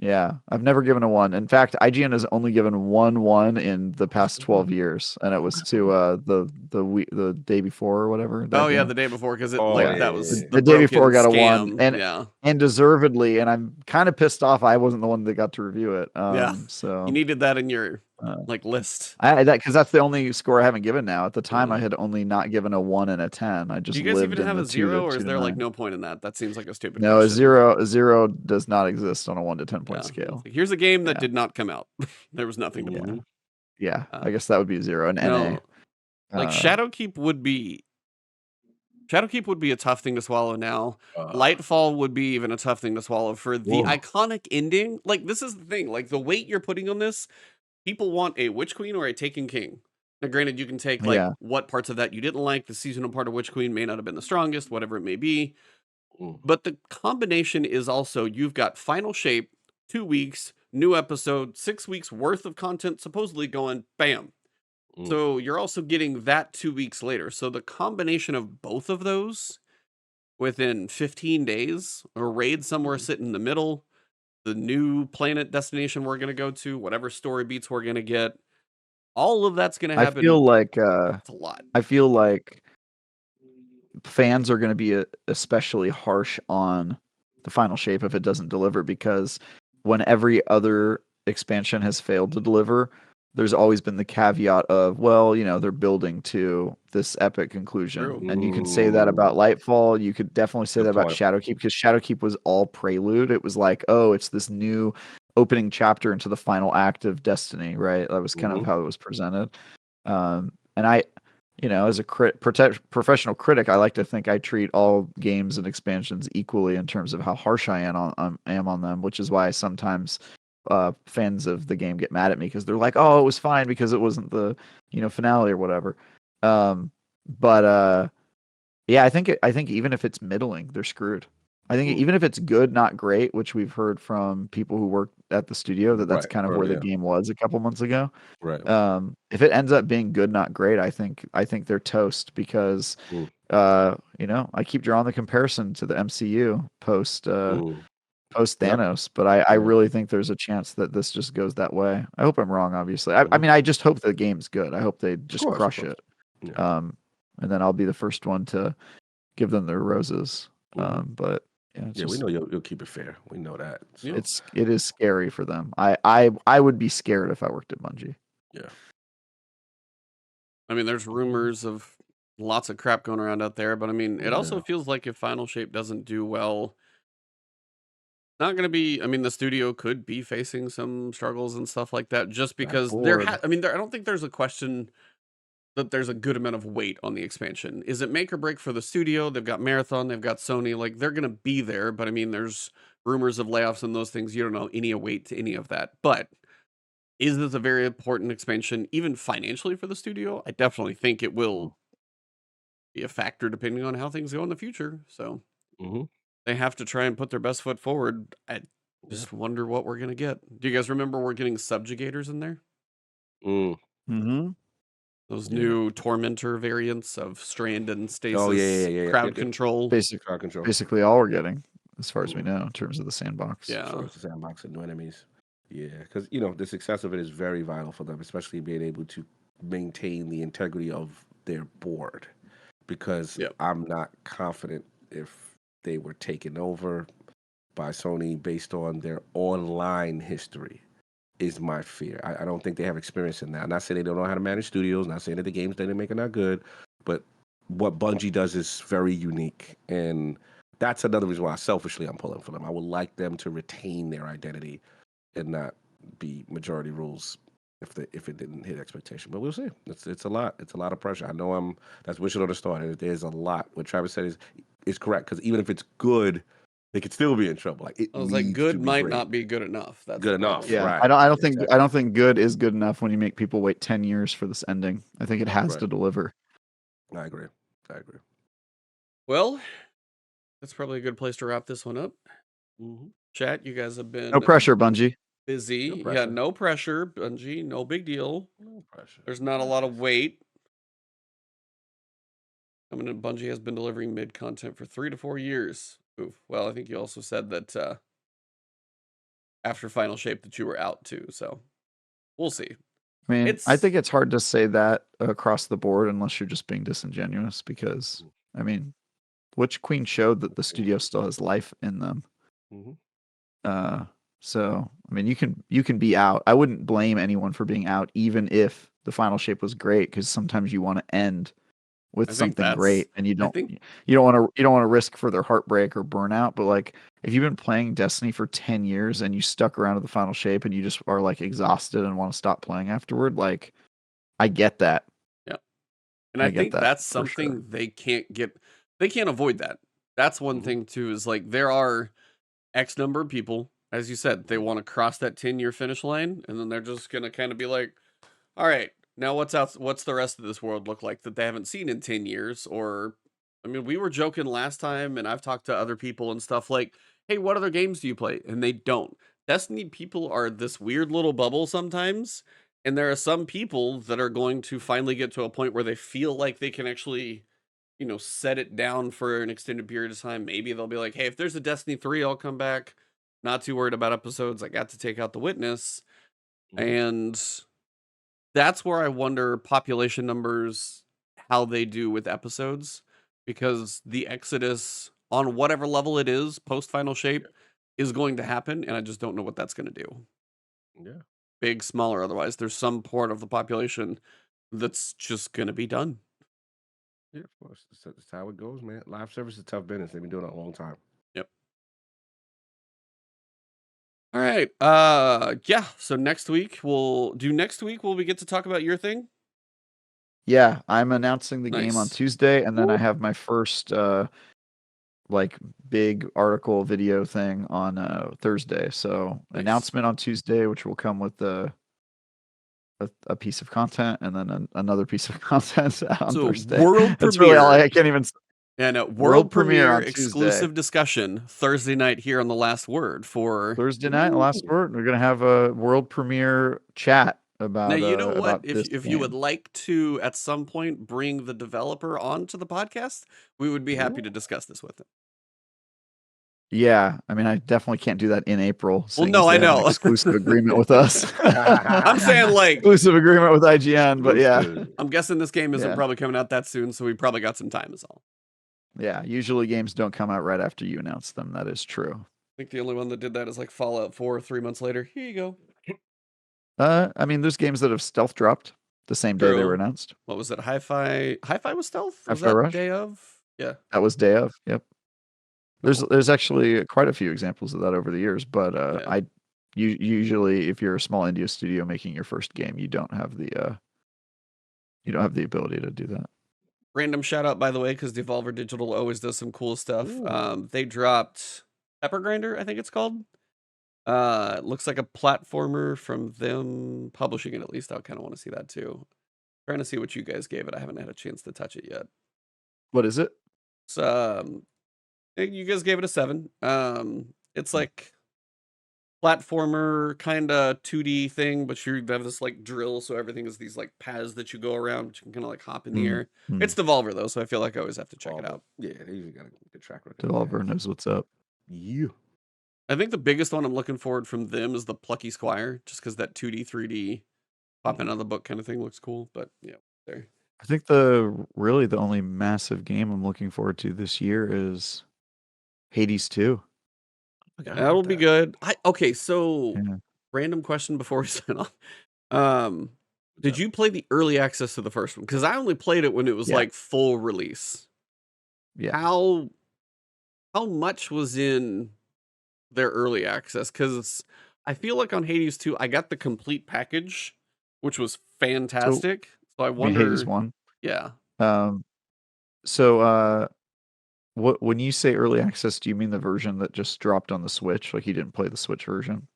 Yeah, I've never given a 1. In fact, IGN has only given 1 in the past 12 years, and it was to the day before or whatever Oh that yeah, game. the day before because it Oh like Yeah. that yeah. was The, the the day broken before got a 1, scam. Yeah. and deservedly, and I'm kind of pissed off I wasn't the one that got to review it. Yeah. You So needed that in your uh, like list. I that because that's the only score I haven't given now. At the time, Yeah. I had only not given a 1 and a 10. I Do just you guys lived even in have the a 2 0 to or 2 is to there like 9. no point in that? That seems like a stupid No, question. a zero does not exist on a 1 to 10 point Yeah. scale. Like, here's a game that Yeah, did not come out. There was nothing to play. Mhm. yeah. Uh, I guess that would be a 0, an NA. no, like Shadowkeep would be a tough thing to swallow now. Uh, Lightfall would be even a tough thing to swallow for the whoa. iconic ending. Like this is the thing. Like the weight you're putting on this, people want a Witch Queen or a Taken King. Now, granted, you can take like Yeah, what parts of that you didn't like. The seasonal part of Witch Queen may not have been the strongest, whatever it may be. Mm, But the combination is also you've got Final Shape, 2 weeks, new episode, 6 weeks worth of content supposedly going bam. mm, So you're also getting that 2 weeks later. So the combination of both of those within 15 days, a raid somewhere mm. sitting in the middle, the new planet destination we're going to go to, whatever story beats we're going to get, all of that's going to I happen. feel like It's a lot. I feel like fans are going to be especially harsh on the final shape if it doesn't deliver, because when every other expansion has failed to deliver, there's always been the caveat of, well, they're building to this epic conclusion. True. And you could say that about Ooh, Lightfall. You could definitely say good that about point. Shadowkeep, because Shadowkeep was all prelude. It was like, oh, it's this new opening chapter into the final act of Destiny, right? That was kind of Mhm. how it was presented. And as a professional critic, I like to think I treat all games and expansions equally in terms of how harsh I am on them, which is why sometimes fans of the game get mad at me because they're like, "Oh, it was fine because it wasn't the finale or whatever." But yeah, I think even if it's middling, they're screwed. I think even if it's good, not great, which we've heard from people who work at the studio that's Right. kind of where the game was a couple months ago. Right. If it ends up being good, not great, I think they're toast because Mm. I keep drawing the comparison to the MCU post Mm. post Yep. Thanos, but I Yeah. really think there's a chance that this just goes that way. I hope I'm wrong, obviously. I Mhm. mean, I just hope the game's good. I hope they just Of crush course. it. Yeah. And then I'll be the first one to give them their roses. Mhm. But yeah, it's Yeah, we just know you'll keep it fair. We know that. Yeah. So it is scary for them. I would be scared if I worked at Bungie. yeah. I mean, there's rumors of lots of crap going around out there, but I mean, it also Yeah. feels like if Final Shape doesn't do well, not going to be. I mean, the studio could be facing some struggles and stuff like that, just That because board. I mean, I don't think there's a question that there's a good amount of weight on the expansion. Is it make or break for the studio? They've got Marathon, they've got Sony, like they're going to be there, but I mean, there's rumors of layoffs and those things. You don't know any weight to any of that, but. Is this a very important expansion, even financially for the studio? I definitely think it Mm. will be a factor depending on how things go in the future. So Mhm. they have to try and put their best foot forward. I Yeah. just wonder what we're gonna get. Do you guys remember we're getting subjugators in there? Mm. Mm-hmm. Those Yeah. new tormentor variants of strand and Oh stasis, crowd yep. control. Basic, Crowd control. basically all we're getting, as far as we Mm. know, in terms of the sandbox. As far Yeah. as the sandbox and new enemies. Yeah, because the success of it is very vital for them, especially being able to maintain the integrity of their board. Because Yep. I'm not confident if they were taken over by Sony based on their online history. Is my fear. I don't think they have experience in that. I'm not saying they don't know how to manage studios. Not saying that the games that they make are not good, but what Bungie does is very unique, and that's another reason why selfishly I'm pulling for them. I would like them to retain their identity and not be majority rules if it didn't hit expectation. But we'll see. It's a lot. It's a lot of pressure. I know that's wishing on the star. There's a lot. What Travis said is correct because even if it's good, they could still be in trouble. Like it I was like, needs to good be might great. not be good enough. That's Good the enough, problem. Yeah, right? I Exactly. don't think good is good enough when you make people wait 10 years for this ending. I think it has Right. to deliver. I agree. I agree. Well, that's probably a good place to wrap this one up. Mm-hmm. Chat, you guys have No been pressure, Bungie. busy. No Yeah, pressure. no pressure, Bungie. No big deal. No pressure. There's not a lot of weight. I mean, Bungie has been delivering mid content for 3 to 4 years. Oof. Well, I think you also said that after Final Shape that you were out too. So we'll see. I mean, I It's think it's hard to say that across the board unless you're just being disingenuous because, I mean, Witch Queen showed that the studio still has life in them. Mm-hmm. Uh, so I mean, you can be out. I wouldn't blame anyone for being out, even if the Final Shape was great, because sometimes you want to end with I think something that's great, and you I think don't want to risk further heartbreak or burnout. But like, if you've been playing Destiny for 10 years and you stuck around to the Final Shape and you just are like exhausted and want to stop playing afterward, like, I get that. yeah. And I I get think that that's for sure. something they can't avoid that. That's one Mm-hmm. thing too, is like there are X number of people, as you said, they want to cross that 10-year finish line, and then they're just gonna kind of be like, all right, now what's the rest of this world look like that they haven't seen in 10 years? Or I mean, we were joking last time, and I've talked to other people and stuff like, hey, what other games do you play? And they don't. Destiny people are this weird little bubble sometimes, and there are some people that are going to finally get to a point where they feel like they can actually, set it down for an extended period of time. Maybe they'll be like, hey, if there's a Destiny 3, I'll come back. Not too worried about episodes. I got to take out the witness. Mm-hmm. And that's where I wonder population numbers, how they do with episodes, because the exodus on whatever level it is post Final Shape is going to happen, and I just don't know what that's going to do. Yeah. Big, small, or otherwise, there's some part of the population that's just going to be done. Yeah, of course. That's how it goes, man. Live service is a tough business. They've been doing it a long time. Yep. All right. Yeah. So next week will we get to talk about your thing? Yeah, I'm announcing the game on Nice. Tuesday, and then I Woo. have my first like big article video thing on Thursday. So Nice. announcement on Tuesday, which will come with a piece of content, and then another piece of content on So Thursday. world That's really all premiere. I can't even. And World world premiere premiere on Tuesday. exclusive discussion Thursday night here on The Last Word for Thursday night, Last Word. We're gonna have a world premiere chat now. about You know what? about If this if you would game. like to at some point bring the developer onto the podcast, we would be happy to discuss this with him. Yeah, I mean, I definitely can't do that in April. Well, Seeing no, as I they have an know. exclusive agreement with us. I'm saying like exclusive agreement with IGN, but yeah, I'm guessing this game isn't Yeah. probably coming out that soon, so we probably got some time. Is all. yeah. Usually games don't come out right after you announce them. That is true. I think the only one that did that is like Fallout 4. 3 months later, here you go. I mean, there's games that have stealth dropped the same day they were True. announced. What was it? Hi-Fi? Hi-Fi was stealth? Was Hi-Fi that Rush? day of? Yeah. That was day of. Yep. Cool. There's actually quite a few examples of that over the years, but Yeah. usually if you're a small indie studio making your first game, you don't have the ability to do that. Random shout out, by the way, because Devolver Digital always does some cool stuff. Ooh. They dropped Pepper Grinder, I think it's called. It looks like a platformer from them publishing it, at least. I kind of want to see that too. Trying to see what you guys gave it. I haven't had a chance to touch it yet. What is it? So, you guys gave it a 7. It's like platformer kind of 2D thing, but you have this like drill, so everything is these like paths that you go around, but you can kind of like hop in the air. It's Devolver though, so I feel like I always have to check it out. Yeah, they usually got a good track record. Devolver knows what's up. Yeah. I think the biggest one I'm looking forward from them is the Plucky Squire, just because that 2D, 3D popping out of the book kind of thing looks cool. But yeah, there. I think the only massive game I'm looking forward to this year is Hades 2. That'll be good. Okay, so Yeah. random question before we sign off. Did you play the early access to the first one? Because I only played it when it was Yeah. like full release. Yeah. How much was in their early access? Because I feel like on Hades 2, I got the complete package, which was fantastic. So I wonder. Hades 1. Yeah. So when you say early access, do you mean the version that just dropped on the Switch? Like you didn't play the Switch version?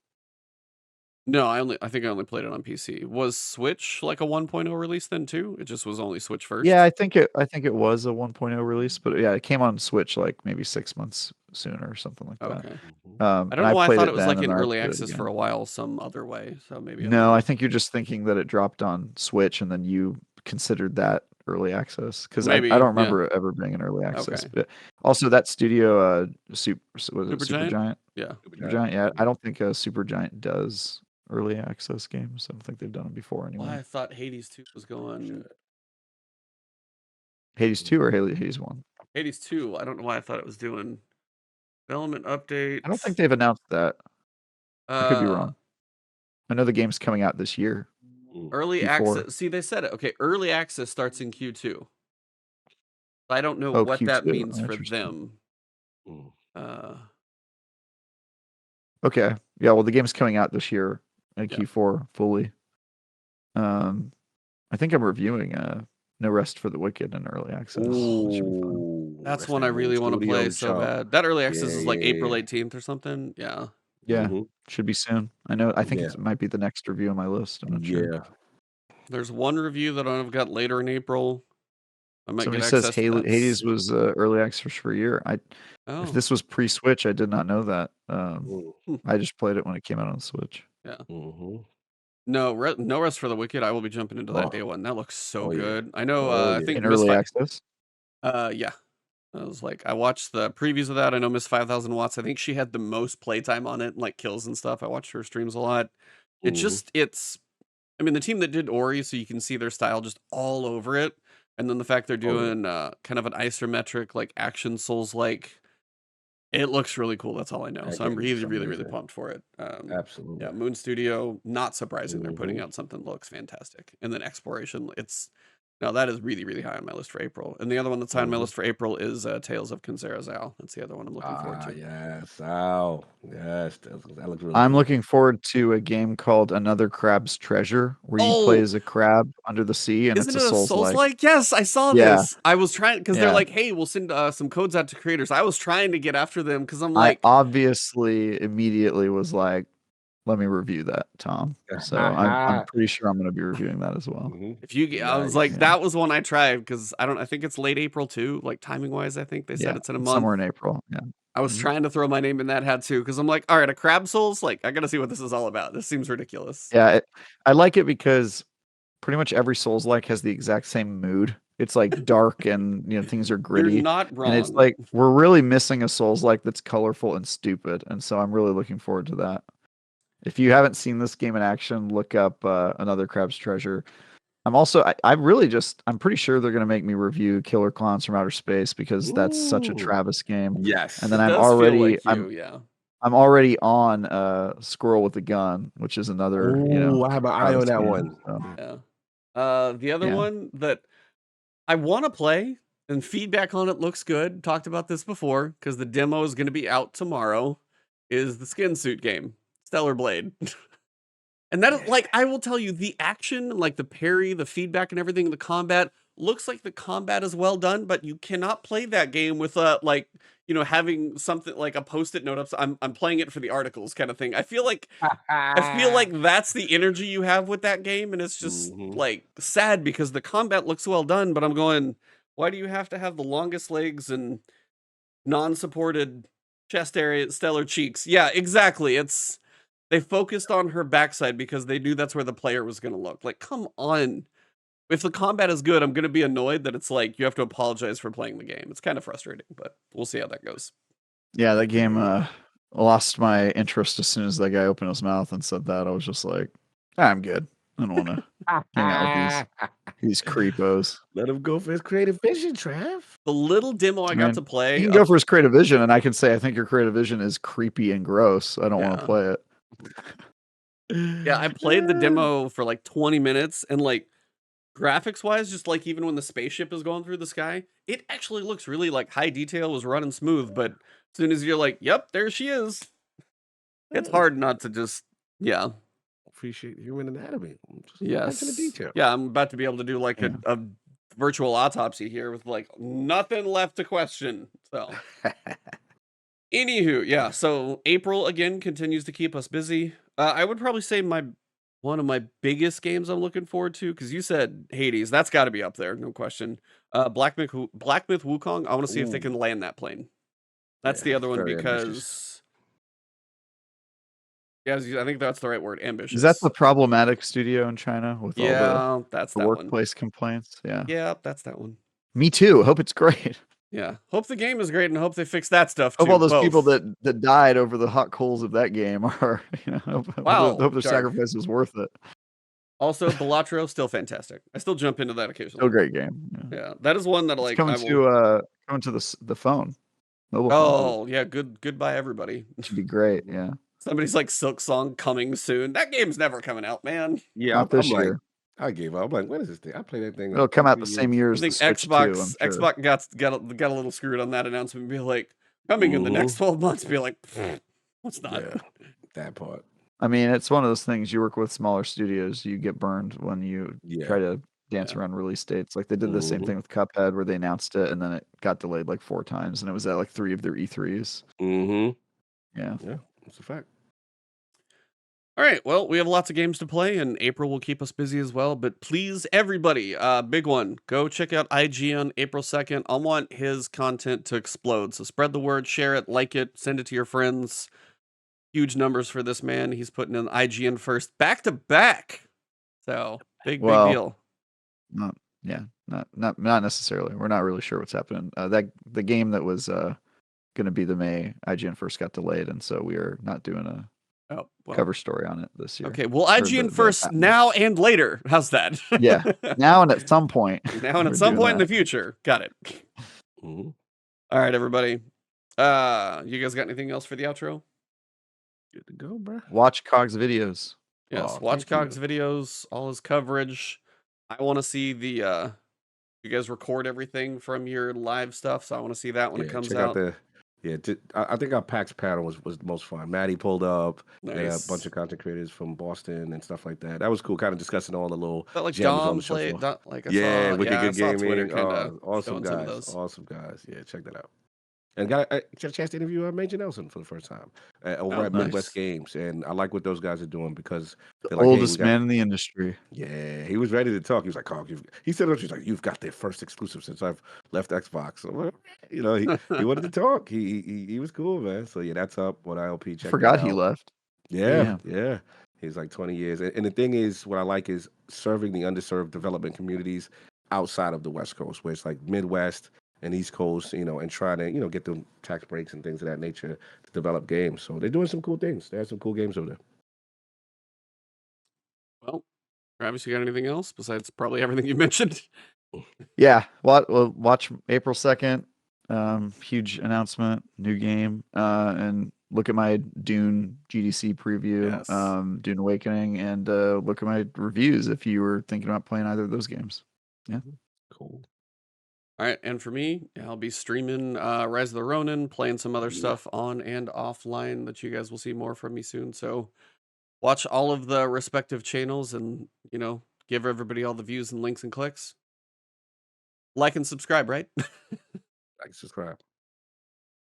No, I think I only played it on PC. Was Switch like a 1.0 release then too? It just was only Switch first. Yeah, I think it was a 1.0 release, but yeah, it came on Switch like maybe 6 months sooner or something like that. Okay. Mhm. I don't know why I played thought it was then, like and in then I early played it access again. for a while some other way. So maybe No, I think you're just thinking that it dropped on Switch and then you considered that early access because I Maybe, don't yeah. remember it ever being an early access. Okay. But also that studio, Supergiant? Supergiant? Yeah. Supergiant, yeah. I don't think Supergiant does early access games. I don't think they've done them before anyway. Well, I thought Hades 2 was going. Hades 2 or Hades 1? Hades 2. I don't know why I thought it was doing development updates. I don't think they've announced that. I could be wrong. I know the game's coming out this year. Early Q4. access. See, they said it. Okay, early access starts in Q2. I don't know what that Q2. means for Interesting. them. Okay. Yeah, well the game's coming out this year in Yeah. Q4 fully. I think I'm reviewing No Rest for the Wicked in early access. That should be fun. That's one I really want to play so bad. That early access is like April 18th or something. Yeah. Yeah, should be soon. I think it might be the next review on my list. I'm not sure. Yeah. There's one review that I've got later in April. I might Somebody get says access to that. Hades was early access for a year. If this was pre-Switch, I did not know that. I just played it when it came out on Switch. Yeah. Mhm. No Rest for the Wicked. I will be jumping into that day one. That looks so yeah. good. I know. I think In early access. Yeah. I was like, I watched the previews of that. I know Miss 5000 Watts. I think she had the most playtime on it, like kills and stuff. I watched her streams a lot. I mean, the team that did Ori, so you can see their style just all over it. And then the fact they're doing kind of an isometric, like action Souls like, it looks really cool. That's all I know. That So I'm game really, looks really, really amazing. pumped for it. Absolutely. Yeah, Moon Studio, not surprising. They're putting out something that looks fantastic. And then Exploration, that is really, really high on my list for April. And the other one that's high on my list for April is Tales of Kenzera Zal. That's the other one I'm looking forward to. Yes. Ow. Yes. That looks really I'm good. looking forward to a game called Another Crab's Treasure, where you play as a crab under the sea, and Isn't it's it a Souls-like. Yes, I saw this. I was trying because they're Yeah. like, "Hey, we'll send some codes out to creators." I was trying to get after them because I'm I like, obviously immediately was like, let me review that, Tom. So I'm pretty sure I'm going to be reviewing that as well. If you, I was Nice. like, Yeah. that was one I tried because I think it's late April too. Like timing wise, I think they said it's in a month. Somewhere in April. Yeah. I was trying to throw my name in that hat too because I'm like, all right, a Crab Souls, like I gotta see what this is all about. This seems ridiculous. Yeah, I like it because pretty much every Souls-like has the exact same mood. It's like dark and things are You're gritty. not And it's wrong. like we're really missing a Souls-like that's colorful and stupid. And so I'm really looking forward to that. If you haven't seen this game in action, look up Another Crab's Treasure. I'm pretty sure they're going to make me review Killer Clowns from Outer Space because that's such a Ooh. Travis game. Yes. And then It I'm does feel already like you, yeah. I'm already on Squirrel with a Gun, which is another, Ooh, I have an eye on Travis that game, one. so, Yeah. The other Yeah. one that I want to play and feedback on it looks good. Talked about this before because the demo is going to be out tomorrow. Is the skin suit game Stellar Blade? And that is like, I will tell you, the action, like the parry, the feedback, and everything, the combat looks like the combat is well done, but you cannot play that game with having something like a post-it note up. I'm playing it for the articles kind of thing. I feel like that's the energy you have with that game, and it's just like sad because the combat looks well done, but I'm going, why do you have to have the longest legs and non-supported chest area, stellar cheeks? Yeah, exactly. They focused on her backside because they knew that's where the player was going to look. Like, come on. If the combat is good, I'm going to be annoyed that it's like you have to apologize for playing the game. It's kind of frustrating, but we'll see how that goes. Yeah, that game lost my interest as soon as that guy opened his mouth and said that. I was just like, I'm good. I don't want to hang out with these creepos. Let him go for his creative vision, Trav. The little demo I got to play. He can go for his creative vision, and I can say I think your creative vision is creepy and gross. I don't want to play it. Yeah, I played the demo for like 20 minutes, and like graphics wise, just like even when the spaceship is going through the sky, it actually looks really like high detail, was running smooth. But as soon as you're like, yep, there she is, it's hard not to just, appreciate human anatomy. Just yes, the detail. Yeah, I'm about to be able to do like a virtual autopsy here with like nothing left to question. So, anywho, yeah. So April again continues to keep us busy. I would probably say one of my biggest games I'm looking forward to, because you said Hades, that's got to be up there, no question. Black Myth Wukong. I want to see if they can land that plane. That's the other one because. Ambitious. Yeah, I think that's the right word. Ambitious. Is that the problematic studio in China with all that's the that workplace complaints? Yeah. Yeah, that's that one. Me too. Hope it's great. Yeah. Hope the game is great and hope they fix that stuff too. Hope all those people that died over the hot coals of that game are, hope their sacrifice was worth it. Also, Balatro, still fantastic. I still jump into that occasionally. Still great game. Yeah, that is one that it's coming to the phone. Mobile phone. Yeah, goodbye everybody. Should be great. Yeah. Somebody's like Silk Song coming soon. That game's never coming out, man. Yeah, not this year. Like, I gave up. I'm like, when is this thing? I played that thing. It'll come out the same year as I think the Switch Xbox. too, Xbox got a little screwed on that announcement. And be like, coming in the next 12 months. Be like, what's not? Yeah, that part. I mean, it's one of those things. You work with smaller studios, you get burned when you try to dance around release dates. Like they did the same thing with Cuphead, where they announced it and then it got delayed like 4 times, and it was at like 3 of their E3s. Yeah, that's a fact. All right, well, we have lots of games to play, and April will keep us busy as well. But please, everybody, big one, go check out IG on April 2nd. I want his content to explode. So spread the word, share it, like it, send it to your friends. Huge numbers for this man. He's putting in IGN first back to back. So big deal. Not necessarily. We're not really sure what's happening. The game that was going to be the May IGN first got delayed, and so we are not doing a cover story on it this year. Okay, well, IGN first now and later. How's that? Yeah, now and at some point. Now and at some point in the future. Got it. All right, everybody. You guys got anything else for the outro? Good to go, bro. Watch Cog's videos. Yes, watch Cog's videos, all his coverage. I want to see the you guys record everything from your live stuff, so I want to see that when it comes out. I think our PAX panel was the most fun. Maddie pulled up. Nice. They had a bunch of content creators from Boston and stuff like that. That was cool, kind of discussing all the little like gems Dom on the show played, floor. like Wicked Good Gaming. Twitter Awesome guys. Awesome guys. Yeah, check that out. And got a chance to interview Major Nelson for the first time over Oh, at cool. Midwest Nice. Games, and I like what those guys are doing because The they're like, "Hey, we oldest got." man in the industry. Yeah, he was ready to talk. He was like, "Carl, he said, he's like, you've got their first exclusive since I've left Xbox." So, he wanted to talk. He was cool, man. So yeah, that's up on ILP. I Check that forgot he out. left. Yeah, Damn. yeah. He's like 20 years. And the thing is, what I like is serving the underserved development communities outside of the West Coast, where it's like Midwest and East Coast, and trying to, get them tax breaks and things of that nature to develop games. So they're doing some cool things. They have some cool games over there. Well, Travis, you got anything else besides probably everything you mentioned? Yeah. Watch April 2nd. Huge announcement, new game. And look at my Dune GDC preview, Yes. Dune Awakening, and look at my reviews if you were thinking about playing either of those games. Yeah. Cool. All right, and for me, I'll be streaming Rise of the Ronin, playing some other Yeah. stuff on and offline that you guys will see more from me soon. So watch all of the respective channels and, give everybody all the views and links and clicks. Like and subscribe, right? Like, subscribe.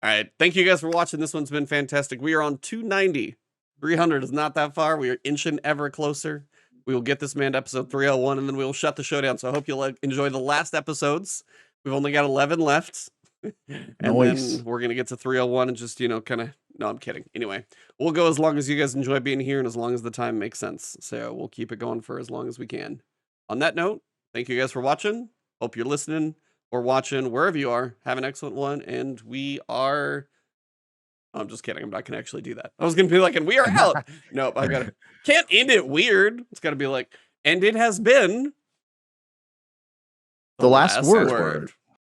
All right. Thank you guys for watching. This one's been fantastic. We are on 290. 300 is not that far. We are inching ever closer. We will get this man to episode 301 and then we will shut the show down. So I hope you'll enjoy the last episodes. We've only got 11 left. And Nice. then we're going to get to 301 and just, kind of, no, I'm kidding. Anyway, we'll go as long as you guys enjoy being here and as long as the time makes sense. So we'll keep it going for as long as we can. On that note, thank you guys for watching. Hope you're listening or watching wherever you are. Have an excellent one. And we are. I'm just kidding. I'm not going to actually do that. I was going to be like, and we are out. Nope. I got to. Can't end it weird. It's got to be like, and it has been The last word.